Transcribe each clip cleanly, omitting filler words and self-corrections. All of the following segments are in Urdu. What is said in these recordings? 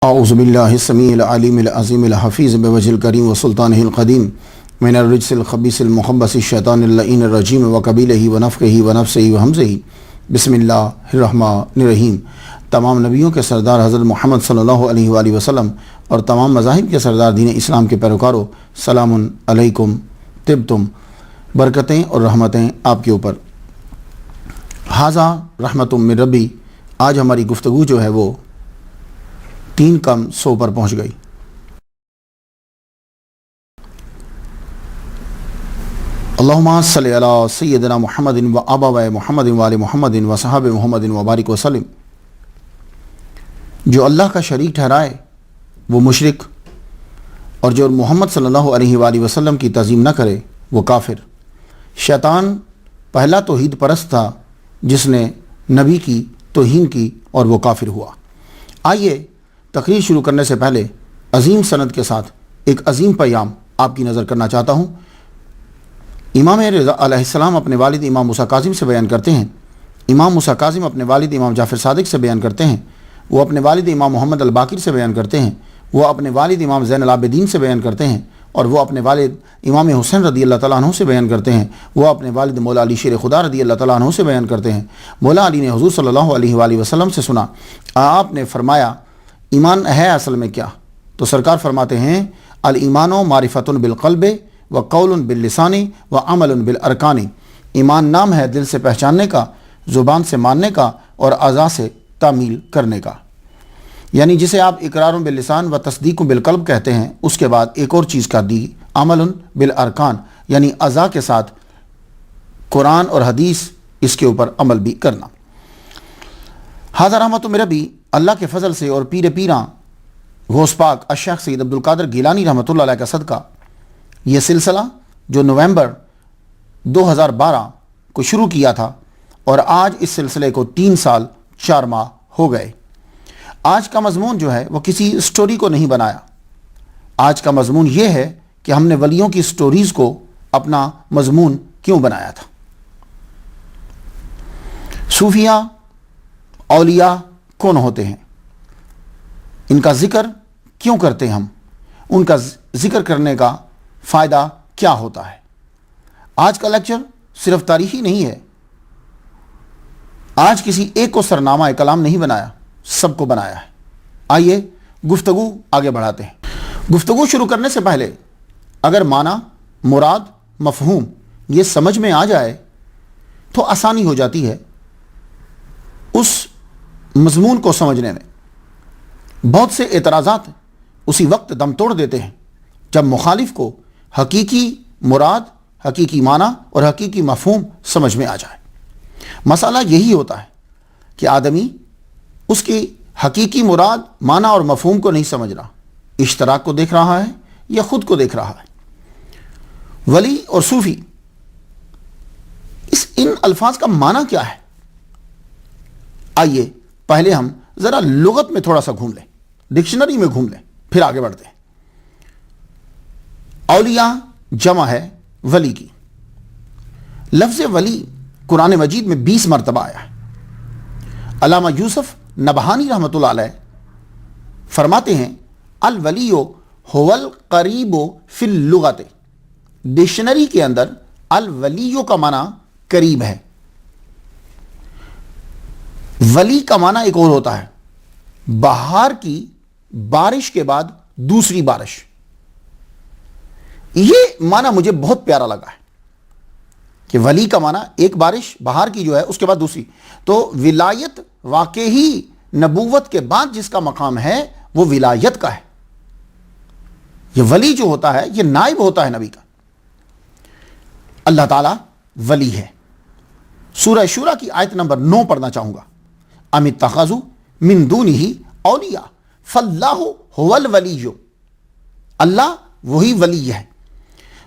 اعوذ باللہ السمیع العلیم العظیم الحفیظ بوجہ الکریم وسلطانہ القدیم من الرجس الخبیث المخبث الشیطان اللعین الرجیم وقبیلہ ونفخہ ونفسہ وہمزہ بسم اللہ الرحمن الرحیم۔ تمام نبیوں کے سردار حضرت محمد صلی اللہ علیہ وآلہ وسلم اور تمام مذاہب کے سردار دین اسلام کے پیروکاروں، سلام علیکم طبتم، برکتیں اور رحمتیں آپ کے اوپر۔ ھذا رحمت من ربی، آج ہماری گفتگو جو ہے وہ 3 پر پہنچ گئی۔ اللہم صلی علی سیدنا محمد و آباء محمد و آل محمد و صحابہ محمد و بارک وسلم۔ جو اللہ کا شریک ٹھہرائے وہ مشرک، اور جو محمد صلی اللہ علیہ وآلہ وسلم کی تعظیم نہ کرے وہ کافر۔ شیطان پہلا توحید پرست تھا جس نے نبی کی توہین کی اور وہ کافر ہوا۔ آئیے تقریر شروع کرنے سے پہلے عظیم سند کے ساتھ ایک عظیم پیام آپ کی نظر کرنا چاہتا ہوں۔ امام رضا علیہ السلام اپنے والد امام موسیٰ کاظم سے بیان کرتے ہیں، امام موسیٰ کاظم اپنے والد امام جعفر صادق سے بیان کرتے ہیں، وہ اپنے والد امام محمد الباقر سے بیان کرتے ہیں، وہ اپنے والد امام زین العابدین سے بیان کرتے ہیں، اور وہ اپنے والد امام حسین رضی اللہ تعالیٰ عنہ سے بیان کرتے ہیں، وہ اپنے والد مولا علی شیر خدا رضی اللہ تعالیٰ عنہ سے بیان کرتے ہیں۔ مولا علی نے حضور صلی اللہ علیہ وآلہ وسلم سے سنا، آپ نے فرمایا ایمان ہے اصل میں کیا؟ تو سرکار فرماتے ہیں الایمان معرفۃ بالقلب و قول باللسان و عمل بالارکان۔ ایمان نام ہے دل سے پہچاننے کا، زبان سے ماننے کا اور اعضاء سے تعمیل کرنے کا، یعنی جسے آپ اقرار باللسان و تصدیق بالقلب کہتے ہیں، اس کے بعد ایک اور چیز کا دی عمل بالارکان، یعنی اعضاء کے ساتھ قرآن اور حدیث اس کے اوپر عمل بھی کرنا۔ ھذا رحمت من ربی، اللہ کے فضل سے اور پیر پیراں غوث پاک الشیخ سید عبدالقادر گیلانی رحمۃ اللہ علیہ کا صدقہ، یہ سلسلہ جو نومبر 2012 کو شروع کیا تھا اور آج اس سلسلے کو 3 سال 4 ماہ ہو گئے۔ آج کا مضمون جو ہے وہ کسی سٹوری کو نہیں بنایا، آج کا مضمون یہ ہے کہ ہم نے ولیوں کی سٹوریز کو اپنا مضمون کیوں بنایا تھا۔ صوفیہ اولیاء کون ہوتے ہیں، ان کا ذکر کیوں کرتے ہیں ہم، ان کا ذکر کرنے کا فائدہ کیا ہوتا ہے۔ آج کا لیکچر صرف تاریخی نہیں ہے، آج کسی ایک کو سرنامہ کلام نہیں بنایا، سب کو بنایا ہے۔ آئیے گفتگو آگے بڑھاتے ہیں۔ گفتگو شروع کرنے سے پہلے اگر معنی، مراد، مفہوم یہ سمجھ میں آ جائے تو آسانی ہو جاتی ہے اس مضمون کو سمجھنے میں۔ بہت سے اعتراضات اسی وقت دم توڑ دیتے ہیں جب مخالف کو حقیقی مراد، حقیقی معنی اور حقیقی مفہوم سمجھ میں آ جائے۔ مسئلہ یہی ہوتا ہے کہ آدمی اس کی حقیقی مراد، معنی اور مفہوم کو نہیں سمجھ رہا، اشتراک کو دیکھ رہا ہے یا خود کو دیکھ رہا ہے۔ ولی اور صوفی، ان الفاظ کا معنی کیا ہے؟ آئیے پہلے ہم ذرا لغت میں تھوڑا سا گھوم لیں، ڈکشنری میں گھوم لیں، پھر آگے بڑھتے ہیں۔ اولیاء جمع ہے ولی کی۔ لفظ ولی قرآن مجید میں 20 مرتبہ آیا ہے۔ علامہ یوسف نبہانی رحمۃ اللہ علیہ فرماتے ہیں الولی هو القریب فی اللغت، ڈکشنری کے اندر الولی کا معنی قریب ہے۔ ولی کا معنی ایک اور ہوتا ہے، بہار کی بارش کے بعد دوسری بارش۔ یہ معنی مجھے بہت پیارا لگا ہے کہ ولی کا معنی ایک بارش بہار کی جو ہے اس کے بعد دوسری، تو ولایت واقعی نبوت کے بعد جس کا مقام ہے وہ ولایت کا ہے۔ یہ ولی جو ہوتا ہے یہ نائب ہوتا ہے نبی کا۔ اللہ تعالیٰ ولی ہے۔ سورہ شورى کی آیت نمبر 9 پڑھنا چاہوں گا۔ ام اتخذوا من دونہ اولیاء فاللہ هو الولی، اللہ وہی ولی ہے۔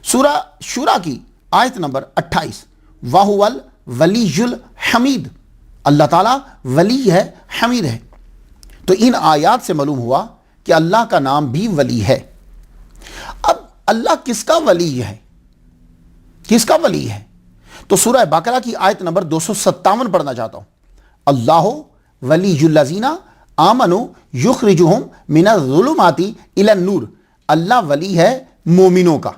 سورہ شورى کی آیت نمبر 28 وَهُوَ الْوَلِيُّ الْحَمِيدُ، اللہ تعالیٰ ولی ہے، حمید ہے۔ تو ان آیات سے معلوم ہوا کہ اللہ کا نام بھی ولی ہے۔ اب اللہ کس کا ولی ہے، کس کا ولی ہے؟ تو سورہ بقرہ کی آیت نمبر 257 پڑھنا چاہتا ہوں۔ اللہ ولی الذین آمنو یخرجہم من الظلمات الی النور، اللہ ولی ہے مومنوں کا،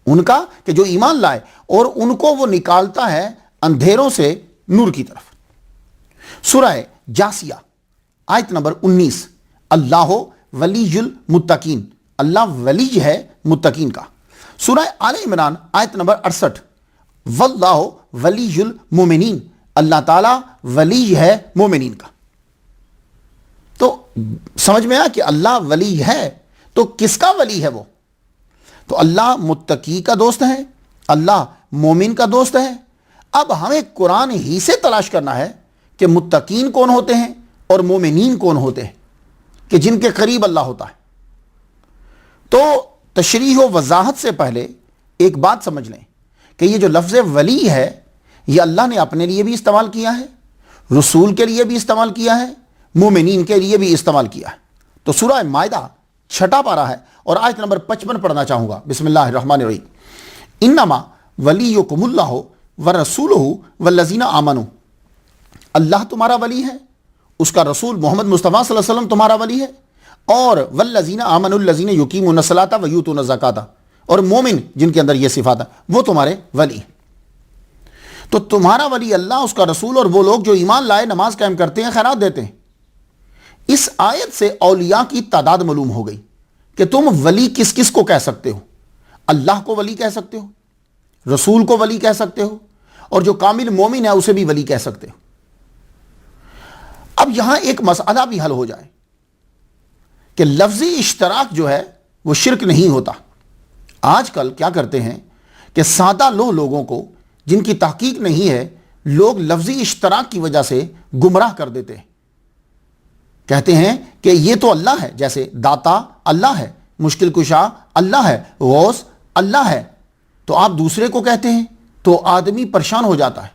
ان کا کہ جو ایمان لائے، اور ان کو وہ نکالتا ہے اندھیروں سے نور کی طرف۔ سورہ جاسیہ آیت نمبر 19، اللہ ولی المتقین، اللہ ولی ہے متقین کا۔ سورہ آل عمران آیت نمبر 68، واللہ ولی المومنین، اللہ تعالیٰ ولی ہے مومنین کا۔ تو سمجھ میں آیا کہ اللہ ولی ہے، تو کس کا ولی ہے وہ؟ تو اللہ متقی کا دوست ہے، اللہ مومن کا دوست ہے۔ اب ہمیں قرآن ہی سے تلاش کرنا ہے کہ متقین کون ہوتے ہیں اور مومنین کون ہوتے ہیں، کہ جن کے قریب اللہ ہوتا ہے۔ تو تشریح و وضاحت سے پہلے ایک بات سمجھ لیں کہ یہ جو لفظ ولی ہے، یہ اللہ نے اپنے لیے بھی استعمال کیا ہے، رسول کے لیے بھی استعمال کیا ہے، مومنین کے لیے بھی استعمال کیا ہے۔ تو سورہ مائدہ 6 پارہ ہے اور آیت نمبر 55 پڑھنا چاہوں گا۔ بسم اللہ الرحمن الرحیم، انما ولیکم اللہ ورسولہ والذین آمنوا، اللہ تمہارا ولی ہے، اس کا رسول محمد مصطفیٰ صلی اللہ علیہ وسلم تمہارا ولی ہے، اور والذین آمنوا الذین یقیمون الصلاۃ ویؤتون الزکاۃ، اور مومن جن کے اندر یہ صفات ہیں وہ تمہارے ولی ہیں۔ تو تمہارا ولی اللہ، اس کا رسول، اور وہ لوگ جو ایمان لائے، نماز قائم کرتے ہیں، خیرات دیتے ہیں۔ اس آیت سے اولیاء کی تعداد معلوم ہو گئی کہ تم ولی کس کس کو کہہ سکتے ہو۔ اللہ کو ولی کہہ سکتے ہو، رسول کو ولی کہہ سکتے ہو، اور جو کامل مومن ہے اسے بھی ولی کہہ سکتے ہو۔ اب یہاں ایک مسئلہ بھی حل ہو جائے کہ لفظی اشتراک جو ہے وہ شرک نہیں ہوتا۔ آج کل کیا کرتے ہیں کہ سادہ لوگوں کو جن کی تحقیق نہیں ہے، لوگ لفظی اشتراک کی وجہ سے گمراہ کر دیتے ہیں، کہتے ہیں کہ یہ تو اللہ ہے، جیسے داتا اللہ ہے، مشکل کشا اللہ ہے، غوث اللہ ہے، تو آپ دوسرے کو کہتے ہیں تو آدمی پریشان ہو جاتا ہے۔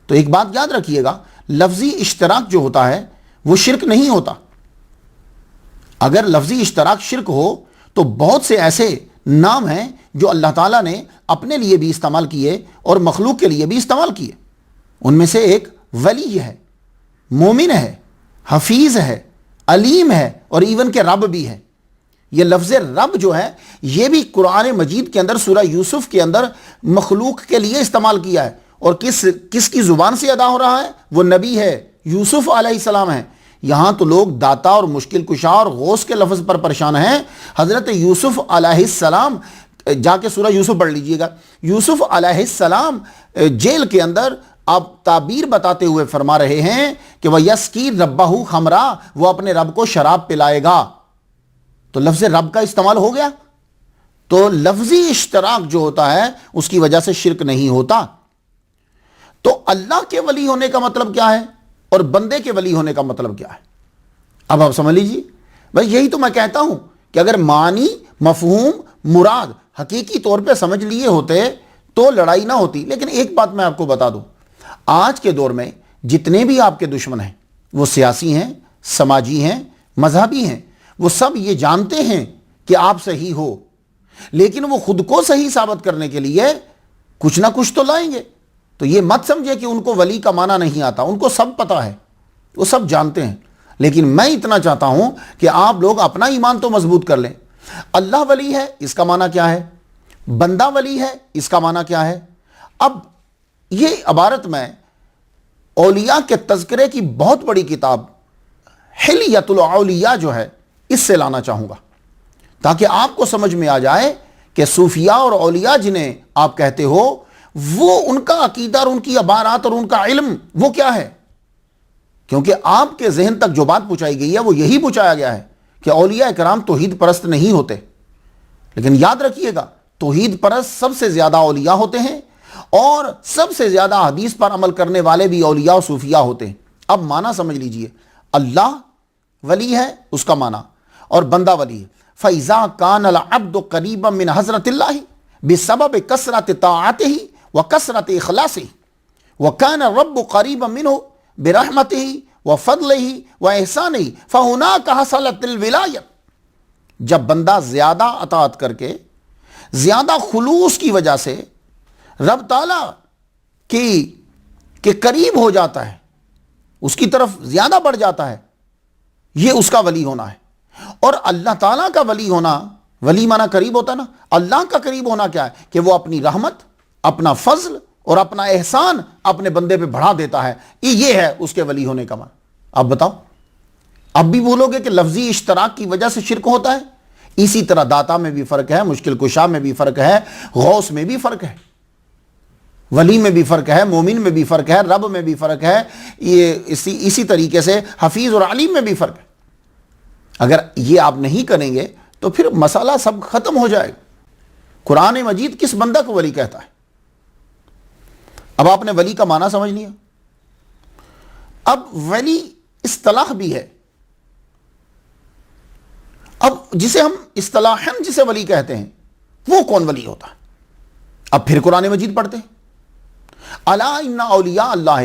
تو ایک بات یاد رکھیے گا، لفظی اشتراک جو ہوتا ہے وہ شرک نہیں ہوتا۔ اگر لفظی اشتراک شرک ہو تو بہت سے ایسے نام ہیں جو اللہ تعالیٰ نے اپنے لیے بھی استعمال کیے اور مخلوق کے لیے بھی استعمال کیے۔ ان میں سے ایک ولی ہے، مومن ہے، حفیظ ہے، علیم ہے، اور ایون کہ رب بھی ہے۔ یہ لفظ رب جو ہے یہ بھی قرآن مجید کے اندر سورہ یوسف کے اندر مخلوق کے لیے استعمال کیا ہے، اور کس کی زبان سے ادا ہو رہا ہے؟ وہ نبی ہے، یوسف علیہ السلام ہے۔ یہاں تو لوگ داتا اور مشکل کشا اور غوث کے لفظ پر پریشان ہیں۔ حضرت یوسف علیہ السلام، جا کے سورہ یوسف پڑھ لیجئے گا، یوسف علیہ السلام جیل کے اندر آپ تعبیر بتاتے ہوئے فرما رہے ہیں کہ وَيَسْقِي رَبَّهُ خَمْرًا، وہ اپنے رب کو شراب پلائے گا۔ تو لفظ رب کا استعمال ہو گیا۔ تو لفظی اشتراک جو ہوتا ہے اس کی وجہ سے شرک نہیں ہوتا۔ تو اللہ کے ولی ہونے کا مطلب کیا ہے اور بندے کے ولی ہونے کا مطلب کیا ہے؟ اب آپ سمجھ لیجیے۔ بھائی یہی تو میں کہتا ہوں کہ اگر معنی، مفہوم، مراد حقیقی طور پہ سمجھ لیے ہوتے تو لڑائی نہ ہوتی۔ لیکن ایک بات میں آپ کو بتا دوں، آج کے دور میں جتنے بھی آپ کے دشمن ہیں، وہ سیاسی ہیں، سماجی ہیں، مذہبی ہیں، وہ سب یہ جانتے ہیں کہ آپ صحیح ہو، لیکن وہ خود کو صحیح ثابت کرنے کے لیے کچھ نہ کچھ تو لائیں گے۔ تو یہ مت سمجھے کہ ان کو ولی کا معنی نہیں آتا، ان کو سب پتہ ہے، وہ سب جانتے ہیں۔ لیکن میں اتنا چاہتا ہوں کہ آپ لوگ اپنا ایمان تو مضبوط کر لیں۔ اللہ ولی ہے، اس کا معنی کیا ہے؟ بندہ ولی ہے، اس کا معنی کیا ہے؟ اب یہ عبارت میں اولیاء کے تذکرے کی بہت بڑی کتاب حلیۃ الاولیاء جو ہے اس سے لانا چاہوں گا، تاکہ آپ کو سمجھ میں آ جائے کہ صوفیاء اور اولیاء جنہیں آپ کہتے ہو، وہ ان کا عقیدہ اور ان کی عبارات اور ان کا علم وہ کیا ہے۔ کیونکہ آپ کے ذہن تک جو بات پہنچائی گئی ہے وہ یہی پہنچایا گیا ہے کہ اولیاء کرام توحید پرست نہیں ہوتے۔ لیکن یاد رکھیے گا، توحید پرست سب سے زیادہ اولیاء ہوتے ہیں، اور سب سے زیادہ حدیث پر عمل کرنے والے بھی اولیاء و صوفیاء ہوتے ہیں۔ اب معنی سمجھ لیجئے، اللہ ولی ہے اس کا معنی، اور بندہ ولی ہے۔ فَإِذَا كَانَ الْعَبْدُ قَرِيبًا مِنْ حَضْرَةِ اللَّهِ بِسَبَبِ كَثْرَةِ طَاعَتِهِ وَكَثْرَةِ إِخْلَاصِهِ وَكَانَ الرَّبُّ قَرِيبًا مِنْهُ بِرَحْمَتِهِ وَفَضْلِهِ وَإِحْسَانِهِ فَهُنَاكَ حَصَلَتِ الْوِلَایَةُ، جب بندہ زیادہ اطاعت کر کے، زیادہ خلوص کی وجہ سے رب تعالیٰ کے قریب ہو جاتا ہے، اس کی طرف زیادہ بڑھ جاتا ہے، یہ اس کا ولی ہونا ہے. اور اللہ تعالیٰ کا ولی ہونا، ولی مانا قریب ہوتا ہے نا، اللہ کا قریب ہونا کیا ہے کہ وہ اپنی رحمت، اپنا فضل اور اپنا احسان اپنے بندے پہ بڑھا دیتا ہے. یہ ہے اس کے ولی ہونے کا معنی. اب بتاؤ، اب بھی بولو گے کہ لفظی اشتراک کی وجہ سے شرک ہوتا ہے؟ اسی طرح داتا میں بھی فرق ہے، مشکل کشا میں بھی فرق ہے، غوث میں بھی فرق ہے، ولی میں بھی فرق ہے، مومن میں بھی فرق ہے، رب میں بھی فرق ہے، یہ اسی طریقے سے حفیظ اور علیم میں بھی فرق ہے. اگر یہ آپ نہیں کریں گے تو پھر مسئلہ سب ختم ہو جائے گا. قرآن مجید کس بندہ کو ولی کہتا ہے؟ اب آپ نے ولی کا معنی سمجھ لیا. اب ولی اصطلاح بھی ہے. اب جسے ہم اصطلاحاً جسے ولی کہتے ہیں وہ کون ولی ہوتا ہے؟ اب پھر قرآن مجید پڑھتے ہیں. الا ان اولیاء اللہ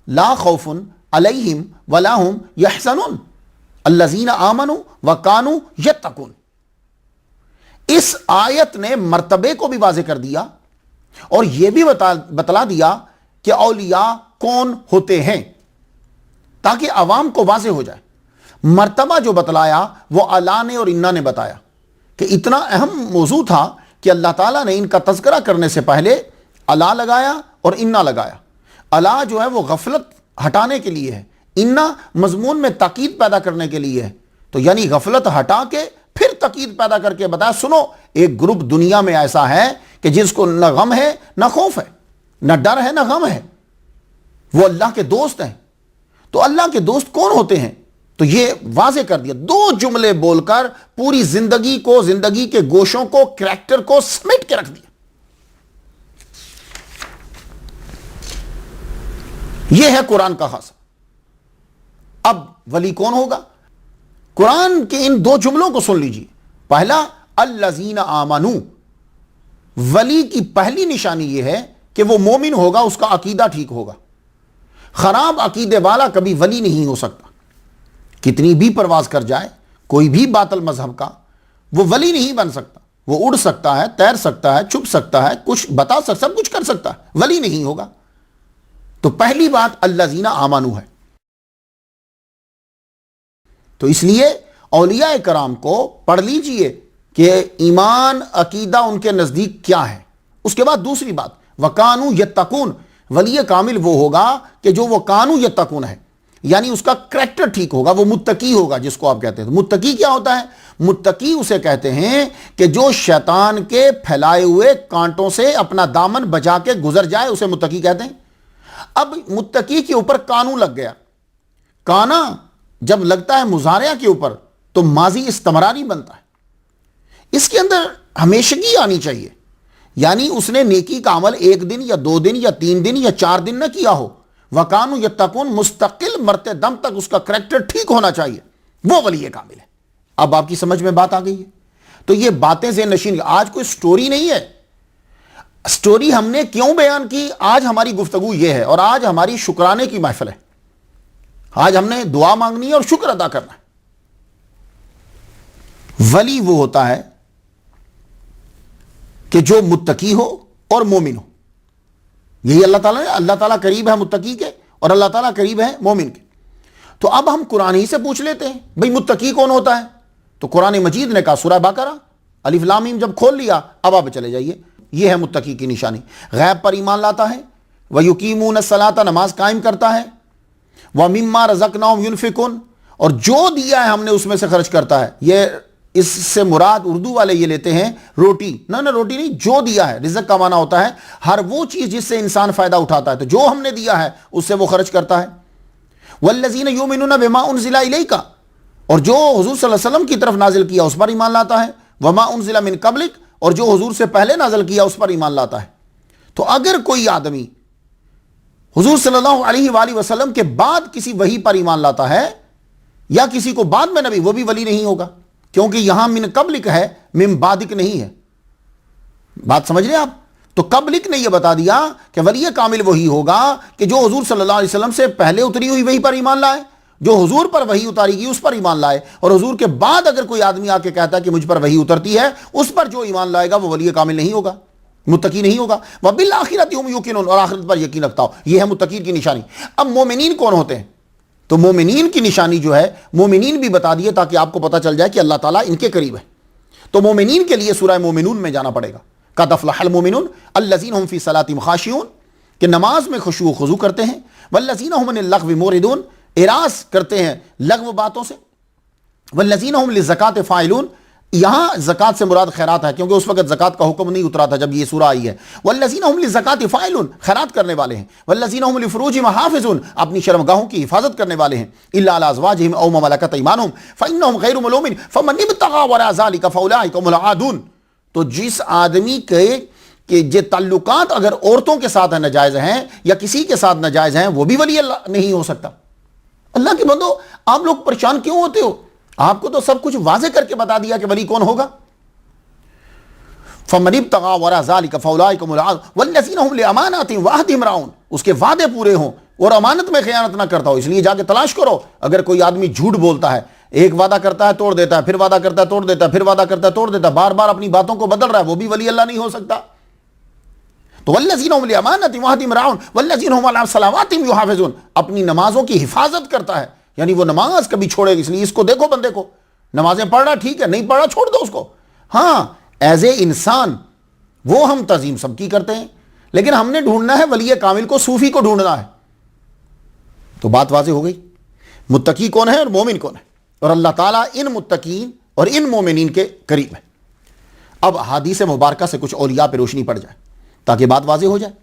لا خوف علیہم ولا هم یحزنون الذین آمنوا وکانوا یتقون. اس آیت نے مرتبے کو بھی واضح کر دیا اور یہ بھی بتلا دیا کہ اولیاء کون ہوتے ہیں تاکہ عوام کو واضح ہو جائے. مرتبہ جو بتلایا وہ اللہ نے اور انا نے بتایا کہ اتنا اہم موضوع تھا کہ اللہ تعالیٰ نے ان کا تذکرہ کرنے سے پہلے اللہ لگایا اور انا لگایا. اللہ جو ہے وہ غفلت ہٹانے کے لیے ہے، انا مضمون میں تاکید پیدا کرنے کے لیے ہے. تو یعنی غفلت ہٹا کے پھر تاکید پیدا کر کے بتایا سنو ایک گروپ دنیا میں ایسا ہے کہ جس کو نہ غم ہے نہ خوف ہے، نہ ڈر ہے نہ غم ہے، وہ اللہ کے دوست ہیں. تو اللہ کے دوست کون ہوتے ہیں؟ تو یہ واضح کر دیا. 2 جملے بول کر پوری زندگی کو، زندگی کے گوشوں کو، کریکٹر کو سمیٹ کے رکھ دیا. یہ ہے قرآن کا خاصہ. اب ولی کون ہوگا؟ قرآن کے ان 2 جملوں کو سن لیجیے. پہلا الذین آمنوا، ولی کی پہلی نشانی یہ ہے کہ وہ مومن ہوگا، اس کا عقیدہ ٹھیک ہوگا. خراب عقیدے والا کبھی ولی نہیں ہو سکتا. کتنی بھی پرواز کر جائے کوئی بھی باطل مذہب کا، وہ ولی نہیں بن سکتا. وہ اڑ سکتا ہے، تیر سکتا ہے، چھپ سکتا ہے، کچھ بتا سکتا، سب کچھ کر سکتا ہے، ولی نہیں ہوگا. تو پہلی بات الذین آمنوا ہے. تو اس لیے اولیاء کرام کو پڑھ لیجئے کہ ایمان عقیدہ ان کے نزدیک کیا ہے. اس کے بعد دوسری بات وَكَانُوا يَتَّقُونَ، ولی کامل وہ ہوگا کہ جو وَكَانُوا يَتَّقُونَ ہے، یعنی اس کا کریکٹر ٹھیک ہوگا، وہ متقی ہوگا جس کو آپ کہتے ہیں. متقی کیا ہوتا ہے؟ متقی اسے کہتے ہیں کہ جو شیطان کے پھیلائے ہوئے کانٹوں سے اپنا دامن بچا کے گزر جائے، اسے متقی کہتے ہیں. اب متقی کے اوپر کانو لگ گیا. کانا جب لگتا ہے مضارع کے اوپر تو ماضی استمراری بنتا ہے. اس کے اندر ہمیشگی آنی چاہیے، یعنی اس نے نیکی کا عمل 1 دن یا 2 دن یا 3 دن یا 4 دن نہ کیا ہو. وَكَانُوا يَتَّقُونَ، مستقل مرتے دم تک اس کا کریکٹر ٹھیک ہونا چاہیے، وہ ولی کامل ہے. اب آپ کی سمجھ میں بات آ گئی ہے. تو یہ باتیں ذہن نشین. آج کوئی سٹوری نہیں ہے. سٹوری ہم نے کیوں بیان کی؟ آج ہماری گفتگو یہ ہے، اور آج ہماری شکرانے کی محفل ہے. آج ہم نے دعا مانگنی ہے اور شکر ادا کرنا ہے. ولی وہ ہوتا ہے کہ جو متقی ہو اور مومن ہو. یہی اللہ تعالیٰ نے، اللہ تعالیٰ قریب ہے متقی کے اور اللہ تعالیٰ قریب ہے مومن کے. تو اب ہم قرآن ہی سے پوچھ لیتے ہیں بھئی متقی کون ہوتا ہے؟ تو قرآن مجید نے کہا سورہ بقرہ الف لام میم جب کھول لیا اب آپ چلے جائیے. یہ ہے متقی کی نشانی. غیب پر ایمان لاتا ہے، وَيُقِيمُونَ الصَّلَاةَ، نماز قائم کرتا ہے، وَمِمَّا رَزَقْنَاهُمْ يُنْفِقُونَ، اور جو دیا ہے ہم نے اس میں سے خرچ کرتا ہے. یہ اس سے مراد اردو والے یہ لیتے ہیں روٹی، نہ روٹی نہیں، جو دیا ہے. رزق کا معنی ہوتا ہے ہر وہ چیز جس سے انسان فائدہ اٹھاتا ہے. تو جو ہم نے دیا ہے اس سے وہ خرچ کرتا ہے. وَالَّذِينَ يُؤْمِنُونَ بِمَا أُنزِلَ إِلَيْكَ، اور جو حضور صلی اللہ علیہ وسلم کی طرف نازل کیا اس پر ایمان لاتا ہے. وَمَا أُنزِلَ مِن قَبْلِكَ، اور جو حضور سے پہلے نازل کیا اس پر ایمان لاتا ہے. تو اگر کوئی آدمی حضور صلی اللہ علیہ وآلہ وسلم کے بعد کسی وحی پر ایمان لاتا ہے یا کسی کو بعد میں نبی، وہ بھی ولی نہیں ہوگا، کیونکہ یہاں من قبلک ہے، من بعدک نہیں ہے. بات سمجھ رہے آپ؟ تو قبلک نے یہ بتا دیا کہ ولی کامل وہی ہوگا کہ جو حضور صلی اللہ علیہ وسلم سے پہلے اتری ہوئی وحی پر ایمان لائے، جو حضور پر وحی اتاری گئی اس پر ایمان لائے. اور حضور کے بعد اگر کوئی آدمی آ کے کہتا ہے کہ مجھ پر وحی اترتی ہے، اس پر جو ایمان لائے گا وہ ولی کامل نہیں ہوگا، متقی نہیں ہوگا. وَبِالْآخِرَةِ هُمْ يُوقِنُونَ، اور آخرت پر یقین رکھتا ہو. یہ ہے متقی کی نشانی. اب مومنین کون ہوتے ہیں؟ تو مومنین کی نشانی جو ہے مومنین بھی بتا دیے تاکہ آپ کو پتہ چل جائے کہ اللہ تعالیٰ ان کے قریب ہے. تو مومنین کے لیے سورہ مومنون میں جانا پڑے گا. قد افلح المومنون الذین هم فی صلاتہم خاشعون, کہ نماز میں خشوع و خضوع کرتے ہیں. والذین هم عن اللغو معرضون, اعراض کرتے ہیں لغو باتوں سے. والذین هم للزکاۃ فاعلون, یہاں زکوٰۃ سے مراد خیرات ہے کیونکہ اس وقت زکوٰۃ کا حکم نہیں اترا تھا جب یہ سورہ آئی ہے. والذین هم للزکاۃ فاعلون, خیرات کرنے والے ہیں. والذین هم لفروجہم حافظون, اپنی شرمگاہوں کی حفاظت کرنے والے ہیں. الا علی ازواجہم او ما ملکت ایمانہم فانہم غیر ملومین فمن ابتغى وراء ذلک فاولئک هم العادون. تو جس آدمی کے کہ یہ تعلقات اگر عورتوں کے ساتھ ناجائز ہیں یا کسی کے ساتھ ناجائز ہیں وہ بھی ولی اللہ نہیں ہو سکتا. اللہ کے بندو, آپ لوگ پریشان کیوں ہوتے ہو؟ آپ کو تو سب کچھ واضح کر کے بتا دیا کہ ولی کون ہوگا. فَمَنِ ابْتَغَىٰ وَرَاءَ ذَٰلِكَ فَأُولَٰئِكَ هُمُ الْعَادُونَ وَالَّذِينَ هُمْ لِأَمَانَاتِهِمْ وَعَهْدِهِمْ رَاعُونَ, اس کے وعدے پورے ہوں اور امانت میں خیانت نہ کرتا ہو. اس لیے جا کے تلاش کرو. اگر کوئی آدمی جھوٹ بولتا ہے, ایک وعدہ کرتا ہے توڑ دیتا ہے, پھر وعدہ کرتا ہے توڑ دیتا ہے, پھر وعدہ کرتا ہے توڑ دیتا ہے, بار بار اپنی باتوں کو بدل رہا ہے, وہ بھی ولی اللہ نہیں ہو سکتا. تو والذین هم لأماناتہم وعہدہم راعون والذین هم علی صلواتہم یحافظون, اپنی نمازوں کی حفاظت کرتا ہے, یعنی وہ نماز کبھی چھوڑے. اس لیے اس کو دیکھو بندے کو, نمازیں پڑھ رہا ٹھیک ہے, نہیں پڑھ رہا چھوڑ دو اس کو. ہاں ایز اے انسان وہ ہم تعظیم سب کی کرتے ہیں, لیکن ہم نے ڈھونڈنا ہے ولی کامل کو, صوفی کو ڈھونڈنا ہے. تو بات واضح ہو گئی, متقی کون ہے اور مومن کون ہے, اور اللہ تعالیٰ ان متقین اور ان مومنین کے قریب ہے. اب حدیث مبارکہ سے کچھ اولیاء پہ روشنی پڑ جائے تاکہ بات واضح ہو جائے.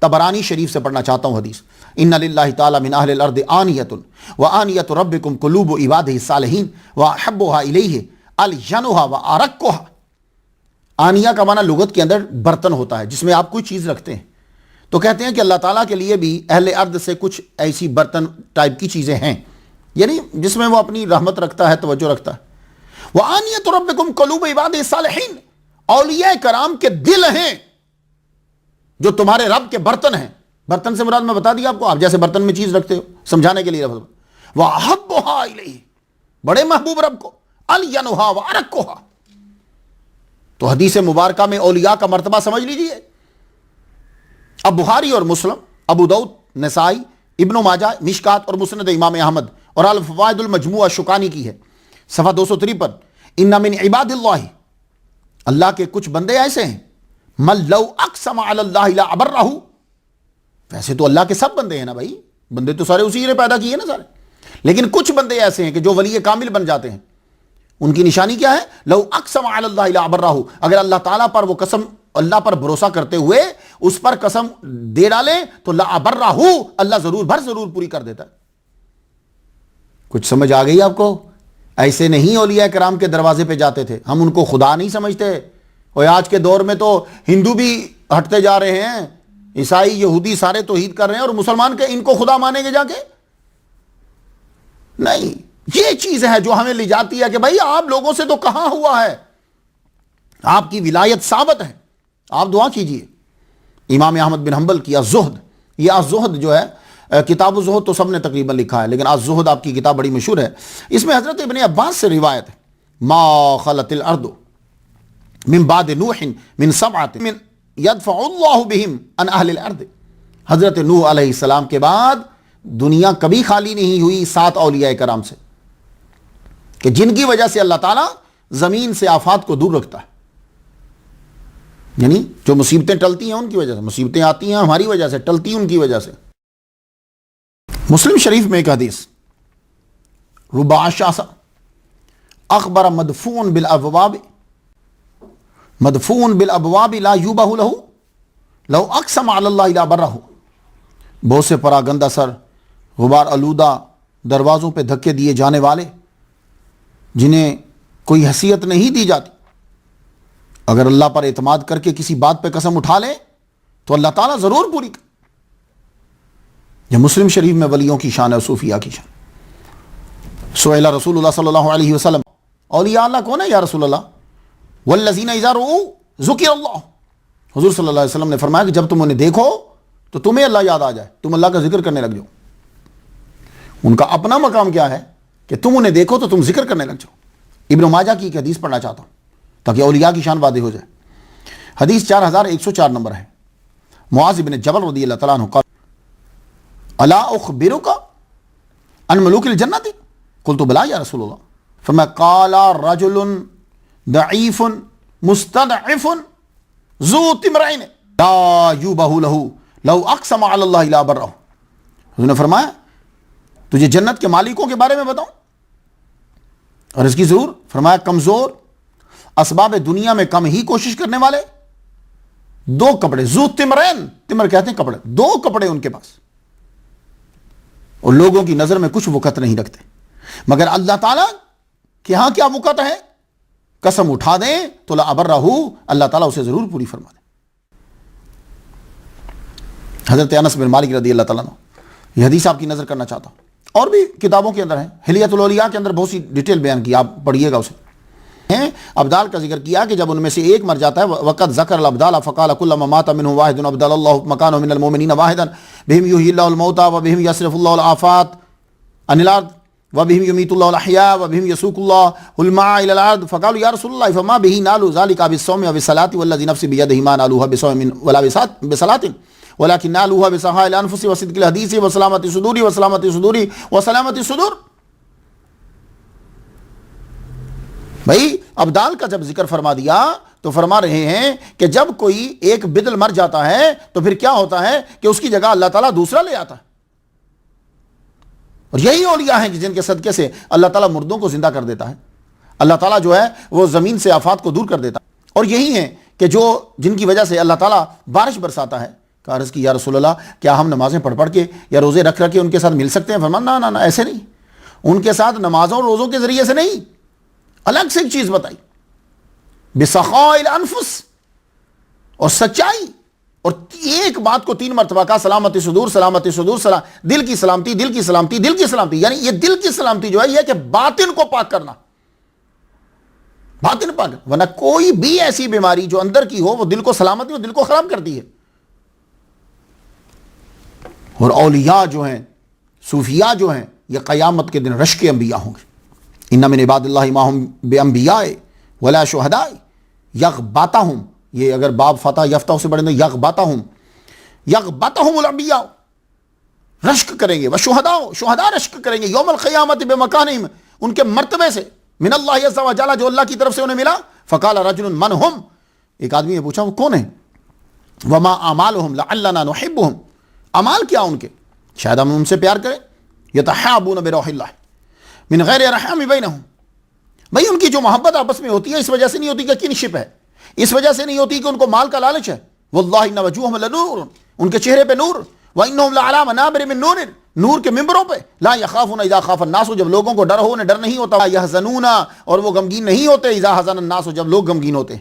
طبرانی شریف سے پڑھنا چاہتا ہوں حدیث. ان للہ تعالی من اہل الارض آنیۃ وآنیۃ ربکم قلوب عبادہ الصالحین واحبها الیہ الینھا وارقھا. آنیہ کا معنی لغت کے اندر برتن ہوتا ہے جس میں آپ کوئی چیز رکھتے ہیں. تو کہتے ہیں کہ اللہ تعالیٰ کے لیے بھی اہل ارض سے کچھ ایسی برتن ٹائپ کی چیزیں ہیں, یعنی جس میں وہ اپنی رحمت رکھتا ہے, توجہ رکھتا ہے. وآنیۃ ربکم قلوب عبادہ الصالحین, اولیاء کرام کے دل ہیں جو تمہارے رب کے برتن ہیں. برتن سے مراد میں بتا دیا آپ کو, آپ جیسے برتن میں چیز رکھتے ہو, سمجھانے کے لیے لفظ. وَأَحَبُّهَا إِلَيْهِ, بڑے محبوب رب کو. الْيَنُهَا وَأَرَقُّهَا. تو حدیث مبارکہ میں اولیاء کا مرتبہ سمجھ لیجئے. اب بخاری اور مسلم, ابو داؤد, نسائی, ابن ماجہ, مشکات اور مسند امام احمد اور الفوائد المجموعہ شوکانی کی ہے, صفحہ 253. ان من عباد اللہ, اللہ کے کچھ بندے ایسے ہیں, من لو اقسم علی اللہ لابرہ. ویسے تو اللہ کے سب بندے ہیں نا بھائی, بندے تو سارے اسی نے پیدا کیے نا سارے, لیکن کچھ بندے ایسے ہیں کہ جو ولی کامل بن جاتے ہیں. ان کی نشانی کیا ہے؟ لو اقسم علی اللہ لابرہ, اگر اللہ تعالیٰ پر وہ قسم, اللہ پر بھروسہ کرتے ہوئے اس پر قسم دے ڈالے تو لابرہ, اللہ ضرور بھر ضرور پوری کر دیتا ہے. کچھ سمجھ آ گئی آپ کو؟ ایسے نہیں اولیاء کرام کے دروازے پہ جاتے تھے, ہم ان کو خدا نہیں سمجھتے. اور آج کے دور میں تو ہندو بھی ہٹتے جا رہے ہیں, عیسائی یہودی سارے توحید کر رہے ہیں, اور مسلمان کے ان کو خدا مانیں گے جا کے؟ نہیں, یہ چیز ہے جو ہمیں لے جاتی ہے کہ بھائی آپ لوگوں سے تو کہاں ہوا ہے, آپ کی ولایت ثابت ہے. آپ دعا کیجئے. امام احمد بن حنبل کی الزہد, یہ الزہد جو ہے کتاب الزہد تو سب نے تقریباً لکھا ہے, لیکن الزہد آپ کی کتاب بڑی مشہور ہے. اس میں حضرت ابن عباس سے روایت ہے, ما خلت الارض من بعد نوح من سبعۃ من یدفع اللہ بہم عن اہل الارض. حضرت نوح علیہ السلام کے بعد دنیا کبھی خالی نہیں ہوئی 7 اولیاء کرام سے, کہ جن کی وجہ سے اللہ تعالیٰ زمین سے آفات کو دور رکھتا ہے. یعنی جو مصیبتیں ٹلتی ہیں ان کی وجہ سے, مصیبتیں آتی ہیں ہماری وجہ سے, ٹلتی ہیں ان کی وجہ سے. مسلم شریف میں ایک حدیث, ربع الشعث اخبر مدفون بالابواب, مدفون بالابواب لا یوبہ لہ لو اقسم علی اللہ لا برہ. بہت سے پراگندہ سر, غبار آلودہ دروازوں پہ دھکے دیے جانے والے, جنہیں کوئی حیثیت نہیں دی جاتی, اگر اللہ پر اعتماد کر کے کسی بات پہ قسم اٹھا لے تو اللہ تعالیٰ ضرور پوری کر. یہ مسلم شریف میں ولیوں کی شان ہے, صوفیہ کی شان. سئل رسول اللہ صلی اللہ علیہ وسلم, اولیاء اللہ کون ہے یا رسول اللہ؟ والذین اذا رؤوا ذکر اللہ. حضور صلی اللہ علیہ وسلم نے فرمایا کہ جب تم انہیں دیکھو تو تمہیں اللہ یاد آ جائے, تم اللہ کا ذکر کرنے لگ جاؤ. ان کا اپنا مقام کیا ہے کہ تم انہیں دیکھو تو تم ذکر کرنے لگ جاؤ. ابن ماجہ کی ایک حدیث پڑھنا چاہتا ہوں تاکہ اولیاء کی شان واضح ہو جائے. حدیث 4104 نمبر ہے. معاذ بن جبل رضی اللہ تعالیٰ عنہ قال الا اخبرک ان ملوک الجنت قلت بلا یا رسول اللہ. فرمایا قال رجل ضعیف مستضعف ذو تمرین لا یوبہ لہ لو اقسم علی اللہ لا برہ. حضور نے فرمایا تجھے جنت کے مالکوں کے بارے میں بتاؤں اور اس کی ضرور. فرمایا کمزور، اسباب دنیا میں کم ہی کوشش کرنے والے، دو کپڑے، ذو تمرین، تمر کہتے ہیں کپڑے، دو کپڑے ان کے پاس، اور لوگوں کی نظر میں کچھ وقت نہیں رکھتے. مگر اللہ تعالیٰ کہ ہاں کیا وقت ہے، قسم اٹھا دیں تو لا ابرہ، اللہ تعالیٰ اسے ضرور پوری فرما دیں. حضرت انس بن مالک رضی اللہ تعالیٰ عنہ، یہ حدیث آپ کی نظر کرنا چاہتا ہوں، اور بھی کتابوں کے اندر ہے، حلیۃ الاولیاء کے اندر بہت سی ڈیٹیل بیان کی، آپ پڑھیے گا اسے. ابدال کا ذکر کیا کہ جب ان میں سے ایک مر جاتا ہے، وقت ذکر الابدال فقال كلما مات منه واحد ابدل الله مكانه من المؤمنين واحدا بهم يحيي الله الموتى وبهم يصرف الله الآفات عن الارض وبهم يميت الله الاحياء وبهم يسوق الله الماء الى الارض. فقالوا يا رسول الله فما به نالوا ذلك بالصوم وبالصلاه والذي نفسي بيده ما نالوها بصوم ولا بصلاه ولكن نالوها بسخاء الانفس وصدق الحديث وسلامه الصدور وسلامه الصدور. بھائی ابدال کا جب ذکر فرما دیا تو فرما رہے ہیں کہ جب کوئی ایک بدل مر جاتا ہے تو پھر کیا ہوتا ہے کہ اس کی جگہ اللہ تعالیٰ دوسرا لے آتا ہے. اور یہی اولیاء ہیں کہ جن کے صدقے سے اللہ تعالیٰ مردوں کو زندہ کر دیتا ہے، اللہ تعالیٰ جو ہے وہ زمین سے آفات کو دور کر دیتا ہے. اور یہی ہیں کہ جن کی وجہ سے اللہ تعالیٰ بارش برساتا ہے. کہ عرض کی یا رسول اللہ کیا ہم نمازیں پڑھ پڑھ کے یا روزے رکھ رکھ کے ان کے ساتھ مل سکتے ہیں؟ فرمایا نہ ایسے نہیں، ان کے ساتھ نمازوں اور روزوں کے ذریعے سے نہیں، الگ سے ایک چیز بتائی، بسخاء الانفس، اور سچائی، اور ایک بات کو 3 مرتبہ کا سلامتی صدور، سلامتی صدور، دل کی سلامتی، دل کی سلامتی، دل کی سلامتی. یعنی یہ دل کی سلامتی جو ہے یہ کہ باطن کو پاک کرنا، باطن پاک، ورنہ کوئی بھی ایسی بیماری جو اندر کی ہو وہ دل کو سلامتی اور دل کو خراب کرتی ہے. اور اولیاء جو ہیں، صوفیاء جو ہیں، یہ قیامت کے دن رشک انبیاء ہوں گے. ان من عباد اللہ ما هم بانبیاء ولا شہداء یغبطہم، یہ اگر باب فتح یفتح سے پڑھیں تو یغبطہم الانبیاء، رشک کریں گے، وشہداء، شہداء رشک کریں گے یوم القیامت بمکانہم، ان کے مرتبے سے، من اللہ عز و جل، جو اللہ کی طرف سے انہیں ملا. فقال رجل من هم، ایک آدمی نے پوچھا وہ کون ہے؟ وما اعمالهم لعلنا نحبهم، اعمال کیا ان کے، شاید ہم ان سے پیار کریں. یتحابون بروح اللہ من غیر رحم بینہم، بھئی ان کی جو محبت آپس میں ہوتی ہے اس وجہ سے نہیں ہوتی کہ کنشپ ہے، اس وجہ سے نہیں ہوتی کہ ان کو مال کا لالچ ہے. واللہ ان وجوہہم لنور، ان کے چہرے پہ نور، وانہم لعلی منابر من نور، نور کے ممبروں پہ. لا یخافون اذا خاف الناس، جب لوگوں کو ڈر ہو انہیں ڈر نہیں ہوتا. یحزنون، اور وہ غمگین نہیں ہوتے. اذا حزن الناس، جب لوگ غمگین ہوتے.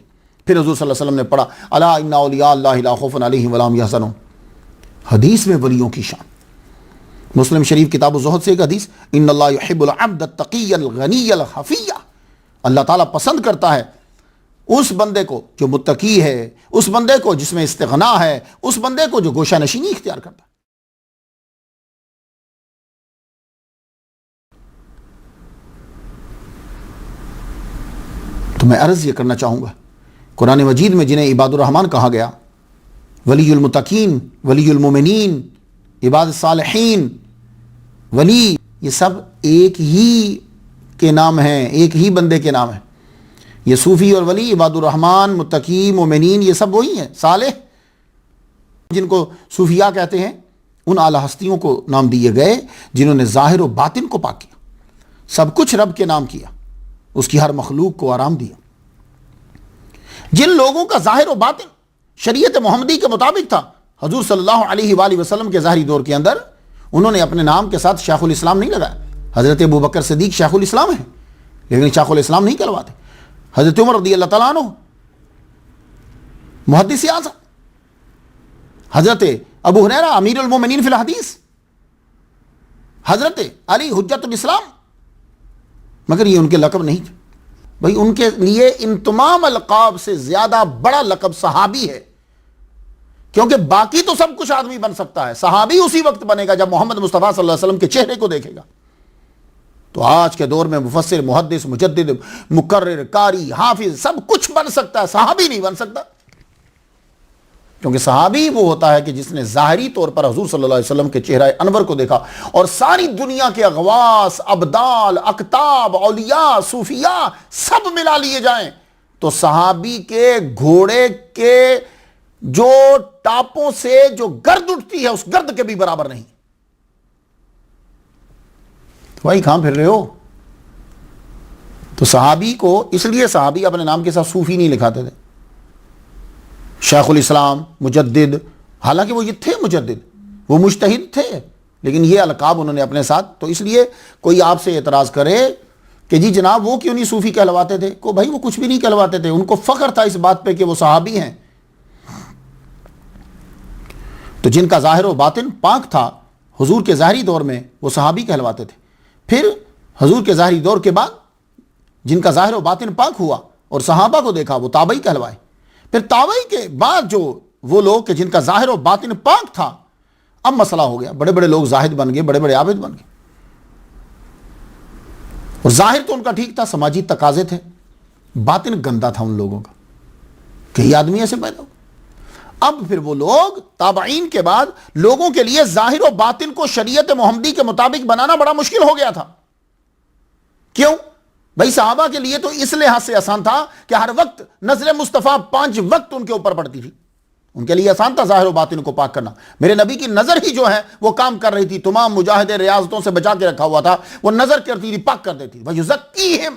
پھر حضور صلی اللہ علیہ وسلم نے پڑھا الا ان اولیاء اللہ لا خوف علیہم ولا هم یحزنون. حدیث میں ولیوں کی شان، مسلم شریف کتاب الزہد سے ایک حدیث، ان اللہ یحب العبد التقی الغنی الخفی، اللہ تعالیٰ پسند کرتا ہے اس بندے کو جو متقی ہے، اس بندے کو جس میں استغنا ہے، اس بندے کو جو گوشہ نشینی اختیار کرتا ہے. تو میں عرض یہ کرنا چاہوں گا، قرآن مجید میں جنہیں عباد الرحمن کہا گیا، ولی المتقین، ولی المومنین، عباد الصالحین، ولی، یہ سب ایک ہی کے نام ہیں، ایک ہی بندے کے نام ہیں. یہ صوفی اور ولی، عباد الرحمن، متقی، مومنین، یہ سب وہی ہیں. صالح جن کو صوفیاء کہتے ہیں، ان اعلی ہستیوں کو نام دیے گئے جنہوں نے ظاہر و باطن کو پاک کیا، سب کچھ رب کے نام کیا، اس کی ہر مخلوق کو آرام دیا. جن لوگوں کا ظاہر و باطن شریعت محمدی کے مطابق تھا، حضور صلی اللہ علیہ وآلہ وسلم کے ظاہری دور کے اندر انہوں نے اپنے نام کے ساتھ شیخ الاسلام نہیں لگایا. حضرت ابوبکر صدیق شیخ الاسلام ہیں لیکن شیخ الاسلام نہیں کہلواتے. حضرت عمر رضی اللہ تعالیٰ عنہ محدث اعظم، حضرت ابو ہریرہ امیر المومنین فی الحدیث، حضرت علی حجت الاسلام، مگر یہ ان کے لقب نہیں تھے. بھئی ان کے لیے ان تمام القاب سے زیادہ بڑا لقب صحابی ہے، کیونکہ باقی تو سب کچھ آدمی بن سکتا ہے، صحابی اسی وقت بنے گا جب محمد مصطفیٰ صلی اللہ علیہ وسلم کے چہرے کو دیکھے گا. تو آج کے دور میں مفسر، محدث، مجدد، مقرر، قاری، حافظ سب کچھ بن سکتا ہے، صحابی نہیں بن سکتا. کیونکہ صحابی وہ ہوتا ہے کہ جس نے ظاہری طور پر حضور صلی اللہ علیہ وسلم کے چہرہ انور کو دیکھا، اور ساری دنیا کے اغواس، ابدال، اقطاب، اولیاء، صوفیاء سب ملا لیے جائیں تو صحابی کے گھوڑے کے جو ٹاپوں سے جو گرد اٹھتی ہے اس گرد کے بھی برابر نہیں۔ تو بھائی کہاں پھر رہے ہو؟ تو صحابی کو اس لیے صحابی اپنے نام کے ساتھ صوفی نہیں لکھاتے تھے، شیخ الاسلام، مجدد، حالانکہ وہ یہ تھے مجدد، وہ مجتہد تھے، لیکن یہ القاب انہوں نے اپنے ساتھ۔ تو اس لیے کوئی آپ سے اعتراض کرے کہ جی جناب وہ کیوں نہیں صوفی کہلواتے تھے، کو بھائی وہ کچھ بھی نہیں کہلواتے تھے، ان کو فخر تھا اس بات پہ کہ وہ صحابی ہیں۔ تو جن کا ظاہر و باطن پاک تھا حضور کے ظاہری دور میں وہ صحابی کہلواتے تھے، پھر حضور کے ظاہری دور کے بعد جن کا ظاہر و باطن پاک ہوا اور صحابہ کو دیکھا وہ تابعی کہلوائے، پھر تابعی کے بعد جو وہ لوگ کہ جن کا ظاہر و باطن پاک تھا، اب مسئلہ ہو گیا، بڑے بڑے لوگ زاہد بن گئے، بڑے بڑے عابد بن گئے، اور ظاہر تو ان کا ٹھیک تھا، سماجی تقاضے تھے، باطن گندا تھا ان لوگوں کا کہ یہ آدمی ایسے پیدا ہو۔ اب پھر وہ لوگ تابعین کے بعد لوگوں کے لیے ظاہر و باطن کو شریعت محمدی کے مطابق بنانا بڑا مشکل ہو گیا تھا۔ کیوں؟ بھائی صحابہ کے لیے تو اس لحاظ سے آسان تھا کہ ہر وقت نظر مصطفیٰ 5 وقت ان کے اوپر پڑتی تھی، ان کے لیے آسان تھا ظاہر و باطن کو پاک کرنا۔ میرے نبی کی نظر ہی جو ہے وہ کام کر رہی تھی، تمام مجاہدے ریاضتوں سے بچا کے رکھا ہوا تھا، وہ نظر کرتی تھی، پاک کر دیتی، وَيُزَكِّيهِمْ۔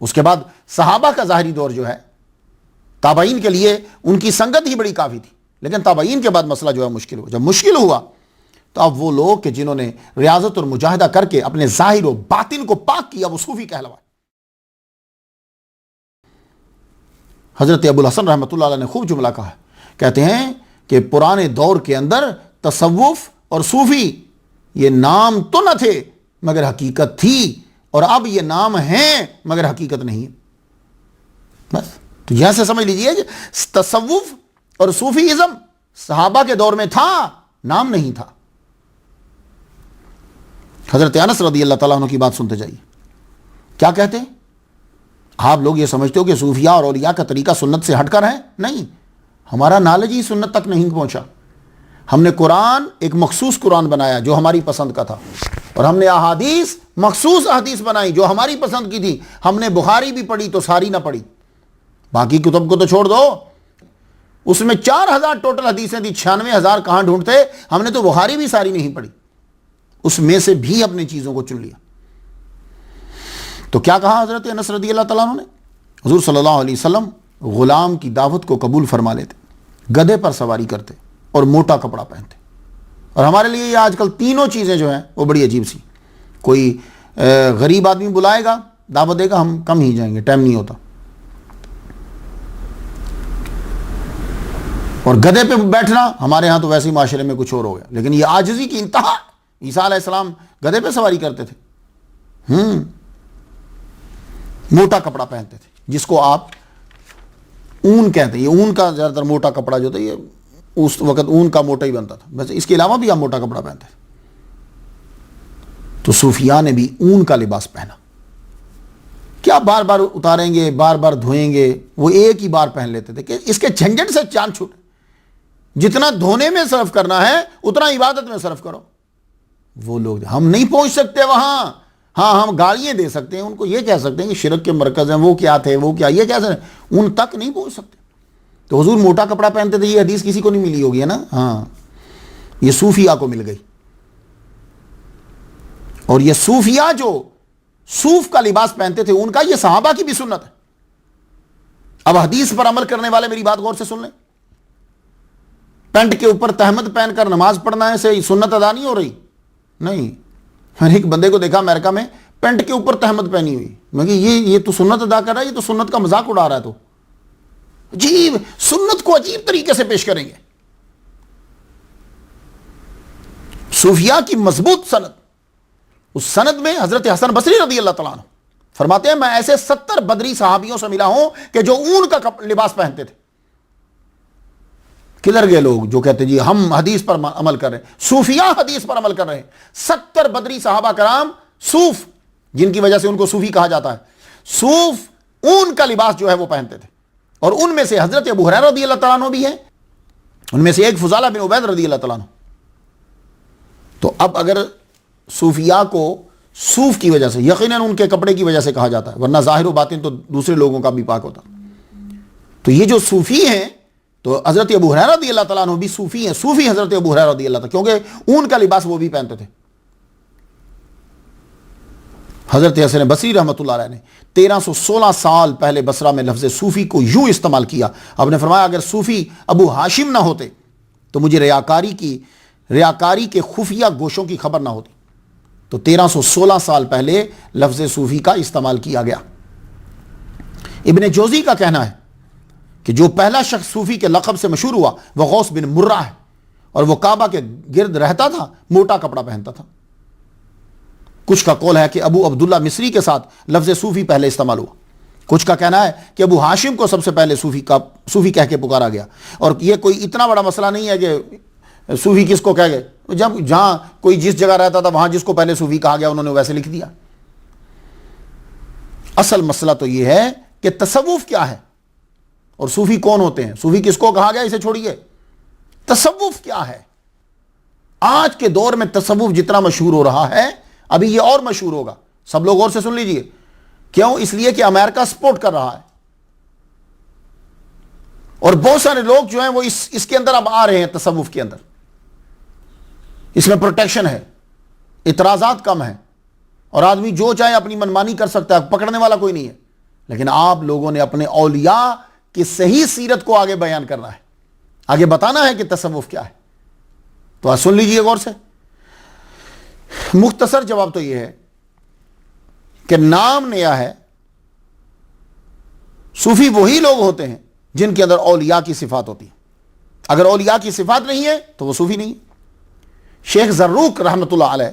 اس کے بعد صحابہ کا ظاہری دور جو ہے تابعین کے لیے ان کی سنگت ہی بڑی کافی تھی، لیکن تابعین کے بعد مسئلہ جو ہے مشکل ہوا۔ جب مشکل ہوا تو اب وہ لوگ کہ جنہوں نے ریاضت اور مجاہدہ کر کے اپنے ظاہر و باطن کو پاک کیا وہ صوفی کہلوائے۔ حضرت ابو الحسن رحمۃ اللہ علیہ نے خوب جملہ کہا ہے، کہتے ہیں کہ پرانے دور کے اندر تصوف اور صوفی یہ نام تو نہ تھے مگر حقیقت تھی، اور اب یہ نام ہیں مگر حقیقت نہیں ہے۔ بس تو یہاں سے سمجھ لیجئے کہ تصوف اور صوفیزم صحابہ کے دور میں تھا، نام نہیں تھا۔ حضرت انس رضی اللہ تعالیٰ عنہ کی بات سنتے جائیے، کیا کہتے ہیں؟ آپ لوگ یہ سمجھتے ہو کہ صوفیاء اور اولیاء کا طریقہ سنت سے ہٹ کر ہے؟ نہیں، ہمارا نالج ہی سنت تک نہیں پہنچا۔ ہم نے قرآن ایک مخصوص قرآن بنایا جو ہماری پسند کا تھا، اور ہم نے احادیث مخصوص احادیث بنائی جو ہماری پسند کی تھی۔ ہم نے بخاری بھی پڑھی تو ساری نہ پڑھی، باقی کتب کو تو چھوڑ دو، اس میں 4000 ٹوٹل حدیثیں تھی، 96,000 کہاں ڈھونڈتے؟ ہم نے تو بخاری بھی ساری نہیں پڑھی، اس میں سے بھی اپنی چیزوں کو چن لیا۔ تو کیا کہا حضرت انس رضی اللہ تعالیٰ عنہ نے؟ حضور صلی اللہ علیہ وسلم غلام کی دعوت کو قبول فرما لیتے، گدھے پر سواری کرتے اور موٹا کپڑا پہنتے۔ اور ہمارے لیے یہ آج کل تینوں چیزیں جو ہیں وہ بڑی عجیب سی، کوئی غریب آدمی بلائے گا دعوت دے گا، ہم کم ہی جائیں گے، ٹائم نہیں ہوتا، اور گدھے پہ بیٹھنا ہمارے ہاں تو ویسے ہی معاشرے میں کچھ اور ہو گیا، لیکن یہ عاجزی کی انتہا۔ عیسیٰ علیہ السلام گدھے پہ سواری کرتے تھے، موٹا کپڑا پہنتے تھے جس کو آپ اون کہتے ہیں، یہ اون کا زیادہ تر موٹا کپڑا جو تھا یہ اس وقت اون کا موٹا ہی بنتا تھا، بس اس کے علاوہ بھی آپ موٹا کپڑا پہنتے تھے۔ تو صوفیاء نے بھی اون کا لباس پہنا، کیا بار بار اتاریں گے، بار بار دھوئیں گے، وہ ایک ہی بار پہن لیتے تھے کہ اس کے جھنجھٹ سے چاند چھوٹے، جتنا دھونے میں صرف کرنا ہے اتنا عبادت میں صرف کرو۔ وہ لوگ ہم نہیں پہنچ سکتے وہاں، ہاں ہم گالیاں دے سکتے ہیں ان کو، یہ کہہ سکتے ہیں کہ شرک کے مرکز ہیں، وہ کیا تھے، وہ کیا، یہ کیسے، ان تک نہیں پہنچ سکتے۔ تو حضور موٹا کپڑا پہنتے تھے، یہ حدیث کسی کو نہیں ملی ہوگی ہے نا، ہاں یہ صوفیاء کو مل گئی۔ اور یہ صوفیاء جو صوف کا لباس پہنتے تھے ان کا یہ صحابہ کی بھی سنت ہے۔ اب حدیث پر عمل کرنے والے میری بات غور سے سن لیں، پینٹ کے اوپر تہمت پہن کر نماز پڑھنا ہے سے سنت ادا نہیں ہو رہی، نہیں۔ میں نے ایک بندے کو دیکھا امریکہ میں پینٹ کے اوپر تہمت پہنی ہوئی، میں کہ یہ تو سنت ادا کر رہا ہے، یہ تو سنت کا مذاق اڑا رہا ہے۔ تو عجیب، سنت کو عجیب طریقے سے پیش کریں گے۔ صوفیاء کی مضبوط سند، اس سند میں حضرت حسن بصری رضی اللہ تعالیٰ عنہ فرماتے ہیں میں ایسے 70 بدری صحابیوں سے ملا ہوں کہ جو اون کا لباس پہنتے تھے۔ کدھر گئے لوگ جو کہتے جی ہم حدیث پر عمل کر رہے ہیں، صوفیاء حدیث پر عمل کر رہے ہیں۔ 70 بدری صحابہ کرام صوف، جن کی وجہ سے ان کو صوفی کہا جاتا ہے، صوف اون کا لباس جو ہے وہ پہنتے تھے، اور ان میں سے حضرت ابو ہریرہ رضی اللہ تعالیٰ عنہ بھی ہیں ان میں سے ایک فضالہ بن عبید رضی اللہ تعالیٰ عنہ. تو اب اگر صوفیاء کو صوف کی وجہ سے، یقیناً ان کے کپڑے کی وجہ سے کہا جاتا ہے، ورنہ ظاہر و باطن تو دوسرے لوگوں کا بھی پاک ہوتا. تو یہ جو صوفی ہیں، تو حضرت ابو ہریرہ رضی اللہ تعالیٰ عنہ بھی صوفی ہیں. صوفی حضرت ابو ہریرہ رضی اللہ تعالیٰ، کیونکہ اون کا لباس وہ بھی پہنتے تھے. حضرت حسن بصری رحمۃ اللہ علیہ نے 1316 سال پہلے بصرہ میں لفظ صوفی کو یوں استعمال کیا. آپ نے فرمایا اگر صوفی ابو ہاشم نہ ہوتے تو مجھے ریاکاری کے خفیہ گوشوں کی خبر نہ ہوتی. تو 1316 سال پہلے لفظ صوفی کا استعمال کیا گیا. ابن جوزی کا کہنا ہے کہ جو پہلا شخص صوفی کے لقب سے مشہور ہوا وہ غوث بن مرہ ہے، اور وہ کعبہ کے گرد رہتا تھا، موٹا کپڑا پہنتا تھا. کچھ کا قول ہے کہ ابو عبداللہ مصری کے ساتھ لفظ صوفی پہلے استعمال ہوا. کچھ کا کہنا ہے کہ ابو ہاشم کو سب سے پہلے صوفی کہہ کے پکارا گیا. اور یہ کوئی اتنا بڑا مسئلہ نہیں ہے کہ صوفی کس کو کہہ گئے، جہاں کوئی جس جگہ رہتا تھا وہاں جس کو پہلے صوفی کہا گیا انہوں نے ویسے لکھ دیا. اصل مسئلہ تو یہ ہے کہ تصوف کیا ہے اور صوفی کون ہوتے ہیں. صوفی کس کو کہا گیا اسے چھوڑیے، تصوف کیا ہے. آج کے دور میں تصوف جتنا مشہور ہو رہا ہے ابھی یہ اور مشہور ہوگا. سب لوگ غور سے سن لیجئے. کیوں؟ اس لیے کہ امریکہ سپورٹ کر رہا ہے اور بہت سارے لوگ جو ہیں وہ اس کے اندر اب آ رہے ہیں. تصوف کے اندر اس میں پروٹیکشن ہے، اعتراضات کم ہیں، اور آدمی جو چاہے اپنی منمانی کر سکتا ہے، پکڑنے والا کوئی نہیں ہے. لیکن آپ لوگوں نے اپنے اولیاء کی صحیح سیرت کو آگے بیان کرنا ہے، آگے بتانا ہے کہ تصوف کیا ہے. تو آپ سن لیجئے غور سے. مختصر جواب تو یہ ہے کہ نام نیا ہے. صوفی وہی لوگ ہوتے ہیں جن کے اندر اولیاء کی صفات ہوتی ہے. اگر اولیاء کی صفات نہیں ہے تو وہ صوفی نہیں. شیخ زروق رحمۃ اللہ علیہ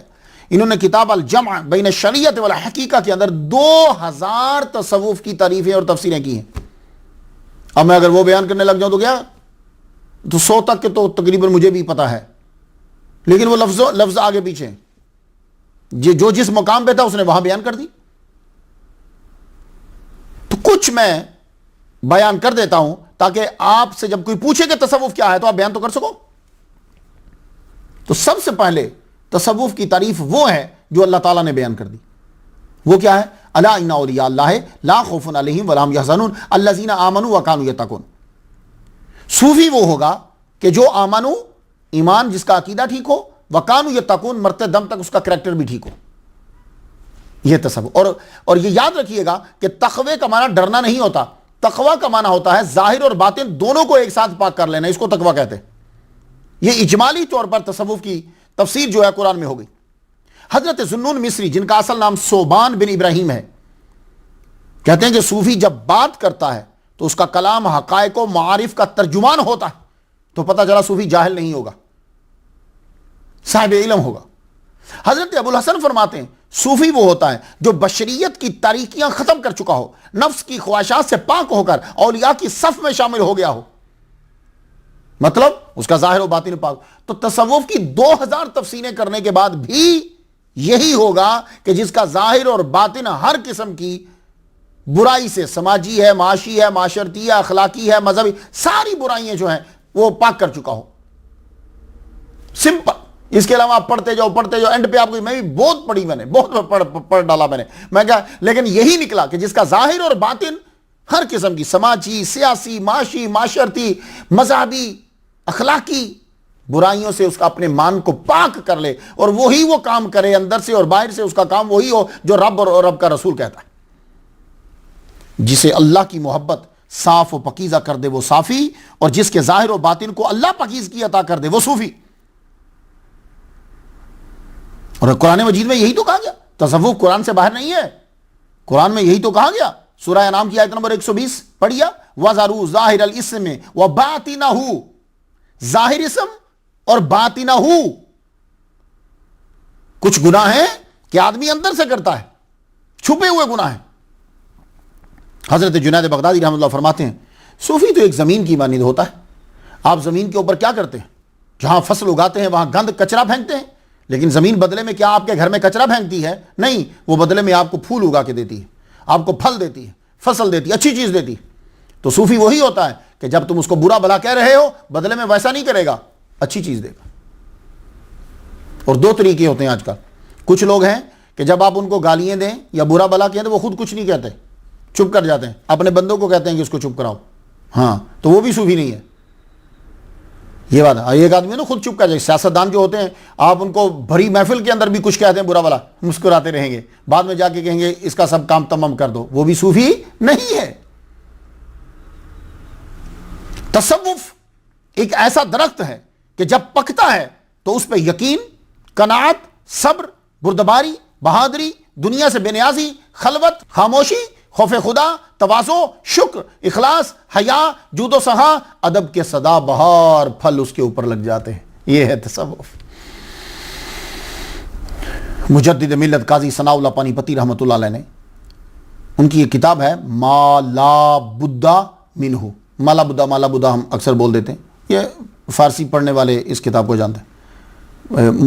انہوں نے کتاب الجمع بین الشریعت والحقیقہ کے اندر 2000 تصوف کی تعریفیں اور تفسیریں کی ہیں. اب میں اگر وہ بیان کرنے لگ جاؤں تو کیا، تو 100 تک کے تو تقریباً مجھے بھی پتا ہے، لیکن وہ لفظ آگے پیچھے ہیں. جو جس مقام پہ تھا اس نے وہاں بیان کر دی. تو کچھ میں بیان کر دیتا ہوں تاکہ آپ سے جب کوئی پوچھے کہ تصوف کیا ہے تو آپ بیان تو کر سکو. تو سب سے پہلے تصوف کی تعریف وہ ہے جو اللہ تعالیٰ نے بیان کر دی. وہ کیا ہے؟ الا ان اولیاء اللہ لا خوف علیہم ولا هم یحزنون الذین آمنوا وکانوا یتقون. صوفی وہ ہوگا کہ جو آمنو، ایمان جس کا عقیدہ ٹھیک ہو، وکانوا یتقون مرتے دم تک اس کا کریکٹر بھی ٹھیک ہو. یہ تصوف. اور یہ یاد رکھیے گا کہ تقوی کا معنی ڈرنا نہیں ہوتا. تقوی کا معنی ہوتا ہے ظاہر اور باطن دونوں کو ایک ساتھ پاک کر لینا. اس کو تقوی کہتے ہیں. یہ اجمالی طور پر تصوف کی تفسیر جو ہے قرآن میں ہو گئی. حضرت ذوالنون مصری جن کا اصل نام صوبان بن ابراہیم ہے، کہتے ہیں کہ صوفی جب بات کرتا ہے تو اس کا کلام حقائق و معارف کا ترجمان ہوتا ہے. تو پتہ چلا صوفی جاہل نہیں ہوگا، صاحب علم ہوگا. حضرت ابو الحسن فرماتے ہیں صوفی وہ ہوتا ہے جو بشریت کی تاریکیاں ختم کر چکا ہو، نفس کی خواہشات سے پاک ہو کر اولیاء کی صف میں شامل ہو گیا ہو. مطلب اس کا ظاہر و باطن پاک. تو تصوف کی 2000 تفسیریں کرنے کے بعد بھی یہی ہوگا کہ جس کا ظاہر اور باطن ہر قسم کی برائی سے، سماجی ہے، معاشی ہے، معاشرتی ہے، اخلاقی ہے، مذہبی، ساری برائیاں جو ہیں وہ پاک کر چکا ہو. سمپل. اس کے علاوہ آپ پڑھتے جاؤ اینڈ پہ آپ کو، میں بھی بہت پڑھی، میں نے بہت پڑھ ڈالا میں کہا، لیکن یہی نکلا کہ جس کا ظاہر اور باطن ہر قسم کی سماجی، سیاسی، معاشی، معاشرتی، مذہبی، اخلاقی برائیوں سے اس کا اپنے مان کو پاک کر لے، اور وہی وہ کام کرے اندر سے اور باہر سے، اس کا کام وہی ہو جو رب اور رب کا رسول کہتا ہے. جسے اللہ کی محبت صاف و پکیزہ کر دے وہ صافی، اور جس کے ظاہر و باطن کو اللہ پکیزگی عطا کر دے وہ صوفی. اور قرآن مجید میں یہی تو کہا گیا. تصوف قرآن سے باہر نہیں ہے. قرآن میں یہی تو کہا گیا. سورہ انعام کی آیت نمبر 120 پڑھیا، وَذَرُوا ظَاهِرَ الْإِسْمِ وَبَاطِنَهُ. ظاہر اسم اور باطنہ. کچھ گناہ ہیں کہ آدمی اندر سے کرتا ہے، چھپے ہوئے گناہ ہیں. حضرت جنید بغدادی رحمۃ اللہ فرماتے ہیں صوفی تو ایک زمین کی مانند ہوتا ہے. آپ زمین کے اوپر کیا کرتے ہیں؟ جہاں فصل اگاتے ہیں وہاں گند کچرا پھینکتے ہیں، لیکن زمین بدلے میں کیا آپ کے گھر میں کچرا پھینکتی ہے؟ نہیں، وہ بدلے میں آپ کو پھول اگا کے دیتی ہے، آپ کو پھل دیتی ہے، فصل دیتی ہے، اچھی چیز دیتی ہے. تو صوفی وہی ہوتا ہے کہ جب تم اس کو برا بھلا کہہ رہے ہو بدلے میں ویسا نہیں کرے گا، اچھی چیز دے گا۔ اور دو طریقے ہوتے ہیں آج کل، کچھ لوگ ہیں کہ جب آپ ان کو گالیاں دیں یا برا بھلا کہیں تو وہ خود کچھ نہیں کہتے، چپ کر جاتے ہیں، اپنے بندوں کو کہتے ہیں کہ اس کو چپ کراؤ، ہاں تو وہ بھی صوفی نہیں ہے۔ یہ بات ہے، ایک آدمی نا خود چپ کر جائے، سیاستدان جو ہوتے ہیں آپ ان کو بھری محفل کے اندر بھی کچھ کہتے ہیں برا بھلا، مسکراتے رہیں گے، بعد میں جا کے کہیں گے اس کا سب کام تمام کر دو، وہ بھی صوفی نہیں ہے۔ تصوف ایک ایسا درخت ہے کہ جب پکتا ہے تو اس پہ یقین، قناعت، صبر، بردباری، بہادری، دنیا سے بے نیازی، خلوت، خاموشی، خوف خدا، تواضع، شکر، اخلاص، حیا، جود و سخا، ادب کے سدا بہار پھل اس کے اوپر لگ جاتے ہیں۔ یہ ہے تصوف۔ مجدد ملت قاضی ثناء اللہ پانی پتی رحمۃ اللہ علیہ نے، ان کی یہ کتاب ہے ما لا بدہ منہ، مالا بدہ ہم اکثر بول دیتے ہیں، یہ فارسی پڑھنے والے اس کتاب کو جانتے ہیں،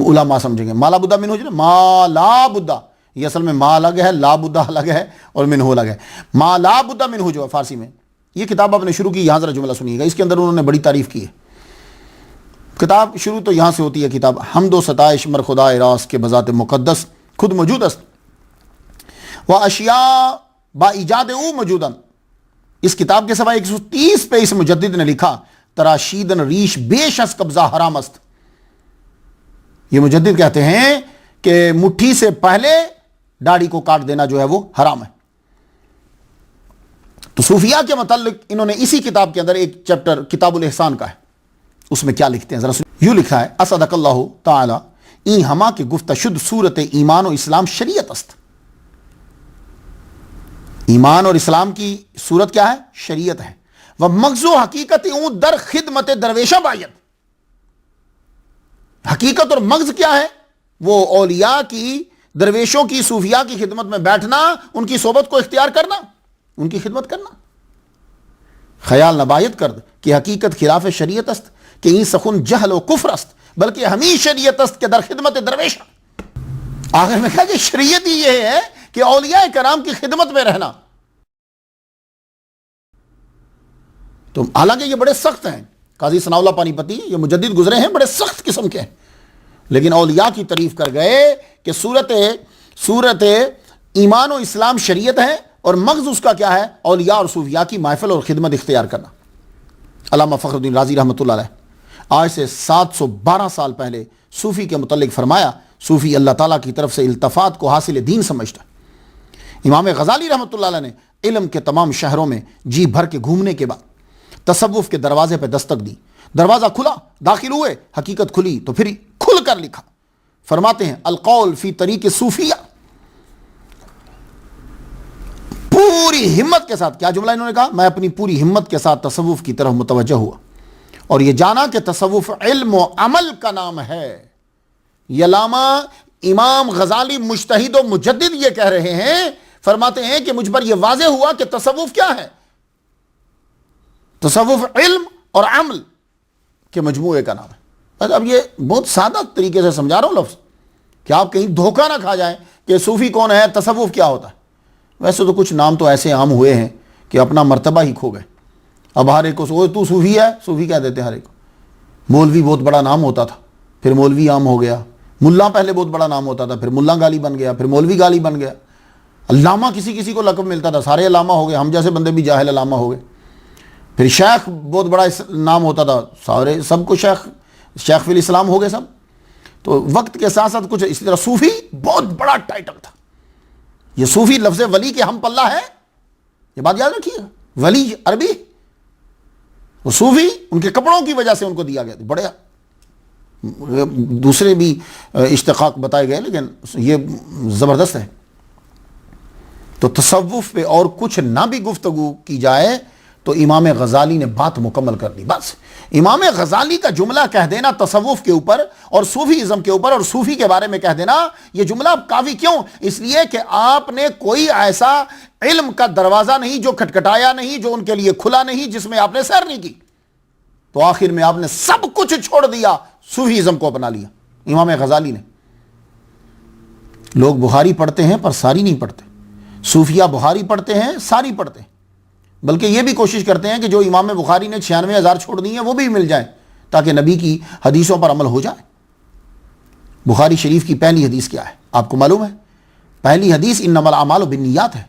علماء سمجھیں گے۔ مالا بدہ منہ جو ما لا بدہ، یہ اصل میں ما الگ ہے، لا بدہ الگ ہے اور منہ الگ ہے۔ ما لا بدہ منہ جو ہے فارسی میں، یہ کتاب آپ نے شروع کی، یہاں ذرا جملہ سنیے گا، اس کے اندر انہوں نے بڑی تعریف کی ہے۔ کتاب شروع تو یہاں سے ہوتی ہے، کتاب حمد و ستائش مر خدا راست کے بذات مقدس خود موجود است و اشیاء با ایجاد او موجودن۔ اس کتاب کے سوا 130 پہ اس مجدد نے لکھا تراشیدن ریش بیش از قبضہ حرام است۔ یہ مجدد کہتے ہیں کہ مٹھی سے پہلے داڑھی کو کاٹ دینا جو ہے وہ حرام ہے۔ تو صوفیاء کے متعلق انہوں نے اسی کتاب کے اندر ایک چیپٹر کتاب الاحسان کا ہے، اس میں کیا لکھتے ہیں ذرا یوں لکھا ہے، اصدق اللہ تعالی این ہما کے گفتہ شد صورت ایمان و اسلام شریعت است۔ ایمان اور اسلام کی صورت کیا ہے؟ شریعت ہے۔ وہ مغز و حقیقت اون در خدمت درویشہ باید، حقیقت اور مغز کیا ہے؟ وہ اولیاء کی، درویشوں کی، صوفیاء کی خدمت میں بیٹھنا، ان کی صحبت کو اختیار کرنا، ان کی خدمت کرنا۔ خیال نبایت کرد کہ حقیقت خلاف شریعت است کہ این سخن جہل و کفر است بلکہ ہمیں شریعت است کہ در خدمت درویش۔ آخر میں کہا کہ شریعت ہی یہ ہے کہ اولیاء کرام کی خدمت میں رہنا۔ تو حالانکہ یہ بڑے سخت ہیں، قاضی ثناء اللہ پانی پتی یہ مجدد گزرے ہیں، بڑے سخت قسم کے ہیں، لیکن اولیاء کی تعریف کر گئے کہ صورت ایمان و اسلام شریعت ہے اور مغز اس کا کیا ہے؟ اولیاء اور صوفیاء کی محفل اور خدمت اختیار کرنا۔ علامہ فخر الدین رازی رحمۃ اللہ علیہ آج سے 712 سال پہلے صوفی کے متعلق فرمایا، صوفی اللہ تعالیٰ کی طرف سے التفات کو حاصل دین سمجھتا۔ امام غزالی رحمۃ اللہ علیہ نے علم کے تمام شہروں میں جی بھر کے گھومنے کے بعد تصوف کے دروازے پہ دستک دی، دروازہ کھلا، داخل ہوئے، حقیقت کھلی تو پھر کھل کر لکھا۔ فرماتے ہیں القول فی طریق صوفیہ، پوری ہمت کے ساتھ، کیا جملہ انہوں نے کہا؟ میں اپنی پوری ہمت کے ساتھ تصوف کی طرف متوجہ ہوا اور یہ جانا کہ تصوف علم و عمل کا نام ہے۔ یہ علامہ امام غزالی مجتہد و مجدد یہ کہہ رہے ہیں، فرماتے ہیں کہ مجھ پر یہ واضح ہوا کہ تصوف کیا ہے؟ تصوف علم اور عمل کے مجموعے کا نام ہے۔ اب یہ بہت سادہ طریقے سے سمجھا رہا ہوں لفظ، کہ آپ کہیں دھوکہ نہ کھا جائیں کہ صوفی کون ہے، تصوف کیا ہوتا ہے۔ ویسے تو کچھ نام تو ایسے عام ہوئے ہیں کہ اپنا مرتبہ ہی کھو گئے۔ اب ہر ایک کو تو صوفی ہے، صوفی کہہ دیتے ہیں ہر ایک کو۔ مولوی بہت بڑا نام ہوتا تھا، پھر مولوی عام ہو گیا۔ ملا پہلے بہت بڑا نام ہوتا تھا، پھر ملا گالی بن گیا، پھر مولوی گالی بن گیا۔ علامہ کسی کو لقب ملتا تھا، سارے علامہ ہو گئے، ہم جیسے بندے بھی جاہل علامہ ہو گئے۔ پھر شیخ بہت بڑا نام ہوتا تھا، سارے سب کو شیخ فی الاسلام ہو گئے سب۔ تو وقت کے ساتھ ساتھ کچھ اسی طرح صوفی بہت بڑا ٹائٹل تھا۔ یہ صوفی لفظ ولی کے ہم پلہ ہے، یہ بات یاد رکھیے گا۔ ولی عربی، وہ صوفی ان کے کپڑوں کی وجہ سے ان کو دیا گیا، بڑے دوسرے بھی اشتقاق بتائے گئے لیکن یہ زبردست ہے۔ تو تصوف پہ اور کچھ نہ بھی گفتگو کی جائے تو امام غزالی نے بات مکمل کر دی۔ بس امام غزالی کا جملہ کہہ دینا تصوف کے اوپر اور صوفی ازم کے اوپر اور صوفی کے بارے میں کہہ دینا، یہ جملہ کافی کیوں؟ اس لیے کہ آپ نے کوئی ایسا علم کا دروازہ نہیں جو کھٹکھٹایا نہیں، جو ان کے لیے کھلا نہیں، جس میں آپ نے سیر نہیں کی، تو آخر میں آپ نے سب کچھ چھوڑ دیا، صوفی ازم کو اپنا لیا امام غزالی نے۔ لوگ بخاری پڑھتے ہیں پر ساری نہیں پڑھتے، صوفیہ بخاری پڑھتے ہیں، ساری پڑھتے ہیں، بلکہ یہ بھی کوشش کرتے ہیں کہ جو امام بخاری نے 96,000 چھوڑ دی ہیں وہ بھی مل جائیں تاکہ نبی کی حدیثوں پر عمل ہو جائے۔ بخاری شریف کی پہلی حدیث کیا ہے آپ کو معلوم ہے؟ پہلی حدیث انما الاعمال بالنیات ہے۔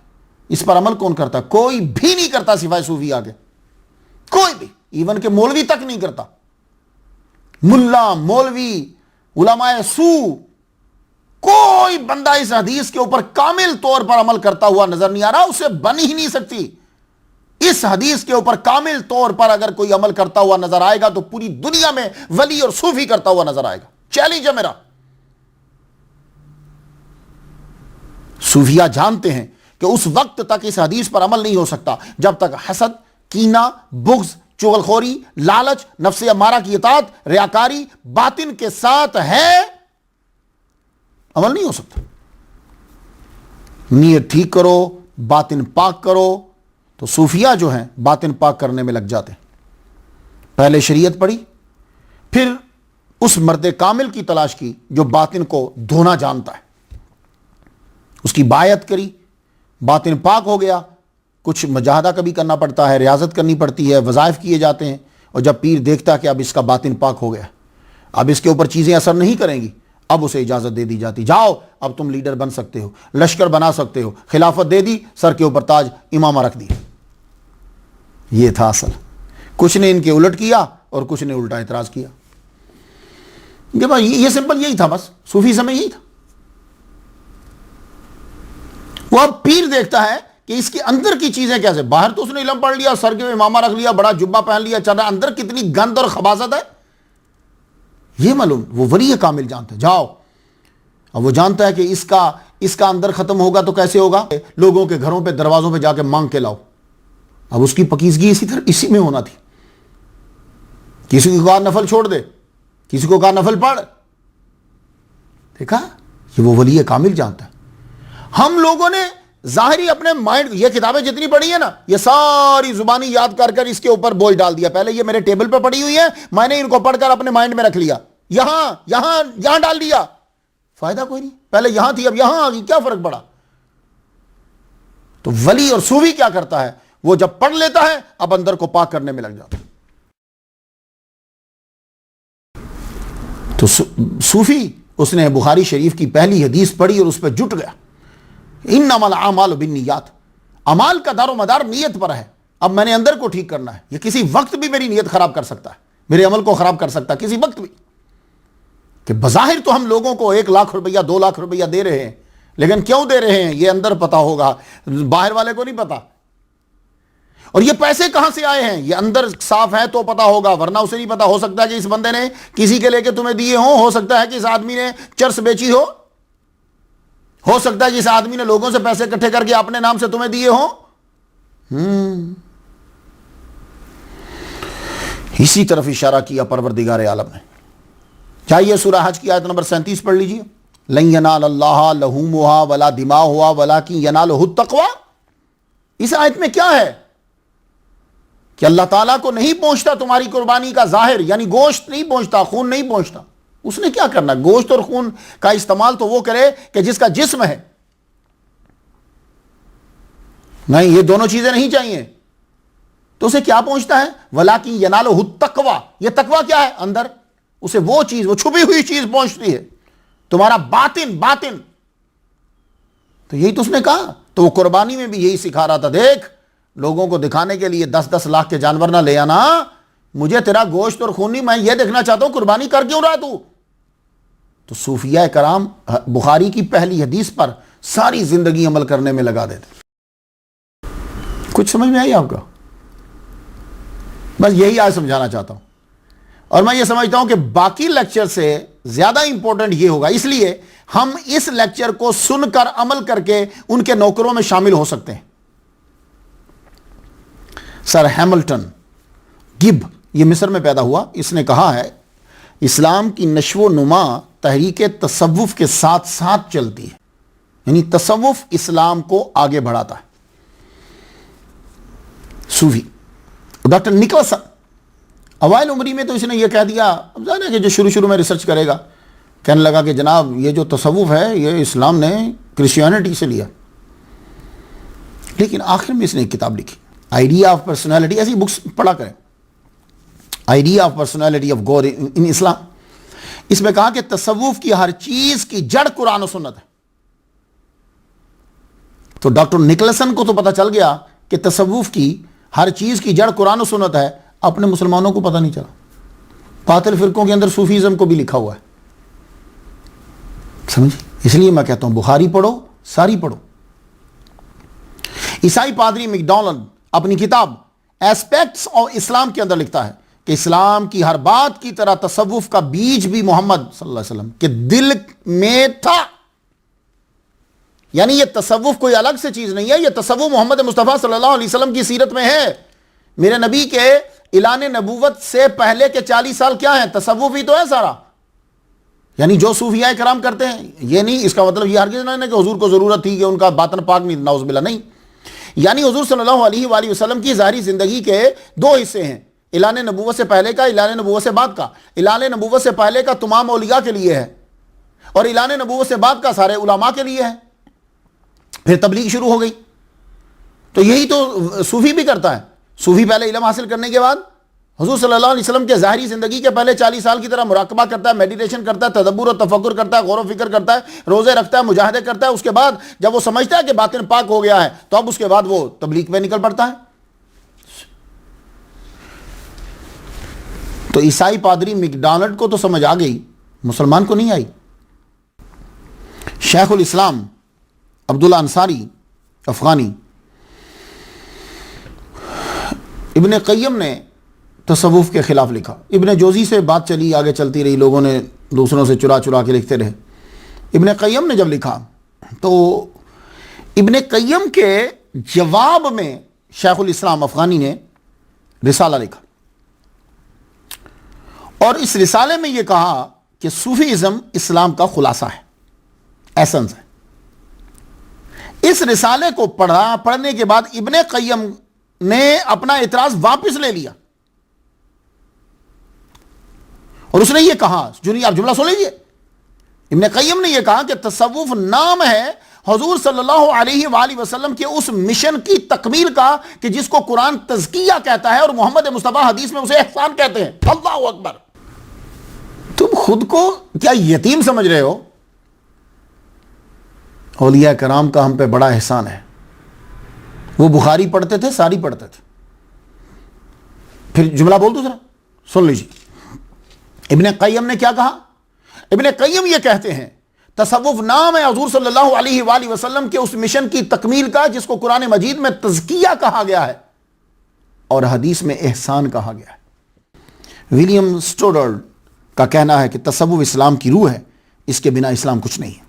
اس پر عمل کون کرتا؟ کوئی بھی نہیں کرتا سوائے صوفی آگے، کوئی بھی، ایون کہ مولوی تک نہیں کرتا۔ ملا، مولوی، علماء سو، کوئی بندہ اس حدیث کے اوپر کامل طور پر عمل کرتا ہوا نظر نہیں آ رہا، اسے بن ہی نہیں سکتی۔ اس حدیث کے اوپر کامل طور پر اگر کوئی عمل کرتا ہوا نظر آئے گا تو پوری دنیا میں ولی اور صوفی کرتا ہوا نظر آئے گا۔ چیلنج ہے میرا۔ صوفیہ جانتے ہیں کہ اس وقت تک اس حدیث پر عمل نہیں ہو سکتا جب تک حسد، کینہ، بغض، چغلخوری، لالچ، نفس امارہ کی اطاعت، ریاکاری باطن کے ساتھ ہے، عمل نہیں ہو سکتا۔ نیت ٹھیک کرو، باطن پاک کرو، تو صوفیہ جو ہیں باطن پاک کرنے میں لگ جاتے ہیں۔ پہلے شریعت پڑھی، پھر اس مرد کامل کی تلاش کی جو باطن کو دھونا جانتا ہے، اس کی بایعت کری، باطن پاک ہو گیا۔ کچھ مجاہدہ کبھی کرنا پڑتا ہے، ریاضت کرنی پڑتی ہے، وظائف کیے جاتے ہیں، اور جب پیر دیکھتا ہے کہ اب اس کا باطن پاک ہو گیا، اب اس کے اوپر چیزیں اثر نہیں کریں گی، اب اسے اجازت دے دی جاتی، جاؤ اب تم لیڈر بن سکتے ہو، لشکر بنا سکتے ہو، خلافت دے دی، سر کے اوپر تاج، امامہ رکھ دی۔ یہ تھا اصل۔ کچھ نے ان کے الٹ کیا اور کچھ نے الٹا اعتراض کیا۔ یہ سمپل یہی تھا، بس صوفیزم میں یہی تھا۔ وہ اب پیر دیکھتا ہے کہ اس کے اندر کی چیزیں کیسے، باہر تو اس نے علم پڑھ لیا، سر کے امامہ رکھ لیا، بڑا جبہ پہن لیا، چل رہا، اندر کتنی گند اور خباثت ہے یہ معلوم۔ وہ ولی کامل جانتا ہے، جاؤ۔ اب وہ جانتا ہے کہ اس کا اندر ختم ہوگا تو کیسے ہوگا؟ لوگوں کے گھروں پہ، دروازوں پہ جا کے مانگ کے لاؤ۔ اب اس کی پکیزگی اسی میں ہونا تھی۔ کسی کو کہا نفل چھوڑ دے، کسی کو کہا نفل پڑھ۔ دیکھا، یہ وہ ولی کامل جانتا ہے۔ ہم لوگوں نے ظاہری اپنے مائنڈ، یہ کتابیں جتنی پڑھی ہیں نا، یہ ساری زبانی یاد کر کر اس کے اوپر بوجھ ڈال دیا۔ پہلے یہ میرے ٹیبل پہ پڑھی ہوئی ہے، میں نے ان کو پڑھ کر اپنے مائنڈ میں رکھ لیا، یہاں ڈال دیا، فائدہ کوئی نہیں۔ پہلے یہاں تھی، اب یہاں آ گئی، کیا فرق پڑا؟ تو ولی اور صوفی کیا کرتا ہے؟ وہ جب پڑھ لیتا ہے اب اندر کو پاک کرنے میں لگ جاتا ہے۔ تو صوفی، اس نے بخاری شریف کی پہلی حدیث پڑھی اور اس پہ جٹ گیا۔ انما الاعمال بالنیات، اعمال کا دار و مدار نیت پر ہے۔ اب میں نے اندر کو ٹھیک کرنا ہے۔ یہ کسی وقت بھی میری نیت خراب کر سکتا ہے، میرے عمل کو خراب کر سکتا ہے، کسی وقت بھی۔ کہ بظاہر تو ہم لوگوں کو 1,00,000 روپیہ 2,00,000 روپیہ دے رہے ہیں، لیکن کیوں دے رہے ہیں یہ اندر پتا ہوگا، باہر والے کو نہیں پتا۔ اور یہ پیسے کہاں سے آئے ہیں یہ اندر صاف ہے تو پتا ہوگا، ورنہ اسے نہیں پتا۔ ہو سکتا ہے کہ اس بندے نے کسی کے لے کے تمہیں دیے ہوں، ہو سکتا ہے کہ اس آدمی نے چرس بیچی ہو سکتا ہے کہ اس آدمی نے لوگوں سے پیسے اکٹھے کر کے اپنے نام سے تمہیں دیے ہوں۔ اسی طرف اشارہ کیا پروردگار عالم نے۔ چاہیے سورہ حج کی آیت نمبر 37 پڑھ لیجئے۔ لن ینال اللہ لحومھا ولا دماؤھا ولکن ینالہ التقوی۔ اس آیت میں کیا ہے کہ اللہ تعالیٰ کو نہیں پہنچتا تمہاری قربانی کا ظاہر، یعنی گوشت نہیں پہنچتا، خون نہیں پہنچتا۔ اس نے کیا کرنا؟ گوشت اور خون کا استعمال تو وہ کرے کہ جس کا جسم ہے، نہیں یہ دونوں چیزیں نہیں چاہیے۔ تو اسے کیا پہنچتا ہے؟ وَلَٰكِن يَنَالُهُ التَّقْوَىٰ۔ یہ تقویٰ کیا ہے؟ اندر اسے وہ چیز، وہ چھپی ہوئی چیز پہنچتی ہے، تمہارا باطن۔ تو یہی تو اس نے کہا۔ تو وہ قربانی میں بھی یہی سکھا رہا تھا، دیکھ لوگوں کو دکھانے کے لیے 10-10 لاکھ کے جانور نہ لے آنا، مجھے تیرا گوشت اور خون نہیں، میں یہ دیکھنا چاہتا ہوں قربانی کر کیوں رہا تو صوفیاء کرام بخاری کی پہلی حدیث پر ساری زندگی عمل کرنے میں لگا دیتے۔ کچھ سمجھ میں آئی آپ کا؟ بس یہی آج سمجھانا چاہتا ہوں، اور میں یہ سمجھتا ہوں کہ باقی لیکچر سے زیادہ امپورٹنٹ یہ ہوگا، اس لیے ہم اس لیکچر کو سن کر عمل کر کے ان کے نوکروں میں شامل ہو سکتے ہیں۔ سر ہیملٹن گب، یہ مصر میں پیدا ہوا، اس نے کہا ہے اسلام کی نشو و نما تحریک تصوف کے ساتھ ساتھ چلتی ہے، یعنی تصوف اسلام کو آگے بڑھاتا ہے۔ صوفی ڈاکٹر نکلسن اوائل عمری میں تو اس نے یہ کہہ دیا، اب ظاہر ہے کہ جو شروع میں ریسرچ کرے گا کہنے لگا کہ جناب یہ جو تصوف ہے یہ اسلام نے کرسچینٹی سے لیا، لیکن آخر میں اس نے ایک کتاب لکھی آئیڈیا آف پرسنالٹی، ایسی بکس پڑھا کریں، idea of personality of God in Islam. اس میں کہا کہ تصوف کی ہر چیز کی جڑ قرآن و سنت ہے. تو ڈاکٹر نکلسن کو تو پتہ چل گیا کہ تصوف کی ہر چیز کی جڑ قرآن و سنت ہے، اپنے مسلمانوں کو پتہ نہیں چلا. باطل فرقوں کے اندر صوفیزم کو بھی لکھا ہوا ہے. سمجھ؟ اس لیے میں کہتا ہوں بخاری پڑھو، ساری پڑھو. عیسائی پادری میکڈونلڈ اپنی کتاب ایسپیکٹس آف اسلام کے اندر لکھتا ہے کہ اسلام کی ہر بات کی طرح تصوف کا بیج بھی محمد صلی اللہ علیہ وسلم کے دل میں تھا. یعنی یہ تصوف کوئی الگ سے چیز نہیں ہے، یہ تصوف محمد مصطفیٰ صلی اللہ علیہ وسلم کی سیرت میں ہے. میرے نبی کے اعلان نبوت سے پہلے کے 40 سال کیا ہیں؟ تصوف ہی تو ہے سارا. یعنی جو صوفیاء کرام کرتے ہیں، یہ نہیں اس کا مطلب یہ ہرگز نہیں ہے کہ حضور کو ضرورت تھی کہ ان کا باطن پاک نہیں، نعوذ باللہ، نہیں. یعنی حضور صلی اللہ علیہ وآلہ وسلم کی ظاہری زندگی کے دو حصے ہیں، اعلان نبوت سے پہلے کا، اعلان نبوت سے بعد کا. اعلان نبوت سے پہلے کا تمام اولیاء کے لیے ہے، اور اعلان نبوت سے بعد کا سارے علماء کے لیے ہے. پھر تبلیغ شروع ہو گئی. تو یہی تو صوفی بھی کرتا ہے. صوفی پہلے علم حاصل کرنے کے بعد حضور صلی اللہ علیہ وسلم کے ظاہری زندگی کے پہلے 40 سال کی طرح مراقبہ کرتا ہے، میڈیٹیشن کرتا ہے، تدبر و تفکر کرتا ہے، غور و فکر کرتا ہے، روزے رکھتا ہے، مجاہدے کرتا ہے. اس کے بعد جب وہ سمجھتا ہے کہ باطن پاک ہو گیا ہے تو اب اس کے بعد وہ تبلیغ پہ نکل پڑتا ہے. تو عیسائی پادری میکڈونلڈ کو تو سمجھ آ گئی، مسلمان کو نہیں آئی. شیخ الاسلام عبداللہ انصاری افغانی، ابن قیم نے تصوف کے خلاف لکھا. ابن جوزی سے بات چلی، آگے چلتی رہی، لوگوں نے دوسروں سے چرا چرا کے لکھتے رہے. ابن قیم نے جب لکھا تو ابن قیم کے جواب میں شیخ الاسلام افغانی نے رسالہ لکھا، اور اس رسالے میں یہ کہا کہ صوفیزم اسلام کا خلاصہ ہے، ایسنس ہے. اس رسالے کو پڑھنے کے بعد ابن قیم نے اپنا اعتراض واپس لے لیا، اور اس نے یہ کہا، آپ جملہ سن لیجئے. ابن قیم نے یہ کہا کہ تصوف نام ہے حضور صلی اللہ علیہ وآلہ وسلم کے اس مشن کی تکمیل کا کہ جس کو قرآن تزکیہ کہتا ہے اور محمد مصطفیٰ حدیث میں اسے احسان کہتے ہیں. اللہ اکبر. تم خود کو کیا یتیم سمجھ رہے ہو؟ اولیاء کرام کا ہم پہ بڑا احسان ہے. وہ بخاری پڑھتے تھے، ساری پڑھتے تھے. پھر جملہ بول دو ذرا، سن لیجیے. ابن قیم نے کیا کہا؟ ابن قیم یہ کہتے ہیں تصوف نام ہے حضور صلی اللہ علیہ وآلہ وسلم کے اس مشن کی تکمیل کا جس کو قرآن مجید میں تزکیہ کہا گیا ہے اور حدیث میں احسان کہا گیا ہے. ولیم سٹوڈرڈ کا کہنا ہے کہ تصوف اسلام کی روح ہے، اس کے بنا اسلام کچھ نہیں ہے.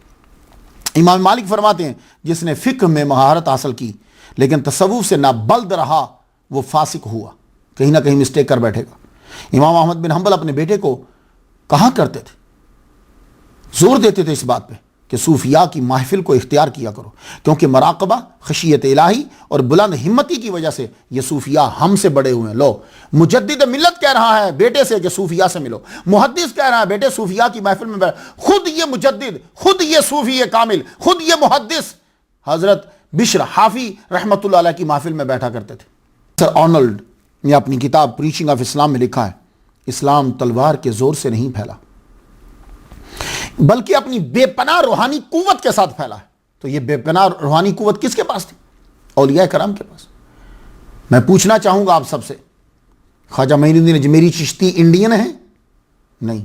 امام مالک فرماتے ہیں جس نے فقہ میں مہارت حاصل کی لیکن تصوف سے نہ بلد رہا وہ فاسق ہوا، کہیں نہ کہیں مسٹیک کر بیٹھے گا. امام احمد بن حنبل اپنے بیٹے کو کہا کرتے تھے، زور دیتے تھے اس بات پہ کہ صوفیاء کی محفل کو اختیار کیا کرو، کیونکہ مراقبہ، خشیت الہی اور بلند ہمتی کی وجہ سے یہ صوفیاء ہم سے بڑے ہوئے ہیں. لو، مجدد ملت کہہ رہا ہے بیٹے سے کہ صوفیاء سے ملو، محدث کہہ رہا ہے بیٹے صوفیاء کی محفل میں بیٹھ. خود یہ مجدد، خود یہ صوفی کامل، خود یہ محدث حضرت بشر حافی رحمۃ اللہ علیہ کی محفل میں بیٹھا کرتے تھے. سر آرنلڈ نے اپنی کتاب پریچنگ آف اسلام میں لکھا ہے اسلام تلوار کے زور سے نہیں پھیلا بلکہ اپنی بے پناہ روحانی قوت کے ساتھ پھیلا ہے. تو یہ بے پناہ روحانی قوت کس کے پاس تھی؟ اولیاء کرام کے پاس. میں پوچھنا چاہوں گا آپ سب سے، خواجہ معین الدین اجمیری چشتی انڈین ہے؟ نہیں.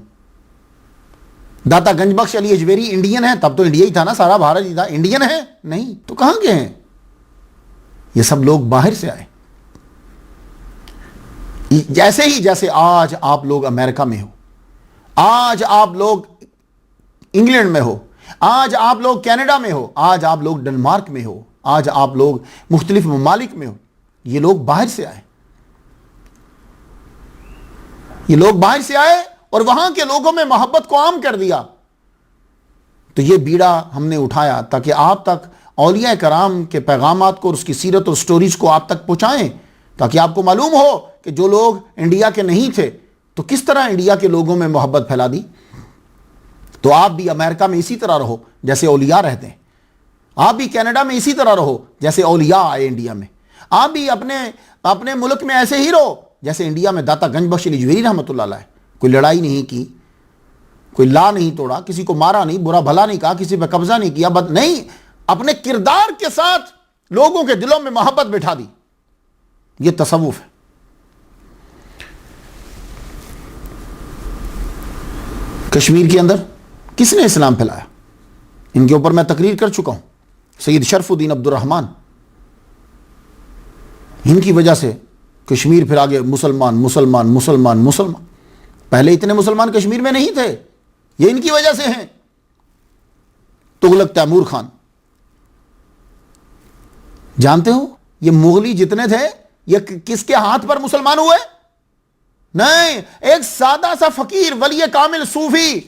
داتا گنج بخش علی اجمیری انڈین ہے؟ تب تو انڈیا ہی تھا نا، سارا بھارت ہی تھا. انڈین ہے؟ نہیں. تو کہاں گئے ہیں؟ یہ سب لوگ باہر سے آئے. جیسے آج آپ لوگ امریکہ میں ہو، آج آپ لوگ انگلینڈ میں ہو، آج آپ لوگ کینیڈا میں ہو، آج آپ لوگ ڈنمارک میں ہو، آج آپ لوگ مختلف ممالک میں ہو. یہ لوگ باہر سے آئے. یہ لوگ باہر سے آئے اور وہاں کے لوگوں میں محبت کو عام کر دیا. تو یہ بیڑا ہم نے اٹھایا تاکہ آپ تک اولیاء کرام کے پیغامات کو اور اس کی سیرت اور سٹوریز کو آپ تک پہنچائیں، تاکہ آپ کو معلوم ہو کہ جو لوگ انڈیا کے نہیں تھے تو کس طرح انڈیا کے لوگوں میں محبت پھیلا دی. تو آپ بھی امریکہ میں اسی طرح رہو جیسے اولیاء رہتے ہیں. آپ بھی کینیڈا میں اسی طرح رہو جیسے اولیاء آئے انڈیا میں. آپ بھی اپنے ملک میں ایسے ہی رہو جیسے انڈیا میں داتا گنج بخش علی جویری رحمۃ اللہ علیہ، کوئی لڑائی نہیں کی، کوئی لا نہیں توڑا، کسی کو مارا نہیں، برا بھلا نہیں کہا، کسی پہ قبضہ نہیں کیا، نہیں، اپنے کردار کے ساتھ لوگوں کے دلوں میں محبت بٹھا دی. یہ تصوف ہے. کشمیر کے اندر کس نے اسلام پھیلایا؟ ان کے اوپر میں تقریر کر چکا ہوں. سید شرف الدین عبد الرحمن، ان کی وجہ سے کشمیر پھر آگے مسلمان مسلمان مسلمان مسلمان. پہلے اتنے مسلمان کشمیر میں نہیں تھے، یہ ان کی وجہ سے ہیں. تغلق تیمور خان، جانتے ہو یہ مغلی جتنے تھے یہ کس کے ہاتھ پر مسلمان ہوئے؟ نہیں، ایک سادہ سا فقیر ولی کامل صوفی